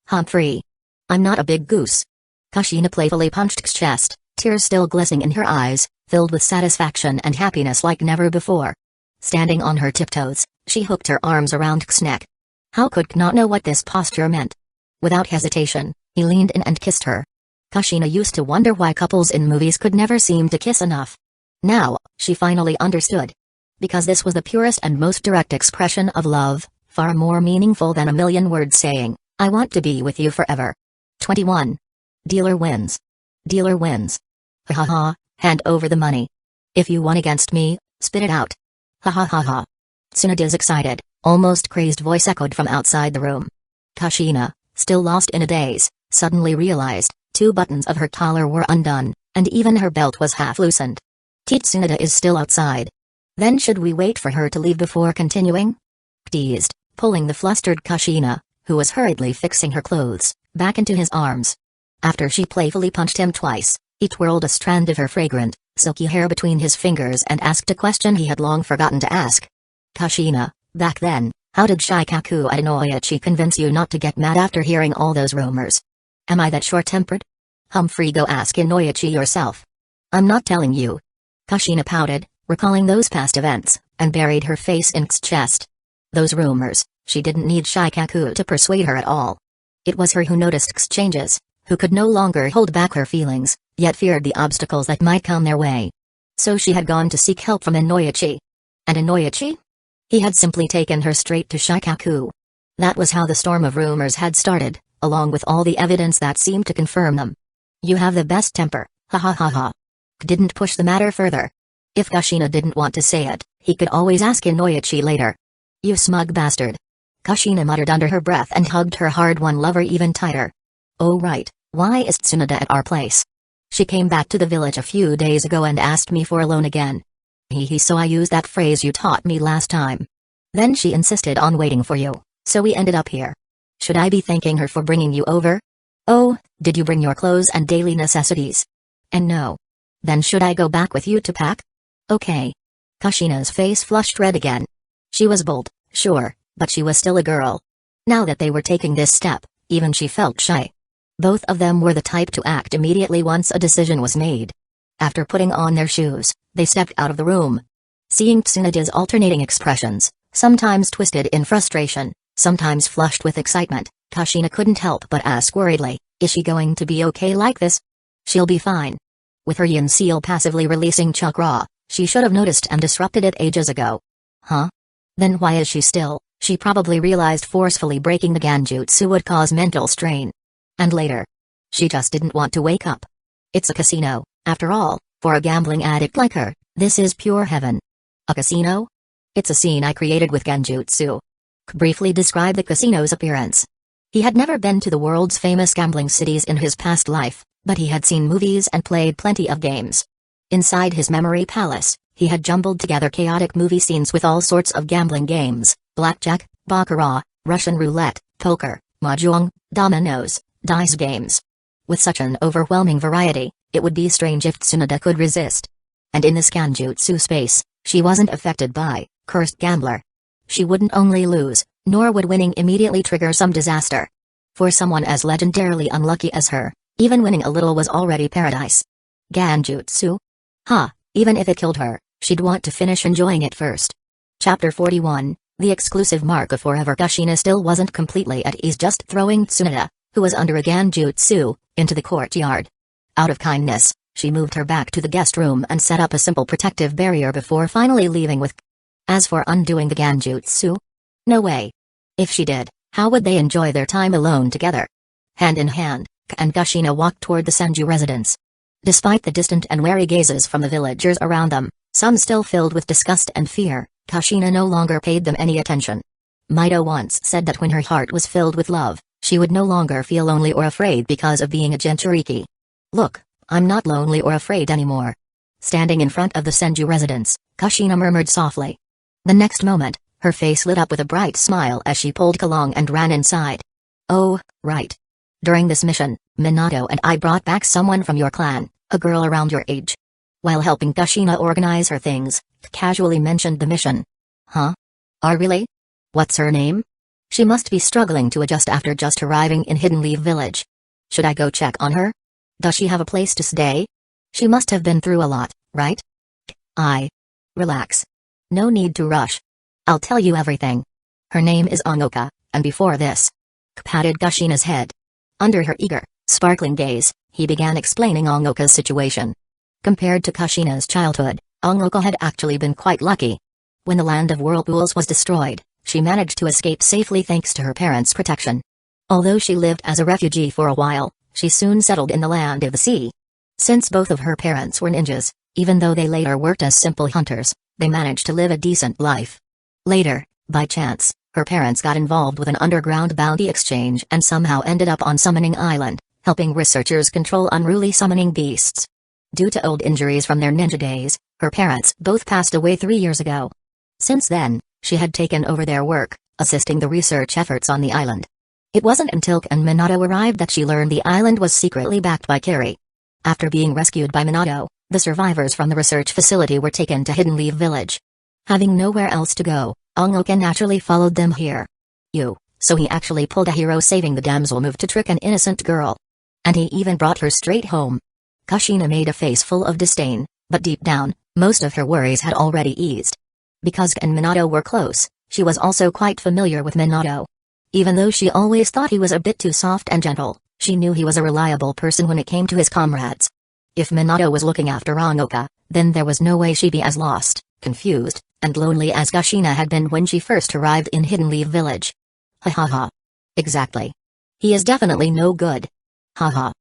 "Humphrey. I'm not a big goose." Kushina playfully punched K's chest, tears still glistening in her eyes, filled with satisfaction and happiness like never before. Standing on her tiptoes, she hooked her arms around K's neck. How could K not know what this posture meant? Without hesitation, he leaned in and kissed her. Kushina used to wonder why couples in movies could never seem to kiss enough. Now, she finally understood. Because this was the purest and most direct expression of love, far more meaningful than a million words saying, "I want to be with you forever." 21. Dealer wins. Dealer wins. Ha ha ha, hand over the money. If you won against me, spit it out. Ha ha ha ha. Tsunoda's excited, almost crazed voice echoed from outside the room. Kushina, still lost in a daze, suddenly realized, 2 buttons of her collar were undone, and even her belt was half loosened. Tsunoda is still outside. Then should we wait for her to leave before continuing? Teased, pulling the flustered Kushina, who was hurriedly fixing her clothes, back into his arms. After she playfully punched him twice, he twirled a strand of her fragrant, silky hair between his fingers and asked a question he had long forgotten to ask. Kushina, back then, how did Shikaku at Inoichi convince you not to get mad after hearing all those rumors? Am I that short-tempered? Humphrey, go ask Inoichi yourself. I'm not telling you. Kushina pouted, recalling those past events, and buried her face in K's chest. Those rumors, she didn't need Shikaku to persuade her at all. It was her who noticed K's changes, who could no longer hold back her feelings, yet feared the obstacles that might come their way. So she had gone to seek help from Inoichi. And Inoichi? He had simply taken her straight to Shikaku. That was how the storm of rumors had started, along with all the evidence that seemed to confirm them. You have the best temper, ha ha ha ha. K didn't push the matter further. If Kushina didn't want to say it, he could always ask Inoichi later. You smug bastard. Kushina muttered under her breath and hugged her hard-won lover even tighter. Oh right, why is Tsunoda at our place? She came back to the village a few days ago and asked me for a loan again. So I used that phrase you taught me last time. Then she insisted on waiting for you, so we ended up here. Should I be thanking her for bringing you over? Oh, did you bring your clothes and daily necessities? And no. Then should I go back with you to pack? Okay. Kushina's face flushed red again. She was bold, sure, but she was still a girl. Now that they were taking this step, even she felt shy. Both of them were the type to act immediately once a decision was made. After putting on their shoes, they stepped out of the room. Seeing Tsunoda's alternating expressions, sometimes twisted in frustration, sometimes flushed with excitement, Kushina couldn't help but ask worriedly, is she going to be okay like this? She'll be fine. With her yin seal passively releasing chakra, she should have noticed and disrupted it ages ago. Huh? Then why is she still? She probably realized forcefully breaking the Genjutsu would cause mental strain. And later. She just didn't want to wake up. It's a casino, after all, for a gambling addict like her, this is pure heaven. A casino? It's a scene I created with Genjutsu. Briefly describe the casino's appearance. He had never been to the world's famous gambling cities in his past life, but he had seen movies and played plenty of games. Inside his memory palace, he had jumbled together chaotic movie scenes with all sorts of gambling games, blackjack, baccarat, Russian roulette, poker, mahjong, dominoes, dice games. With such an overwhelming variety, it would be strange if Tsunoda could resist. And in this Genjutsu space, she wasn't affected by cursed gambler. She wouldn't only lose, nor would winning immediately trigger some disaster. For someone as legendarily unlucky as her, even winning a little was already paradise. Genjutsu? Even if it killed her, she'd want to finish enjoying it first. Chapter 41, The Exclusive Mark of Forever. Kushina still wasn't completely at ease just throwing Tsunoda, who was under a Genjutsu, into the courtyard. Out of kindness, she moved her back to the guest room and set up a simple protective barrier before finally leaving with. As for undoing the Genjutsu? No way. If she did, how would they enjoy their time alone together? Hand in hand, K and Kushina walked toward the Senju residence. Despite the distant and wary gazes from the villagers around them, some still filled with disgust and fear, Kushina no longer paid them any attention. Mido once said that when her heart was filled with love, she would no longer feel lonely or afraid because of being a Jinchuriki. Look, I'm not lonely or afraid anymore. Standing in front of the Senju residence, Kushina murmured softly. The next moment, her face lit up with a bright smile as she pulled Kalong and ran inside. Oh, right. During this mission, Minato and I brought back someone from your clan, a girl around your age. While helping Kushina organize her things, casually mentioned the mission. Huh? Really? What's her name? She must be struggling to adjust after just arriving in Hidden Leaf Village. Should I go check on her? Does she have a place to stay? She must have been through a lot, right? Relax. No need to rush. I'll tell you everything. Her name is Ongoka, and before this. Patted Kushina's head. Under her eager, sparkling gaze, he began explaining Ongoka's situation. Compared to Kushina's childhood, Ongoka had actually been quite lucky. When the land of whirlpools was destroyed, she managed to escape safely thanks to her parents' protection. Although she lived as a refugee for a while, she soon settled in the land of the sea. Since both of her parents were ninjas, even though they later worked as simple hunters, they managed to live a decent life. Later, by chance, her parents got involved with an underground bounty exchange and somehow ended up on Summoning Island, helping researchers control unruly summoning beasts. Due to old injuries from their ninja days, her parents both passed away 3 years ago. Since then, she had taken over their work, assisting the research efforts on the island. It wasn't until Ken and Minato arrived that she learned the island was secretly backed by Kiri. After being rescued by Minato, the survivors from the research facility were taken to Hidden Leaf Village. Having nowhere else to go, Ongoken naturally followed them here. So he actually pulled a hero saving the damsel move to trick an innocent girl. And he even brought her straight home. Kushina made a face full of disdain, but deep down, most of her worries had already eased. Because Ken and Minato were close, she was also quite familiar with Minato. Even though she always thought he was a bit too soft and gentle, she knew he was a reliable person when it came to his comrades. If Minato was looking after Ongoka, then there was no way she'd be as lost, confused, and lonely as Kushina had been when she first arrived in Hidden Leaf Village. Ha ha ha. Exactly. He is definitely no good. Ha ha.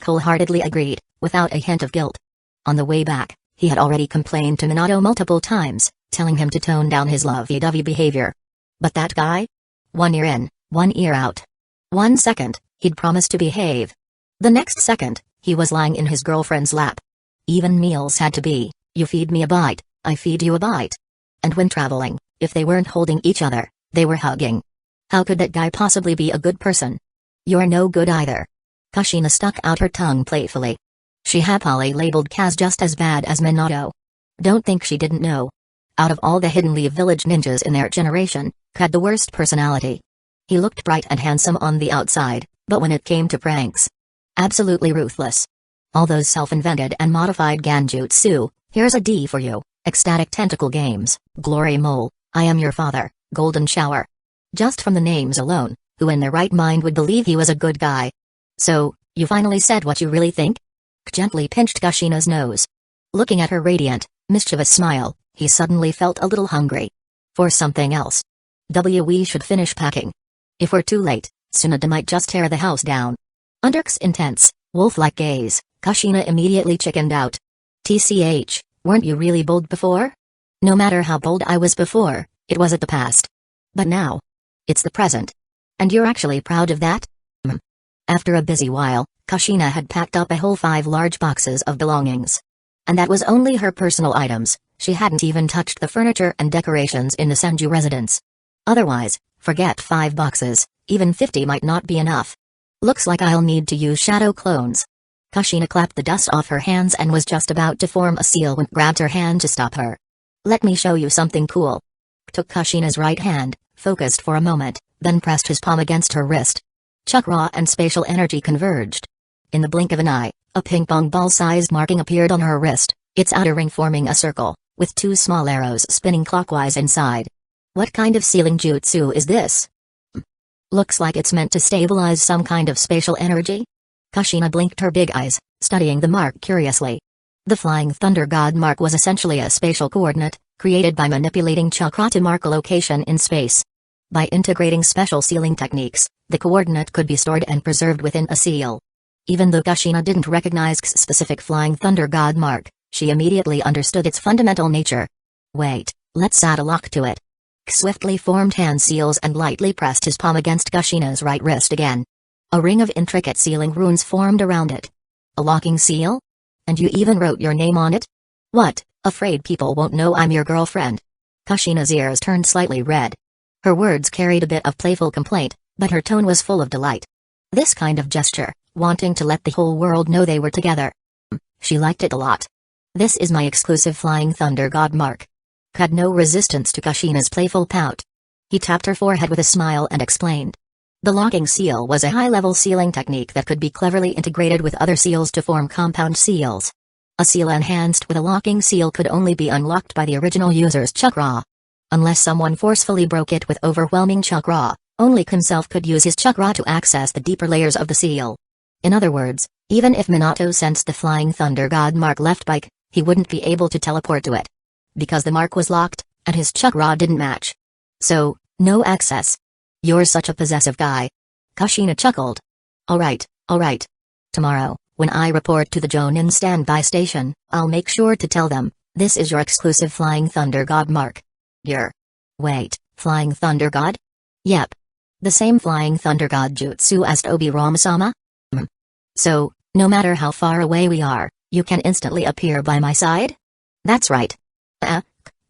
Wholeheartedly agreed, without a hint of guilt. On the way back, he had already complained to Minato multiple times, telling him to tone down his lovey-dovey behavior. But that guy? 1 ear in, 1 ear out. 1 second, he'd promised to behave. The next second, he was lying in his girlfriend's lap. Even meals had to be, you feed me a bite, I feed you a bite. And when traveling, if they weren't holding each other, they were hugging. How could that guy possibly be a good person? You're no good either. Kushina stuck out her tongue playfully. She happily labeled Kaz just as bad as Minato. Don't think she didn't know. Out of all the Hidden Leaf Village ninjas in their generation, Kaz had the worst personality. He looked bright and handsome on the outside, but when it came to pranks, absolutely ruthless. All those self-invented and modified Ganjutsu, here's a D for you, ecstatic tentacle games, glory mole, I am your father, golden shower. Just from the names alone, who in their right mind would believe he was a good guy? So, you finally said what you really think? Gently pinched Kushina's nose. Looking at her radiant, mischievous smile, he suddenly felt a little hungry. For something else. We should finish packing. If we're too late, Tsunade might just tear the house down. Under K's intense, wolf-like gaze, Kushina immediately chickened out. TCH, weren't you really bold before? No matter how bold I was before, it was at the past. But now, it's the present. And you're actually proud of that? After a busy while, Kushina had packed up a whole 5 large boxes of belongings. And that was only her personal items, she hadn't even touched the furniture and decorations in the Senju residence. Otherwise, forget 5 boxes, even 50 might not be enough. Looks like I'll need to use shadow clones. Kushina clapped the dust off her hands and was just about to form a seal when grabbed her hand to stop her. Let me show you something cool. Took Kushina's right hand, focused for a moment, then pressed his palm against her wrist. Chakra and spatial energy converged. In the blink of an eye, a ping-pong ball-sized marking appeared on her wrist, its outer ring forming a circle, with 2 small arrows spinning clockwise inside. What kind of sealing jutsu is this? Looks like it's meant to stabilize some kind of spatial energy? Kushina blinked her big eyes, studying the mark curiously. The Flying Thunder God mark was essentially a spatial coordinate, created by manipulating chakra to mark a location in space. By integrating special sealing techniques, the coordinate could be stored and preserved within a seal. Even though Kushina didn't recognize K's specific Flying Thunder God mark, she immediately understood its fundamental nature. Wait, let's add a lock to it. K swiftly formed hand seals and lightly pressed his palm against Kushina's right wrist again. A ring of intricate sealing runes formed around it. A locking seal? And you even wrote your name on it? What, afraid people won't know I'm your girlfriend? Kushina's ears turned slightly red. Her words carried a bit of playful complaint, but her tone was full of delight. This kind of gesture, wanting to let the whole world know they were together. She liked it a lot. This is my exclusive Flying Thunder God mark. Had no resistance to Kushina's playful pout. He tapped her forehead with a smile and explained. The locking seal was a high-level sealing technique that could be cleverly integrated with other seals to form compound seals. A seal enhanced with a locking seal could only be unlocked by the original user's chakra. Unless someone forcefully broke it with overwhelming chakra, only himself could use his chakra to access the deeper layers of the seal. In other words, even if Minato sensed the Flying Thunder God mark left by K, he wouldn't be able to teleport to it. Because the mark was locked, and his chakra didn't match. So, no access. You're such a possessive guy. Kushina chuckled. Alright. Tomorrow, when I report to the Jonin standby station, I'll make sure to tell them, this is your exclusive Flying Thunder God mark. Wait, Flying Thunder God? Yep. The same Flying Thunder God jutsu as Tobi Ramasama? So, no matter how far away we are, you can instantly appear by my side? That's right.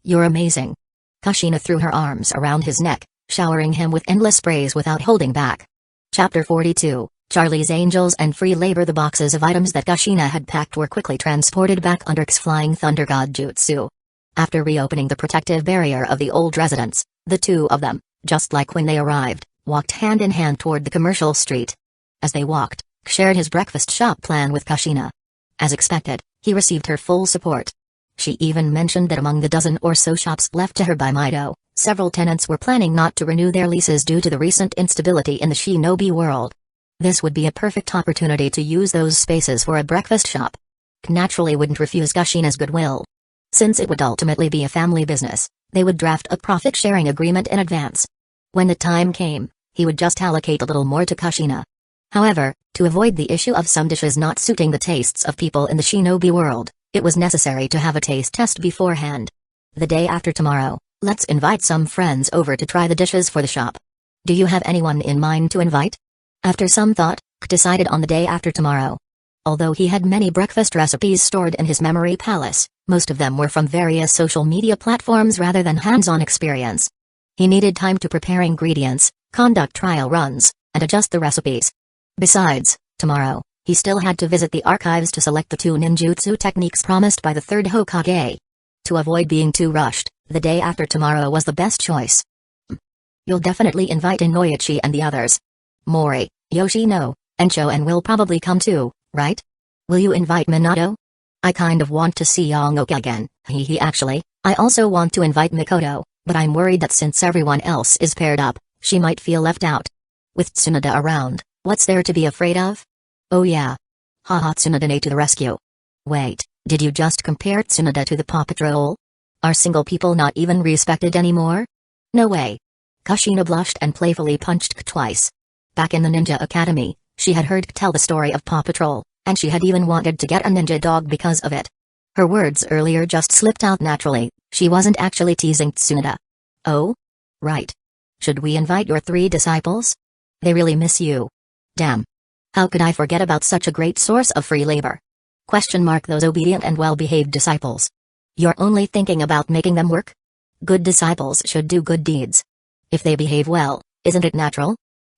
You're amazing. Kushina threw her arms around his neck, showering him with endless praise without holding back. Chapter 42, Charlie's Angels and Free Labor. The boxes of items that Kushina had packed were quickly transported back under K's Flying Thunder God jutsu. After reopening the protective barrier of the old residence, the two of them, just like when they arrived, walked hand in hand toward the commercial street. As they walked, K shared his breakfast shop plan with Kushina. As expected, he received her full support. She even mentioned that among the dozen or so shops left to her by Mundo, several tenants were planning not to renew their leases due to the recent instability in the shinobi world. This would be a perfect opportunity to use those spaces for a breakfast shop. K naturally wouldn't refuse Kushina's goodwill. Since it would ultimately be a family business, they would draft a profit-sharing agreement in advance. When the time came, he would just allocate a little more to Kushina. However, to avoid the issue of some dishes not suiting the tastes of people in the shinobi world, it was necessary to have a taste test beforehand. The day after tomorrow, let's invite some friends over to try the dishes for the shop. Do you have anyone in mind to invite? After some thought, K decided on the day after tomorrow. Although he had many breakfast recipes stored in his memory palace, most of them were from various social media platforms rather than hands-on experience. He needed time to prepare ingredients, conduct trial runs, and adjust the recipes. Besides, tomorrow, he still had to visit the archives to select the 2 ninjutsu techniques promised by the 3rd Hokage. To avoid being too rushed, the day after tomorrow was the best choice. You'll definitely invite Inoichi and the others. Mori, Yoshino, and Choen will probably come too, right? Will you invite Minato? I kind of want to see Yamanaka again. Actually, I also want to invite Mikoto, but I'm worried that since everyone else is paired up, she might feel left out. With Tsunoda around, what's there to be afraid of? Oh yeah. Haha, Tsunoda to the rescue. Wait, did you just compare Tsunoda to the Paw Patrol? Are single people not even respected anymore? No way. Kushina blushed and playfully punched K twice. Back in the Ninja Academy, she had heard K tell the story of Paw Patrol, and she had even wanted to get a ninja dog because of it. Her words earlier just slipped out naturally, she wasn't actually teasing Tsunoda. Oh? Right. Should we invite your 3 disciples? They really miss you. Damn. How could I forget about such a great source of free labor? Those obedient and well-behaved disciples. You're only thinking about making them work? Good disciples should do good deeds. If they behave well, isn't it natural?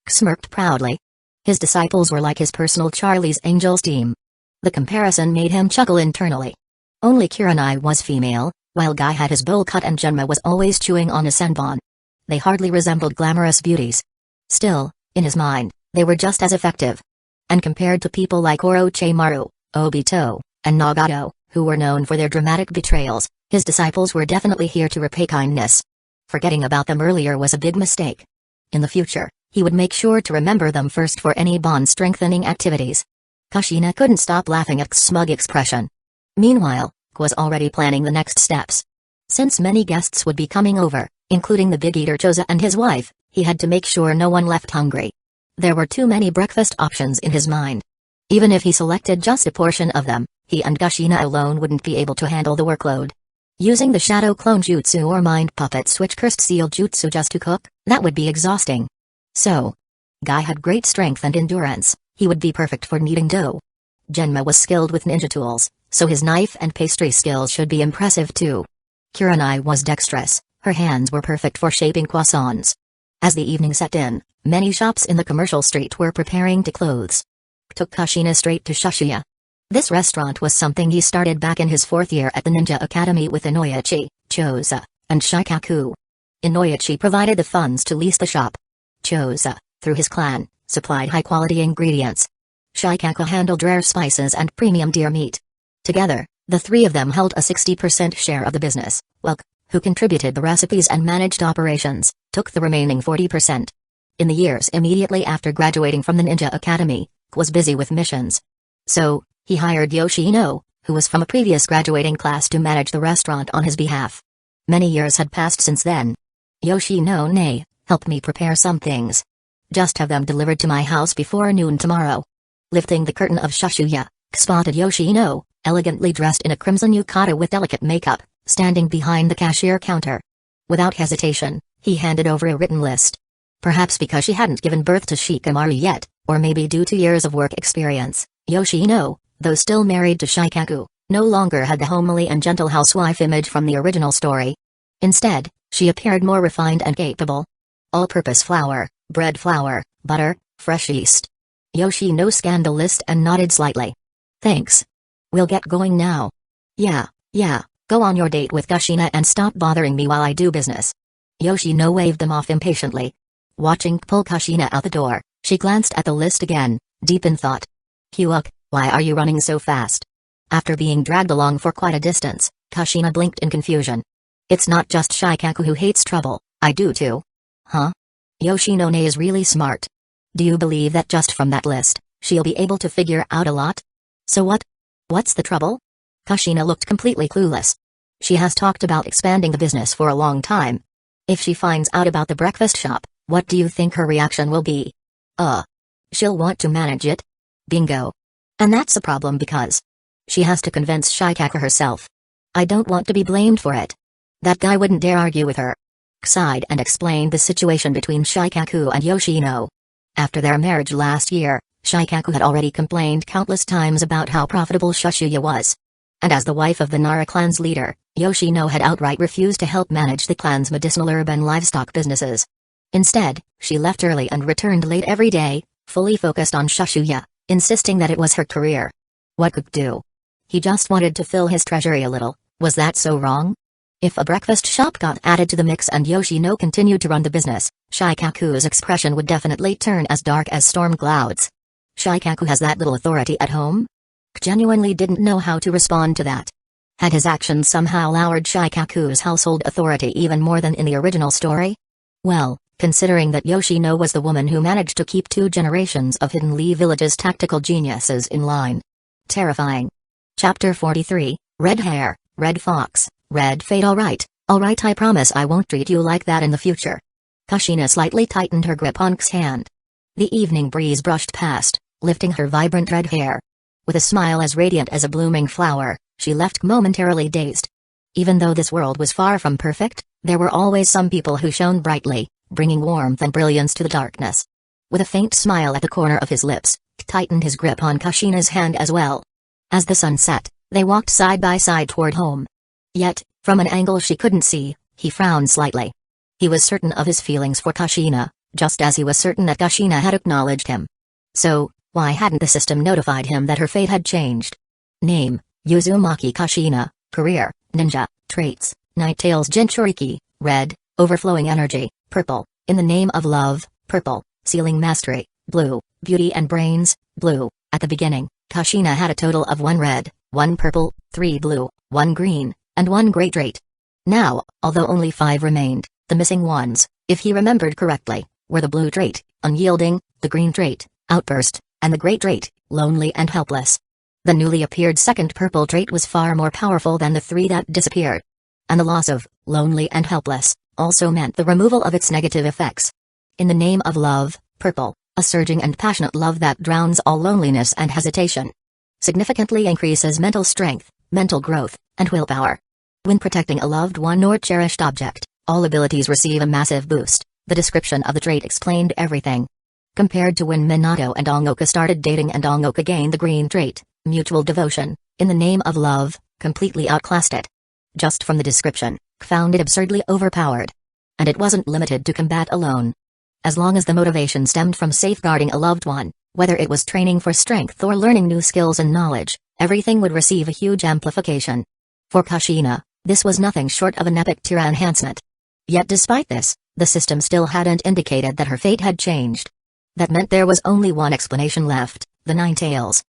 K smirked proudly. His disciples were like his personal Charlie's Angels team. The comparison made him chuckle internally. Only Kurenai was female, while Guy had his bowl cut and Genma was always chewing on a senbon. They hardly resembled glamorous beauties. Still, in his mind, they were just as effective. And compared to people like Orochimaru, Obito, and Nagato, who were known for their dramatic betrayals, his disciples were definitely here to repay kindness. Forgetting about them earlier was a big mistake. In the future, he would make sure to remember them first for any bond-strengthening activities. Kushina couldn't stop laughing at K's smug expression. Meanwhile, K was already planning the next steps. Since many guests would be coming over, including the big eater Choza and his wife, he had to make sure no one left hungry. There were too many breakfast options in his mind. Even if he selected just a portion of them, he and Kushina alone wouldn't be able to handle the workload. Using the shadow clone jutsu or mind puppet switch cursed seal jutsu just to cook, that would be exhausting. So, Guy had great strength and endurance, he would be perfect for kneading dough. Genma was skilled with ninja tools, so his knife and pastry skills should be impressive too. Kurenai was dexterous, her hands were perfect for shaping croissants. As the evening set in, many shops in the commercial street were preparing to close. Took Kushina straight to Shushuya. This restaurant was something he started back in his 4th year at the Ninja Academy with Inoichi, Choza, and Shikaku. Inoichi provided the funds to lease the shop. Choza, through his clan, supplied high-quality ingredients. Shikaku handled rare spices and premium deer meat. Together, the 3 of them held a 60% share of the business, while K, who contributed the recipes and managed operations, took the remaining 40%. In the years immediately after graduating from the Ninja Academy, K was busy with missions. So, he hired Yoshino, who was from a previous graduating class to manage the restaurant on his behalf. Many years had passed since then. Yoshino, help me prepare some things. Just have them delivered to my house before noon tomorrow. Lifting the curtain of Shushuya, spotted Yoshino, elegantly dressed in a crimson yukata with delicate makeup, standing behind the cashier counter. Without hesitation, he handed over a written list. Perhaps because she hadn't given birth to Shikamaru yet, or maybe due to years of work experience, Yoshino, though still married to Shikaku, no longer had the homely and gentle housewife image from the original story. Instead, she appeared more refined and capable. All-purpose flour, bread flour, butter, fresh yeast. Yoshino scanned the list and nodded slightly. Thanks. We'll get going now. Yeah, go on your date with Kushina and stop bothering me while I do business. Yoshino waved them off impatiently. Watching pull Kushina out the door, she glanced at the list again, deep in thought. Hyuga, why are you running so fast? After being dragged along for quite a distance, Kushina blinked in confusion. It's not just Shikaku who hates trouble, I do too. Huh? Yoshino is really smart. Do you believe that just from that list, she'll be able to figure out a lot? So what? What's the trouble? Kushina looked completely clueless. She has talked about expanding the business for a long time. If she finds out about the breakfast shop, what do you think her reaction will be? She'll want to manage it. Bingo. And that's a problem because she has to convince Shikaku herself. I don't want to be blamed for it. That guy wouldn't dare argue with her. Sighed and explained the situation between Shikaku and Yoshino. After their marriage last year, Shikaku had already complained countless times about how profitable Shushuya was. And as the wife of the Nara clan's leader, Yoshino had outright refused to help manage the clan's medicinal herb and livestock businesses. Instead, she left early and returned late every day, fully focused on Shushuya, insisting that it was her career. What could do? He just wanted to fill his treasury a little. Was that so wrong? If a breakfast shop got added to the mix and Yoshino continued to run the business, Shikaku's expression would definitely turn as dark as storm clouds. Shikaku has that little authority at home? Genuinely didn't know how to respond to that. Had his actions somehow lowered Shikaku's household authority even more than in the original story? Well, considering that Yoshino was the woman who managed to keep 2 generations of Hidden Lee Village's tactical geniuses in line. Terrifying. Chapter 43, Red Hair, Red Fox, Red Fade. Alright, I promise I won't treat you like that in the future. Kushina slightly tightened her grip on K's hand. The evening breeze brushed past, lifting her vibrant red hair. With a smile as radiant as a blooming flower, she left momentarily dazed. Even though this world was far from perfect, there were always some people who shone brightly, bringing warmth and brilliance to the darkness. With a faint smile at the corner of his lips, K tightened his grip on Kushina's hand as well. As the sun set, they walked side by side toward home. Yet, from an angle she couldn't see, he frowned slightly. He was certain of his feelings for Kushina, just as he was certain that Kushina had acknowledged him. So, why hadn't the system notified him that her fate had changed? Name, Uzumaki Kushina, career, ninja, traits, Night Tails Jinchuriki, red, overflowing energy, purple, in the name of love, purple, sealing mastery, blue, beauty and brains, blue. At the beginning, Kushina had a total of 1 red, 1 purple, 3 blue, 1 green, and 1 gray trait. Now, although only 5 remained, the missing ones, if he remembered correctly, were the blue trait, unyielding, the green trait, outburst, and the gray trait, lonely and helpless. The newly appeared second purple trait was far more powerful than the 3 that disappeared. And the loss of lonely and helpless also meant the removal of its negative effects. In the name of love, purple, a surging and passionate love that drowns all loneliness and hesitation. Significantly increases mental strength, mental growth, and willpower. When protecting a loved one or cherished object, all abilities receive a massive boost. The description of the trait explained everything. Compared to when Minato and Ongoka started dating and Ongoka gained the green trait, mutual devotion, in the name of love, completely outclassed it. Just from the description, found it absurdly overpowered. And it wasn't limited to combat alone. As long as the motivation stemmed from safeguarding a loved one, whether it was training for strength or learning new skills and knowledge, everything would receive a huge amplification. For Kushina, this was nothing short of an epic tier enhancement. Yet despite this, the system still hadn't indicated that her fate had changed. That meant there was only one explanation left, the 9 tails.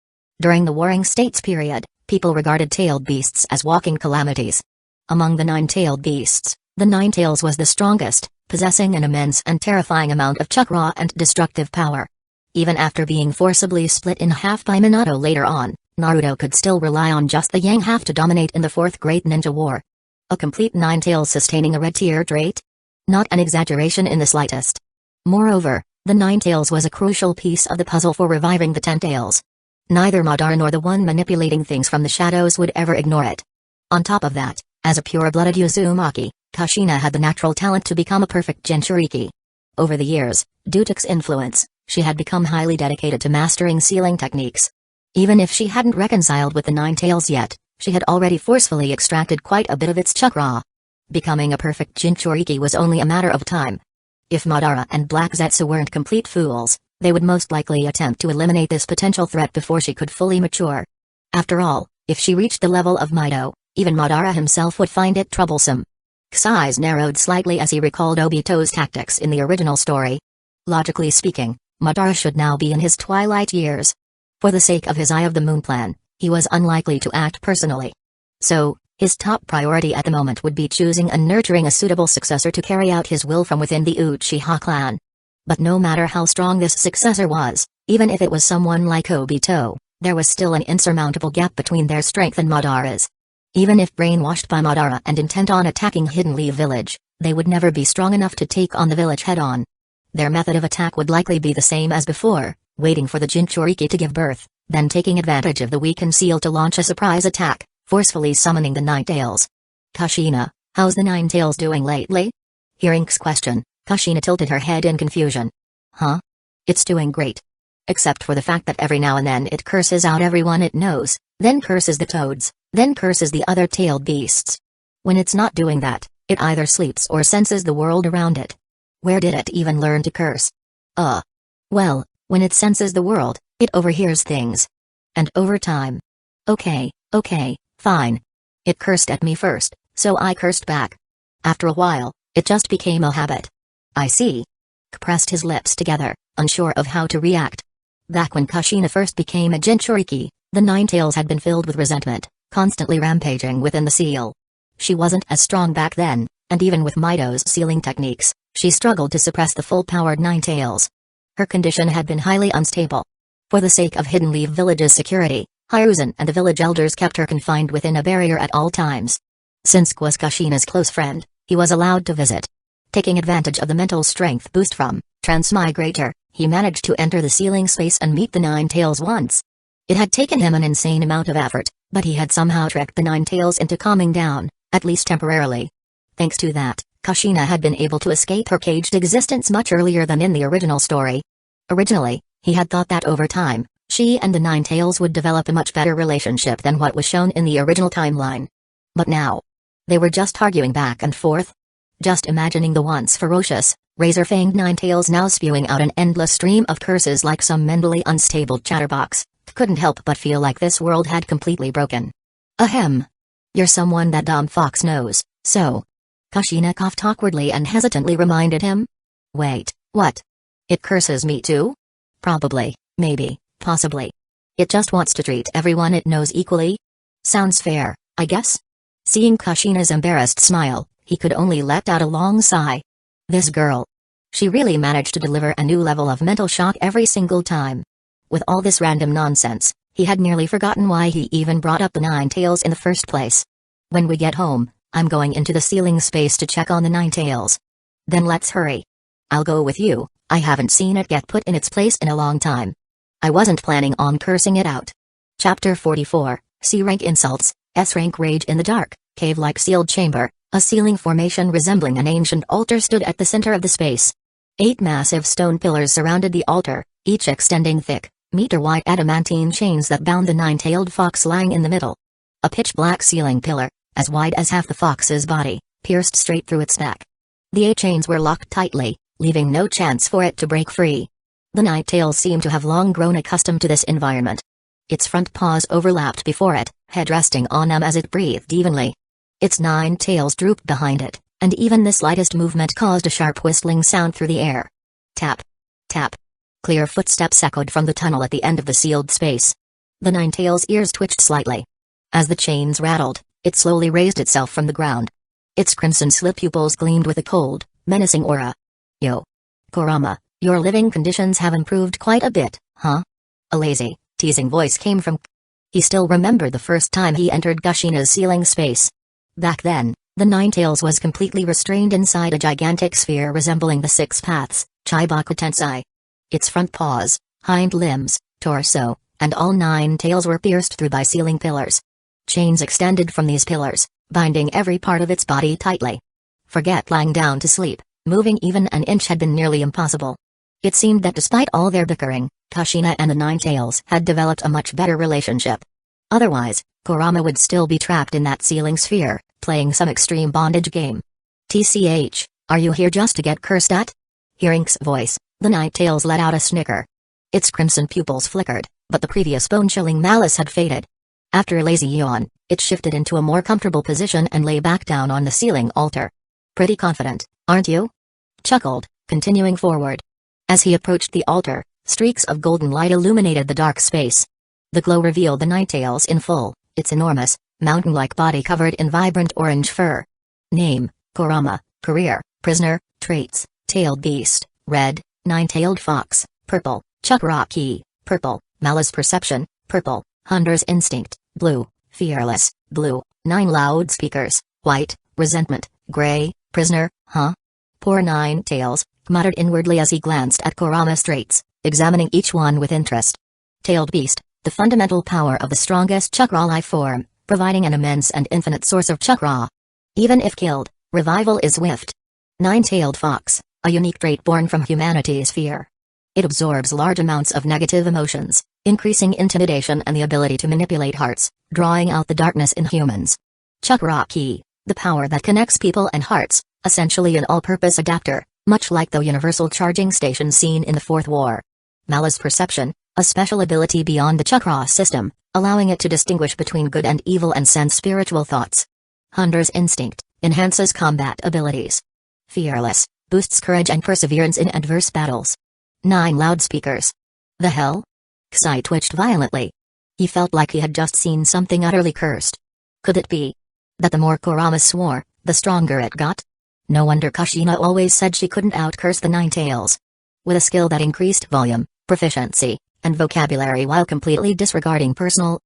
During the Warring States period, people regarded tailed beasts as walking calamities. Among the 9-tailed beasts, the 9 tails was the strongest, possessing an immense and terrifying amount of chakra and destructive power. Even after being forcibly split in half by Minato later on, Naruto could still rely on just the yang half to dominate in the 4th Great Ninja War. A complete 9 tails sustaining a red tier trait? Not an exaggeration in the slightest. Moreover, The Nine Tails was a crucial piece of the puzzle for reviving the Ten Tails. Neither Madara nor the one manipulating things from the shadows would ever ignore it. On top of that, as a pure-blooded Uzumaki, Kushina had the natural talent to become a perfect Jinchuriki. Over the years, due to K's influence, she had become highly dedicated to mastering sealing techniques. Even if she hadn't reconciled with the Nine Tails yet, she had already forcefully extracted quite a bit of its chakra. Becoming a perfect Jinchuriki was only a matter of time. If Madara and Black Zetsu weren't complete fools, they would most likely attempt to eliminate this potential threat before she could fully mature. After all, if she reached the level of Mundo, even Madara himself would find it troublesome. K's eyes narrowed slightly as he recalled Obito's tactics in the original story. Logically speaking, Madara should now be in his twilight years. For the sake of his Eye of the Moon plan, he was unlikely to act personally. So, his top priority at the moment would be choosing and nurturing a suitable successor to carry out his will from within the Uchiha clan. But no matter how strong this successor was, even if it was someone like Obito, there was still an insurmountable gap between their strength and Madara's. Even if brainwashed by Madara and intent on attacking Hidden Leaf Village, they would never be strong enough to take on the village head-on. Their method of attack would likely be the same as before, waiting for the Jinchuriki to give birth, then taking advantage of the weakened seal to launch a surprise attack, forcefully summoning the Nine Tails. Kushina, how's the Nine Tails doing lately? Hearing K's question, Kushina tilted her head in confusion. Huh? It's doing great. Except for the fact that every now and then it curses out everyone it knows, then curses the toads, then curses the other tailed beasts. When it's not doing that, it either sleeps or senses the world around it. Where did it even learn to curse? Well, when it senses the world, it overhears things. And over time. Okay, fine. It cursed at me first, so I cursed back. After a while, it just became a habit. I see. K pressed his lips together, unsure of how to react. Back when Kushina first became a Jinchuriki, the Nine Tails had been filled with resentment, constantly rampaging within the seal. She wasn't as strong back then, and even with Mido's sealing techniques, she struggled to suppress the full-powered Nine Tails. Her condition had been highly unstable. For the sake of Hidden Leaf Village's security, Aizen and the village elders kept her confined within a barrier at all times. Since K was Kushina's close friend, he was allowed to visit. Taking advantage of the mental strength boost from Transmigrator, he managed to enter the sealing space and meet the Nine Tails once. It had taken him an insane amount of effort, but he had somehow tricked the Nine Tails into calming down, at least temporarily. Thanks to that, Kushina had been able to escape her caged existence much earlier than in the original story. Originally, he had thought that over time, she and the Nine Tails would develop a much better relationship than what was shown in the original timeline. But now, they were just arguing back and forth. Just imagining the once ferocious, razor-fanged Nine Tails now spewing out an endless stream of curses like some mentally unstable chatterbox, couldn't help but feel like this world had completely broken. Ahem. You're someone that dumb fox knows, so. Kushina coughed awkwardly and hesitantly reminded him. Wait, what? It curses me too? Probably, maybe, possibly. It just wants to treat everyone it knows equally? Sounds fair, I guess? Seeing Kushina's embarrassed smile, he could only let out a long sigh. This girl. She really managed to deliver a new level of mental shock every single time. With all this random nonsense, he had nearly forgotten why he even brought up the Nine Tails in the first place. When we get home, I'm going into the sealing space to check on the Nine Tails. Then let's hurry. I'll go with you, I haven't seen it get put in its place in a long time. I wasn't planning on cursing it out. Chapter 44, C-Rank Insults, S-Rank Rage in the Dark, Cave-like sealed chamber, a sealing formation resembling an ancient altar stood at the center of the space. 8 massive stone pillars surrounded the altar, each extending thick, meter-wide adamantine chains that bound the nine-tailed fox lying in the middle. A pitch-black sealing pillar, as wide as half the fox's body, pierced straight through its neck. The 8 chains were locked tightly, leaving no chance for it to break free. The Nine-Tails seemed to have long grown accustomed to this environment. Its front paws overlapped before it, head resting on them as it breathed evenly. Its 9 tails drooped behind it, and even the slightest movement caused a sharp whistling sound through the air. Tap. Tap. Clear footsteps echoed from the tunnel at the end of the sealed space. The Nine-Tails' ears twitched slightly. As the chains rattled, it slowly raised itself from the ground. Its crimson slit pupils gleamed with a cold, menacing aura. Yo. Kurama, your living conditions have improved quite a bit, huh? A lazy, teasing voice came from. He still remembered the first time he entered Kushina's sealing space. Back then, the Nine-Tails was completely restrained inside a gigantic sphere resembling the 6 paths, Chibaku Tensei. Its front paws, hind limbs, torso, and all 9 tails were pierced through by ceiling pillars. Chains extended from these pillars, binding every part of its body tightly. Forget lying down to sleep, moving even an inch had been nearly impossible. It seemed that despite all their bickering, Kushina and the 9 tails had developed a much better relationship. Otherwise, Kurama would still be trapped in that ceiling sphere, playing some extreme bondage game. TCH, are you here just to get cursed at? Hearing K's voice, the 9 tails let out a snicker. Its crimson pupils flickered, but the previous bone-chilling malice had faded. After a lazy yawn, it shifted into a more comfortable position and lay back down on the ceiling altar. Pretty confident, aren't you? Chuckled, continuing forward. As he approached the altar, streaks of golden light illuminated the dark space. The glow revealed the 9 tails in full, its enormous, mountain-like body covered in vibrant orange fur. Name, Kurama. Career, prisoner. Traits, tailed beast, red. 9-tailed fox, purple. Chakra key, purple. Malice perception, purple. Hunter's instinct, blue. Fearless, blue. 9 loudspeakers, white. Resentment, gray. Prisoner, huh? Poor 9 tails, muttered inwardly as he glanced at Kurama's traits, examining each one with interest. Tailed beast, the fundamental power of the strongest chakra life form, providing an immense and infinite source of chakra. Even if killed, revival is swift. 9-tailed fox, a unique trait born from humanity's fear. It absorbs large amounts of negative emotions, increasing intimidation and the ability to manipulate hearts, drawing out the darkness in humans. Chakra key, the power that connects people and hearts, essentially an all-purpose adapter, much like the universal charging station seen in the Fourth War. Malice perception, a special ability beyond the chakra system, allowing it to distinguish between good and evil and sense spiritual thoughts. Hunter's instinct, enhances combat abilities. Fearless, boosts courage and perseverance in adverse battles. 9 loudspeakers. The hell? Ksai twitched violently. He felt like he had just seen something utterly cursed. Could it be that the more Kurama swore, the stronger it got? No wonder Kushina always said she couldn't outcurse the 9 tails. With a skill that increased volume, proficiency, and vocabulary while completely disregarding personal,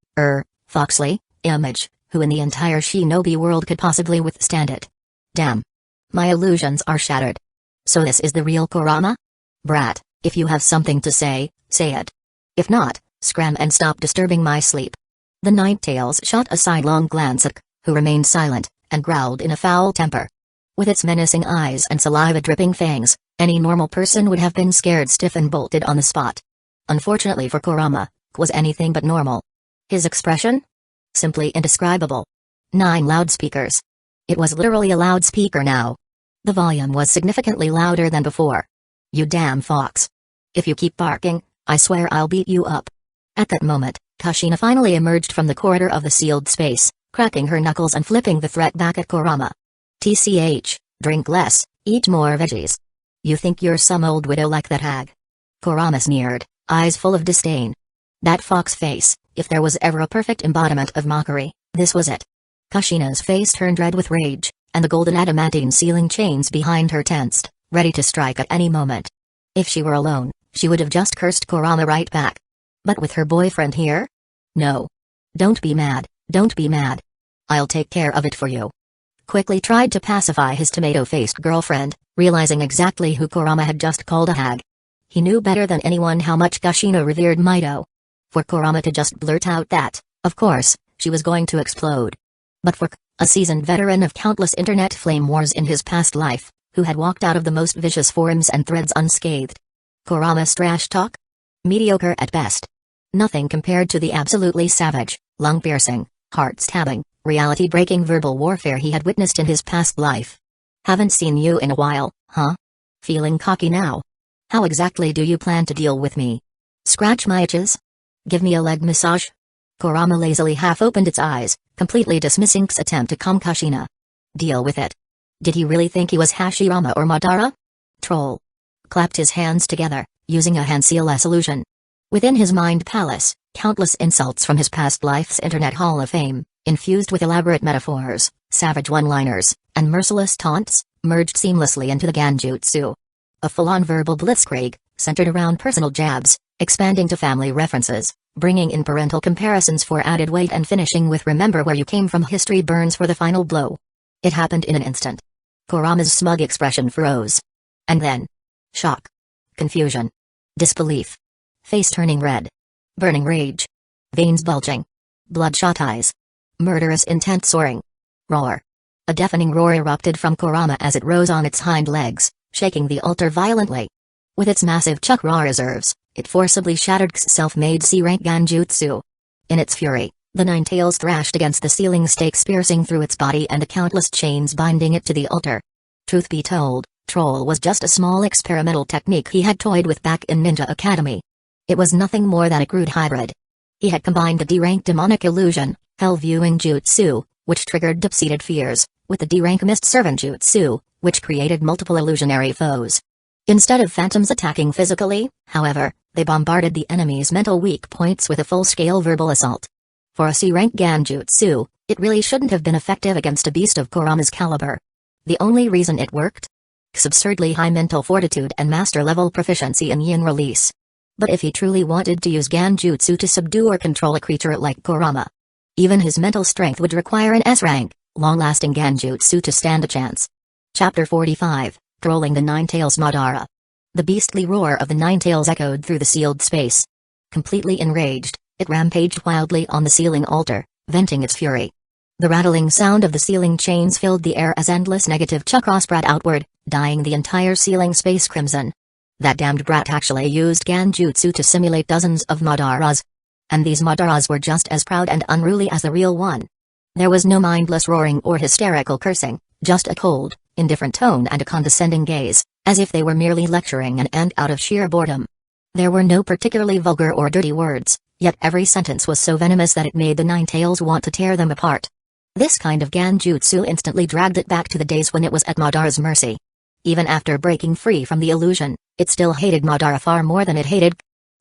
Foxley, image, who in the entire shinobi world could possibly withstand it? Damn. My illusions are shattered. So this is the real Kurama? Brat, if you have something to say it. If not, scram and stop disturbing my sleep. The 9 tails shot a sidelong glance at K, who remained silent, and growled in a foul temper. With its menacing eyes and saliva-dripping fangs, any normal person would have been scared stiff and bolted on the spot. Unfortunately for Kurama, K was anything but normal. His expression? Simply indescribable. 9 loudspeakers. It was literally a loudspeaker now. The volume was significantly louder than before. You damn fox. If you keep barking, I swear I'll beat you up. At that moment, Kushina finally emerged from the corridor of the sealed space, cracking her knuckles and flipping the threat back at Kurama. TCH, drink less, eat more veggies. You think you're some old widow like that hag? Kurama sneered, eyes full of disdain. That fox face, if there was ever a perfect embodiment of mockery, this was it. Kushina's face turned red with rage, and the golden adamantine ceiling chains behind her tensed, ready to strike at any moment. If she were alone, she would have just cursed Kurama right back. But with her boyfriend here? No. Don't be mad, don't be mad. I'll take care of it for you. Quickly tried to pacify his tomato-faced girlfriend, realizing exactly who Kurama had just called a hag. He knew better than anyone how much Kushina revered Mito. For Kurama to just blurt out that, of course, she was going to explode. But for K, a seasoned veteran of countless internet flame wars in his past life, who had walked out of the most vicious forums and threads unscathed. Kurama's trash talk? Mediocre at best. Nothing compared to the absolutely savage, lung-piercing, heart-stabbing, reality-breaking verbal warfare he had witnessed in his past life. Haven't seen you in a while, huh? Feeling cocky now? How exactly do you plan to deal with me? Scratch my itches? Give me a leg massage? Kurama lazily half-opened its eyes, completely dismissing K's attempt to calm Kushina. Deal with it. Did he really think he was Hashirama or Madara? Troll. Clapped his hands together, using a hand-seal-less illusion. Within his mind palace, countless insults from his past life's internet hall of fame, infused with elaborate metaphors, savage one-liners, and merciless taunts, merged seamlessly into the Ganjutsu. A full-on verbal blitzkrieg, centered around personal jabs, expanding to family references, bringing in parental comparisons for added weight and finishing with remember where you came from history burns for the final blow. It happened in an instant. Kurama's smug expression froze. And then, shock. Confusion. disbelief, face turning red, burning rage, veins bulging, bloodshot eyes, murderous intent soaring. Roar. A deafening roar erupted from Kurama as it rose on its hind legs, shaking the altar violently. With its massive chakra reserves, it forcibly shattered K's self-made C-rank Genjutsu. In its fury, the Nine Tails thrashed against the ceiling stakes piercing through its body and the countless chains binding it to the altar. Truth be told, Troll was just a small experimental technique he had toyed with back in Ninja Academy. It was nothing more than a crude hybrid. He had combined the D-rank demonic illusion, hell-viewing jutsu, which triggered deep-seated fears, with the D-rank mist servant jutsu, which created multiple illusionary foes. Instead of phantoms attacking physically, however, they bombarded the enemy's mental weak points with a full-scale verbal assault. For a C-rank Genjutsu, it really shouldn't have been effective against a beast of Kurama's caliber. The only reason it worked? K's absurdly high mental fortitude and master-level proficiency in yin release. But if he truly wanted to use Genjutsu to subdue or control a creature like Kurama, even his mental strength would require an S-rank, long-lasting Genjutsu to stand a chance. Chapter 45, Trolling the Nine-Tails Madara. The beastly roar of the Nine-Tails echoed through the sealed space. Completely enraged, it rampaged wildly on the ceiling altar, venting its fury. The rattling sound of the ceiling chains filled the air as endless negative chakra spread outward, dyeing the entire ceiling space crimson. That damned brat actually used Genjutsu to simulate dozens of Madaras. And these Madaras were just as proud and unruly as the real one. There was no mindless roaring or hysterical cursing, just a cold, indifferent tone and a condescending gaze, as if they were merely lecturing an ant out of sheer boredom. There were no particularly vulgar or dirty words, yet every sentence was so venomous that it made the Nine Tails want to tear them apart. This kind of Genjutsu instantly dragged it back to the days when it was at Madara's mercy. Even after breaking free from the illusion, it still hated Madara far more than it hated.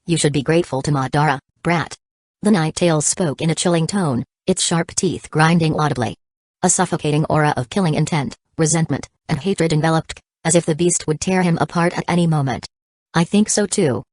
You should be grateful to Madara, brat. The Nine Tails spoke in a chilling tone, its sharp teeth grinding audibly. A suffocating aura of killing intent, resentment, and hatred enveloped K, as if the beast would tear him apart at any moment. I think so too.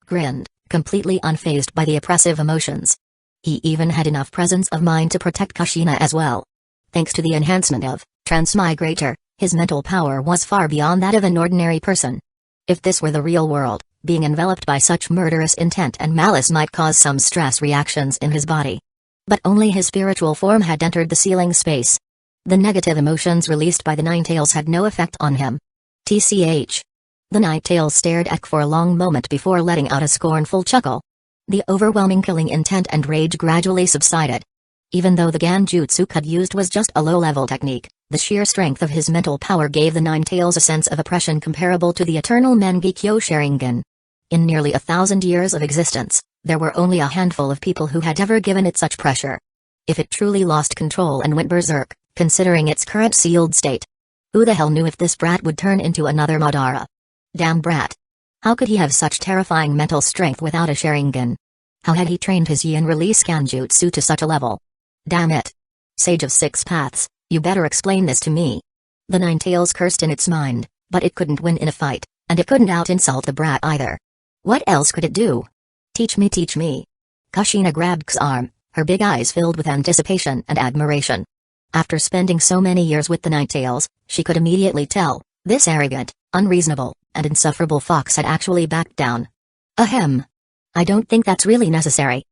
Grinned, completely unfazed by the oppressive emotions. He even had enough presence of mind to protect Kushina as well. Thanks to the enhancement of Transmigrator, his mental power was far beyond that of an ordinary person. If this were the real world, being enveloped by such murderous intent and malice might cause some stress reactions in his body. But only his spiritual form had entered the ceiling space. The negative emotions released by the Nine Tails had no effect on him. TCH. The Nine Tails stared at K for a long moment before letting out a scornful chuckle. The overwhelming killing intent and rage gradually subsided. Even though the Genjutsu K had used was just a low-level technique, the sheer strength of his mental power gave the Nine Tails a sense of oppression comparable to the eternal Mangekyō Sharingan. In nearly 1,000 years of existence, there were only a handful of people who had ever given it such pressure. If it truly lost control and went berserk, considering its current sealed state, who the hell knew if this brat would turn into another Madara? Damn brat. How could he have such terrifying mental strength without a Sharingan? How had he trained his yin release Genjutsu to such a level? Damn it. Sage of Six Paths, you better explain this to me. The Nine Tails cursed in its mind, but it couldn't win in a fight, and it couldn't out-insult the brat either. What else could it do? Teach me, teach me. Kushina grabbed K's arm, her big eyes filled with anticipation and admiration. After spending so many years with the Nine Tails, she could immediately tell, this arrogant, unreasonable, and insufferable fox had actually backed down. Ahem. I don't think that's really necessary.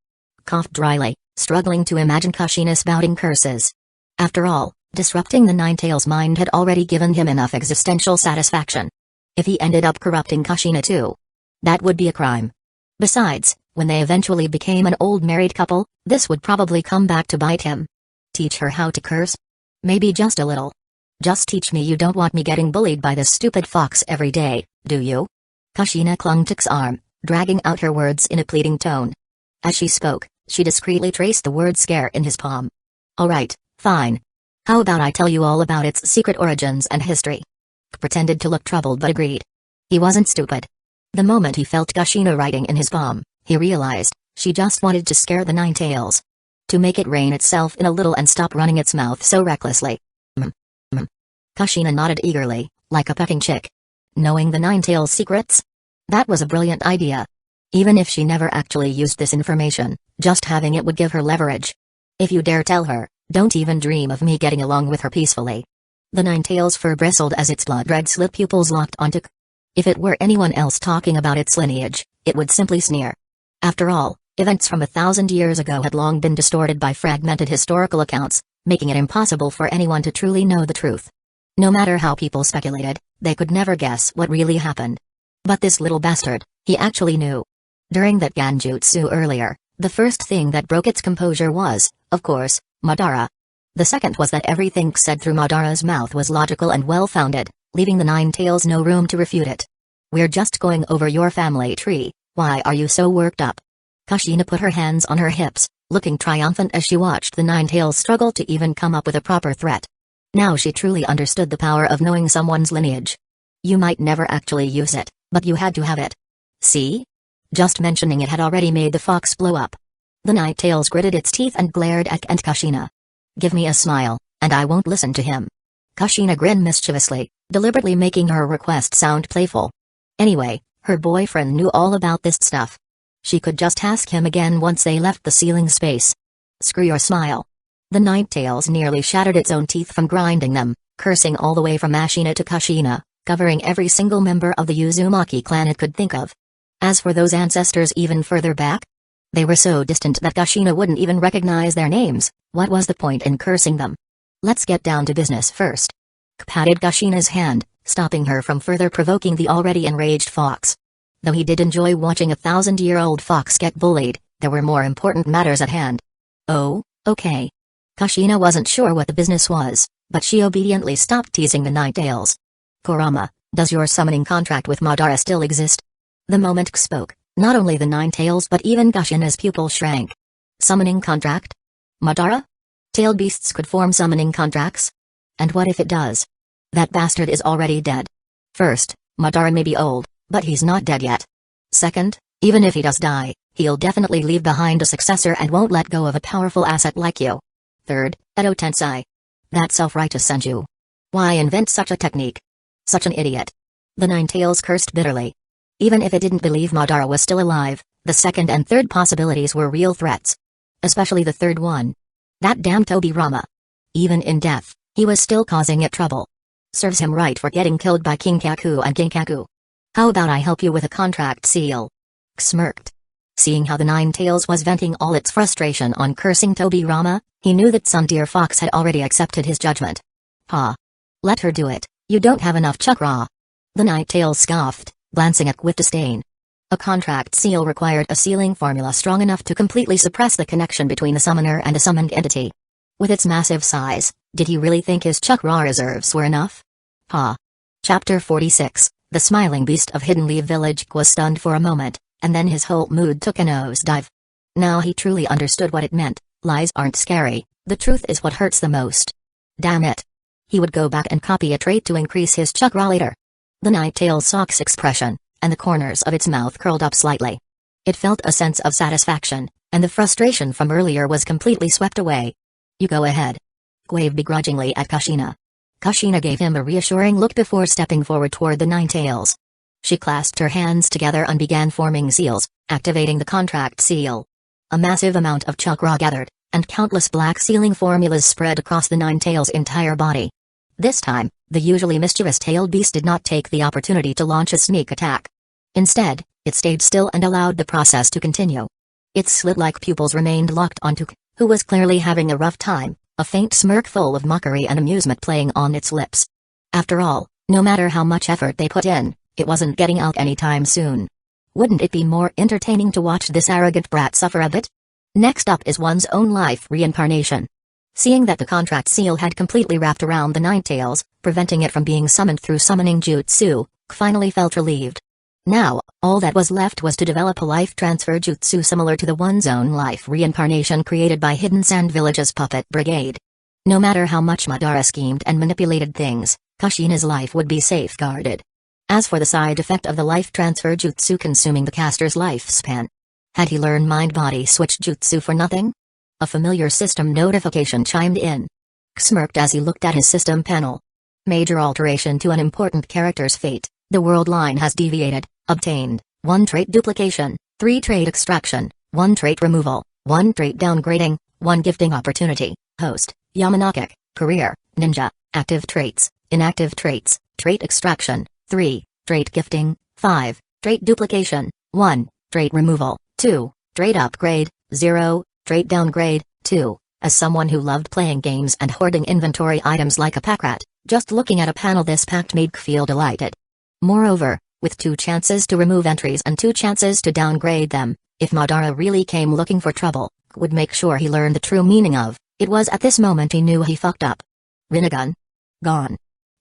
Coughed dryly, struggling to imagine Kushina spouting curses. After all, disrupting the Nine Tails' mind had already given him enough existential satisfaction. If he ended up corrupting Kushina too, that would be a crime. Besides, when they eventually became an old married couple, this would probably come back to bite him. Teach her how to curse? Maybe just a little. Just teach me. You don't want me getting bullied by this stupid fox every day, do you? Kushina clung to K's arm, dragging out her words in a pleading tone. As she spoke, she discreetly traced the word scare in his palm. Alright, fine. How about I tell you all about its secret origins and history? K pretended to look troubled but agreed. He wasn't stupid. The moment he felt Kushina writing in his palm, he realized, she just wanted to scare the Nine Tails. To make it rein itself in a little and stop running its mouth so recklessly. Kushina nodded eagerly, like a pecking chick. Knowing the Nine Tails' secrets? That was a brilliant idea. Even if she never actually used this information, just having it would give her leverage. If you dare tell her, don't even dream of me getting along with her peacefully. The Nine Tails' fur bristled as its blood-red slit pupils locked onto K. If it were anyone else talking about its lineage, it would simply sneer. After all, events from 1,000 years ago had long been distorted by fragmented historical accounts, making it impossible for anyone to truly know the truth. No matter how people speculated, they could never guess what really happened. But this little bastard, he actually knew. During that Genjutsu earlier, the first thing that broke its composure was, of course, Madara. The second was that everything said through Madara's mouth was logical and well-founded, leaving the Nine Tails no room to refute it. "We're just going over your family tree, why are you so worked up?" Kushina put her hands on her hips, looking triumphant as she watched the Nine Tails struggle to even come up with a proper threat. Now she truly understood the power of knowing someone's lineage. You might never actually use it, but you had to have it. See? Just mentioning it had already made the fox blow up. The Nine Tails gritted its teeth and glared at Kushina. "Give me a smile, and I won't listen to him." Kushina grinned mischievously, deliberately making her request sound playful. Anyway, her boyfriend knew all about this stuff. She could just ask him again once they left the ceiling space. "Screw your smile." The Nine Tails nearly shattered its own teeth from grinding them, cursing all the way from Ashina to Kushina, covering every single member of the Uzumaki clan it could think of. As for those ancestors even further back, they were so distant that Kushina wouldn't even recognize their names. What was the point in cursing them? "Let's get down to business first." Patted Kushina's hand, stopping her from further provoking the already enraged fox. Though he did enjoy watching a 1,000-year-old fox get bullied, there were more important matters at hand. "Oh, okay." Kushina wasn't sure what the business was, but she obediently stopped teasing the Nine Tails. "Kurama, does your summoning contract with Madara still exist?" The moment K spoke, not only the Nine Tails but even Kushina's pupil shrank. "Summoning contract? Madara? Tailed beasts could form summoning contracts? And what if it does? That bastard is already dead. First, Madara may be old, but he's not dead yet. Second, even if he does die, he'll definitely leave behind a successor and won't let go of a powerful asset like you. Third, Edo Tensei. That self-righteous Senju. Why invent such a technique? Such an idiot." The Nine Tails cursed bitterly. Even if it didn't believe Madara was still alive, the second and third possibilities were real threats. Especially the third one. That damn Tobirama. Even in death, he was still causing it trouble. Serves him right for getting killed by Kinkaku and Kinkaku. "How about I help you with a contract seal?" K smirked. Seeing how the Nine Tails was venting all its frustration on cursing Tobirama, he knew that Sundeer Fox had already accepted his judgment. "Ha. Let her do it, you don't have enough chakra." The Nine Tails scoffed, glancing at K with disdain. A contract seal required a sealing formula strong enough to completely suppress the connection between the summoner and a summoned entity. With its massive size, did he really think his chakra reserves were enough? Ha. Chapter 46, The Smiling Beast of Hidden Leaf Village. Was stunned for a moment, and then his whole mood took a nosedive. Now he truly understood what it meant. Lies aren't scary, the truth is what hurts the most. Damn it. He would go back and copy a trait to increase his chakra later. The Nine Tails saw K's expression, and the corners of its mouth curled up slightly. It felt a sense of satisfaction, and the frustration from earlier was completely swept away. "You go ahead." K waved begrudgingly at Kushina. Kushina gave him a reassuring look before stepping forward toward the Nine Tails. She clasped her hands together and began forming seals, activating the contract seal. A massive amount of chakra gathered, and countless black sealing formulas spread across the Nine Tails' entire body. This time, the usually mischievous tailed beast did not take the opportunity to launch a sneak attack. Instead, it stayed still and allowed the process to continue. Its slit-like pupils remained locked onto K, who was clearly having a rough time, a faint smirk full of mockery and amusement playing on its lips. After all, no matter how much effort they put in, it wasn't getting out anytime soon. Wouldn't it be more entertaining to watch this arrogant brat suffer a bit? Next up is one's own life reincarnation. Seeing that the contract seal had completely wrapped around the Nine Tails, preventing it from being summoned through summoning jutsu, K finally felt relieved. Now, all that was left was to develop a life transfer jutsu similar to the one's own life reincarnation created by Hidden Sand Village's puppet brigade. No matter how much Madara schemed and manipulated things, Kushina's life would be safeguarded. As for the side effect of the life transfer jutsu consuming the caster's lifespan, had he learned mind-body switch jutsu for nothing? A familiar system notification chimed in. K smirked as he looked at his system panel. Major alteration to an important character's fate. The world line has deviated. Obtained 1 trait duplication, 3 trait extraction, 1 trait removal, 1 trait downgrading, 1 gifting opportunity. Host, Yamanaka. Career, ninja. Active traits, inactive traits, trait extraction, 3, trait gifting, 5, trait duplication, 1. Trait removal. 2. Trait upgrade. 0. Trait downgrade. 2. As someone who loved playing games and hoarding inventory items like a pack rat, just looking at a panel this packed made K feel delighted. Moreover, with 2 chances to remove entries and 2 chances to downgrade them, if Madara really came looking for trouble, K would make sure he learned the true meaning of, it was at this moment he knew he fucked up. Rinnegan? Gone.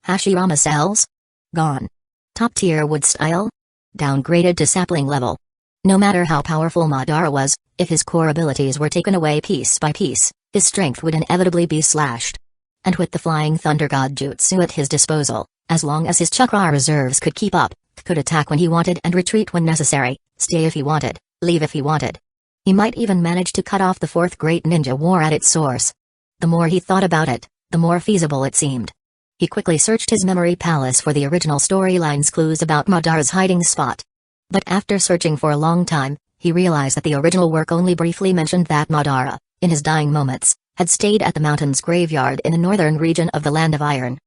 Hashirama cells? Gone. Top tier wood style? Downgraded to sapling level. No matter how powerful Madara was, if his core abilities were taken away piece by piece, his strength would inevitably be slashed. And with the Flying Thunder God Jutsu at his disposal, as long as his chakra reserves could keep up, K could attack when he wanted and retreat when necessary, stay if he wanted, leave if he wanted. He might even manage to cut off the 4th Great Ninja War at its source. The more he thought about it, the more feasible it seemed. He quickly searched his memory palace for the original storyline's clues about Madara's hiding spot. But after searching for a long time, he realized that the original work only briefly mentioned that Madara, in his dying moments, had stayed at the mountain's graveyard in the northern region of the Land of Iron.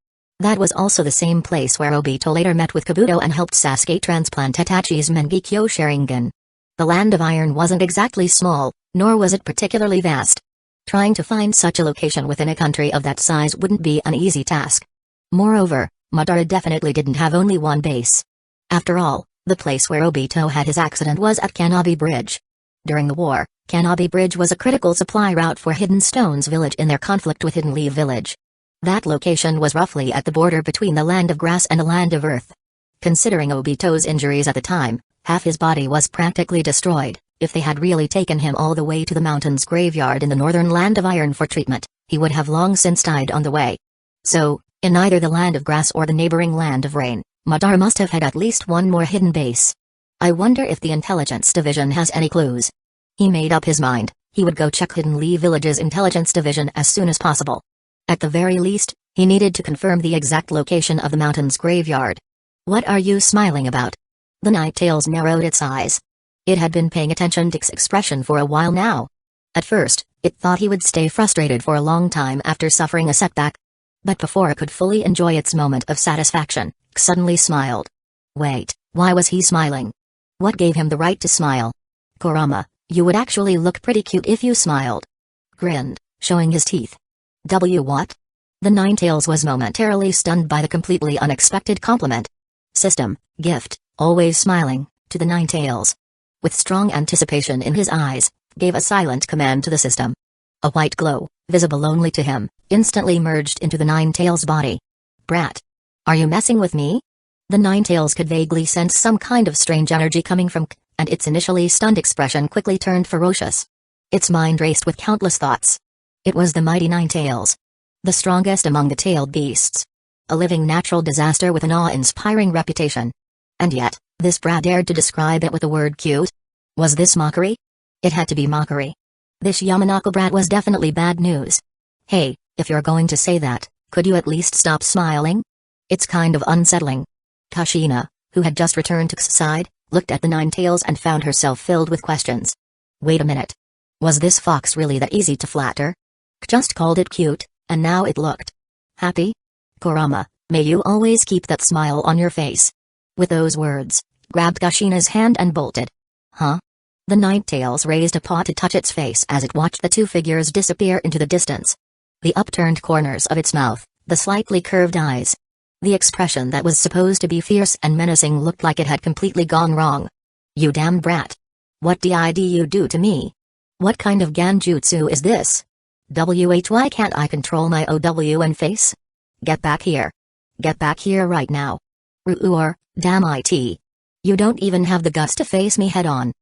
That was also the same place where Obito later met with Kabuto and helped Sasuke transplant Itachi's Mangekyō Sharingan. The Land of Iron wasn't exactly small, nor was it particularly vast. Trying to find such a location within a country of that size wouldn't be an easy task. Moreover, Madara definitely didn't have only one base. After all, the place where Obito had his accident was at Kanabi Bridge. During the war, Kanabi Bridge was a critical supply route for Hidden Stone's village in their conflict with Hidden Leaf Village. That location was roughly at the border between the Land of Grass and the Land of Earth. Considering Obito's injuries at the time, half his body was practically destroyed. If they had really taken him all the way to the mountain's graveyard in the northern Land of Iron for treatment, he would have long since died on the way. So, in either the Land of Grass or the neighboring Land of Rain, Madara must have had at least one more hidden base. I wonder if the Intelligence Division has any clues. He made up his mind, he would go check Hidden Leaf Village's Intelligence Division as soon as possible. At the very least, he needed to confirm the exact location of the mountain's graveyard. What are you smiling about? The Ninetales narrowed its eyes. It had been paying attention to K's expression for a while now. At first, it thought he would stay frustrated for a long time after suffering a setback. But before it could fully enjoy its moment of satisfaction, K suddenly smiled. Wait, why was he smiling? What gave him the right to smile? Kurama, you would actually look pretty cute if you smiled. Grinned, showing his teeth. What? The Ninetales was momentarily stunned by the completely unexpected compliment. System, gift, always smiling, to the Ninetales. With strong anticipation in his eyes, gave a silent command to the system. A white glow, visible only to him, instantly merged into the Ninetales' body. Brat. Are you messing with me? The Ninetales could vaguely sense some kind of strange energy coming from K, and its initially stunned expression quickly turned ferocious. Its mind raced with countless thoughts. It was the mighty Ninetales. The strongest among the tailed beasts. A living natural disaster with an awe-inspiring reputation. And yet, this brat dared to describe it with the word cute? Was this mockery? It had to be mockery. This Yamanaka brat was definitely bad news. Hey, if you're going to say that, could you at least stop smiling? It's kind of unsettling. Kushina, who had just returned to K's side, looked at the Ninetales and found herself filled with questions. Wait a minute. Was this fox really that easy to flatter? K just called it cute, and now it looked happy? Kurama, may you always keep that smile on your face. With those words, grabbed Kushina's hand and bolted. Huh? The Ninetales raised a paw to touch its face as it watched the two figures disappear into the distance. The upturned corners of its mouth, the slightly curved eyes. The expression that was supposed to be fierce and menacing looked like it had completely gone wrong. You damn brat. What did you do to me? What kind of Ganjutsu is this? Why can't I control my OWN face? Get back here. Get back here right now. Or, damn it. You don't even have the guts to face me head on.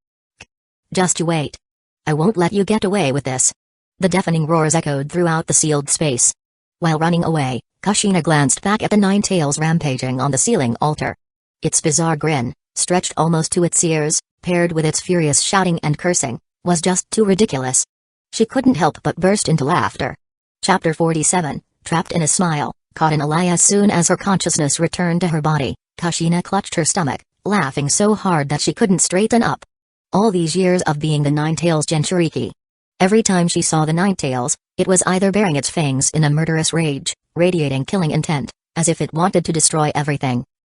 Just you wait. I won't let you get away with this. The deafening roars echoed throughout the sealed space. While running away, Kushina glanced back at the Ninetales rampaging on the ceiling altar. Its bizarre grin, stretched almost to its ears, paired with its furious shouting and cursing, was just too ridiculous. She couldn't help but burst into laughter. Chapter 47, Trapped in a Smile, caught in a lie. As soon as her consciousness returned to her body, Kushina clutched her stomach, laughing so hard that she couldn't straighten up. All these years of being the Ninetales Jinchuriki. Every time she saw the Ninetales, it was either baring its fangs in a murderous rage, radiating killing intent, as if it wanted to destroy everything,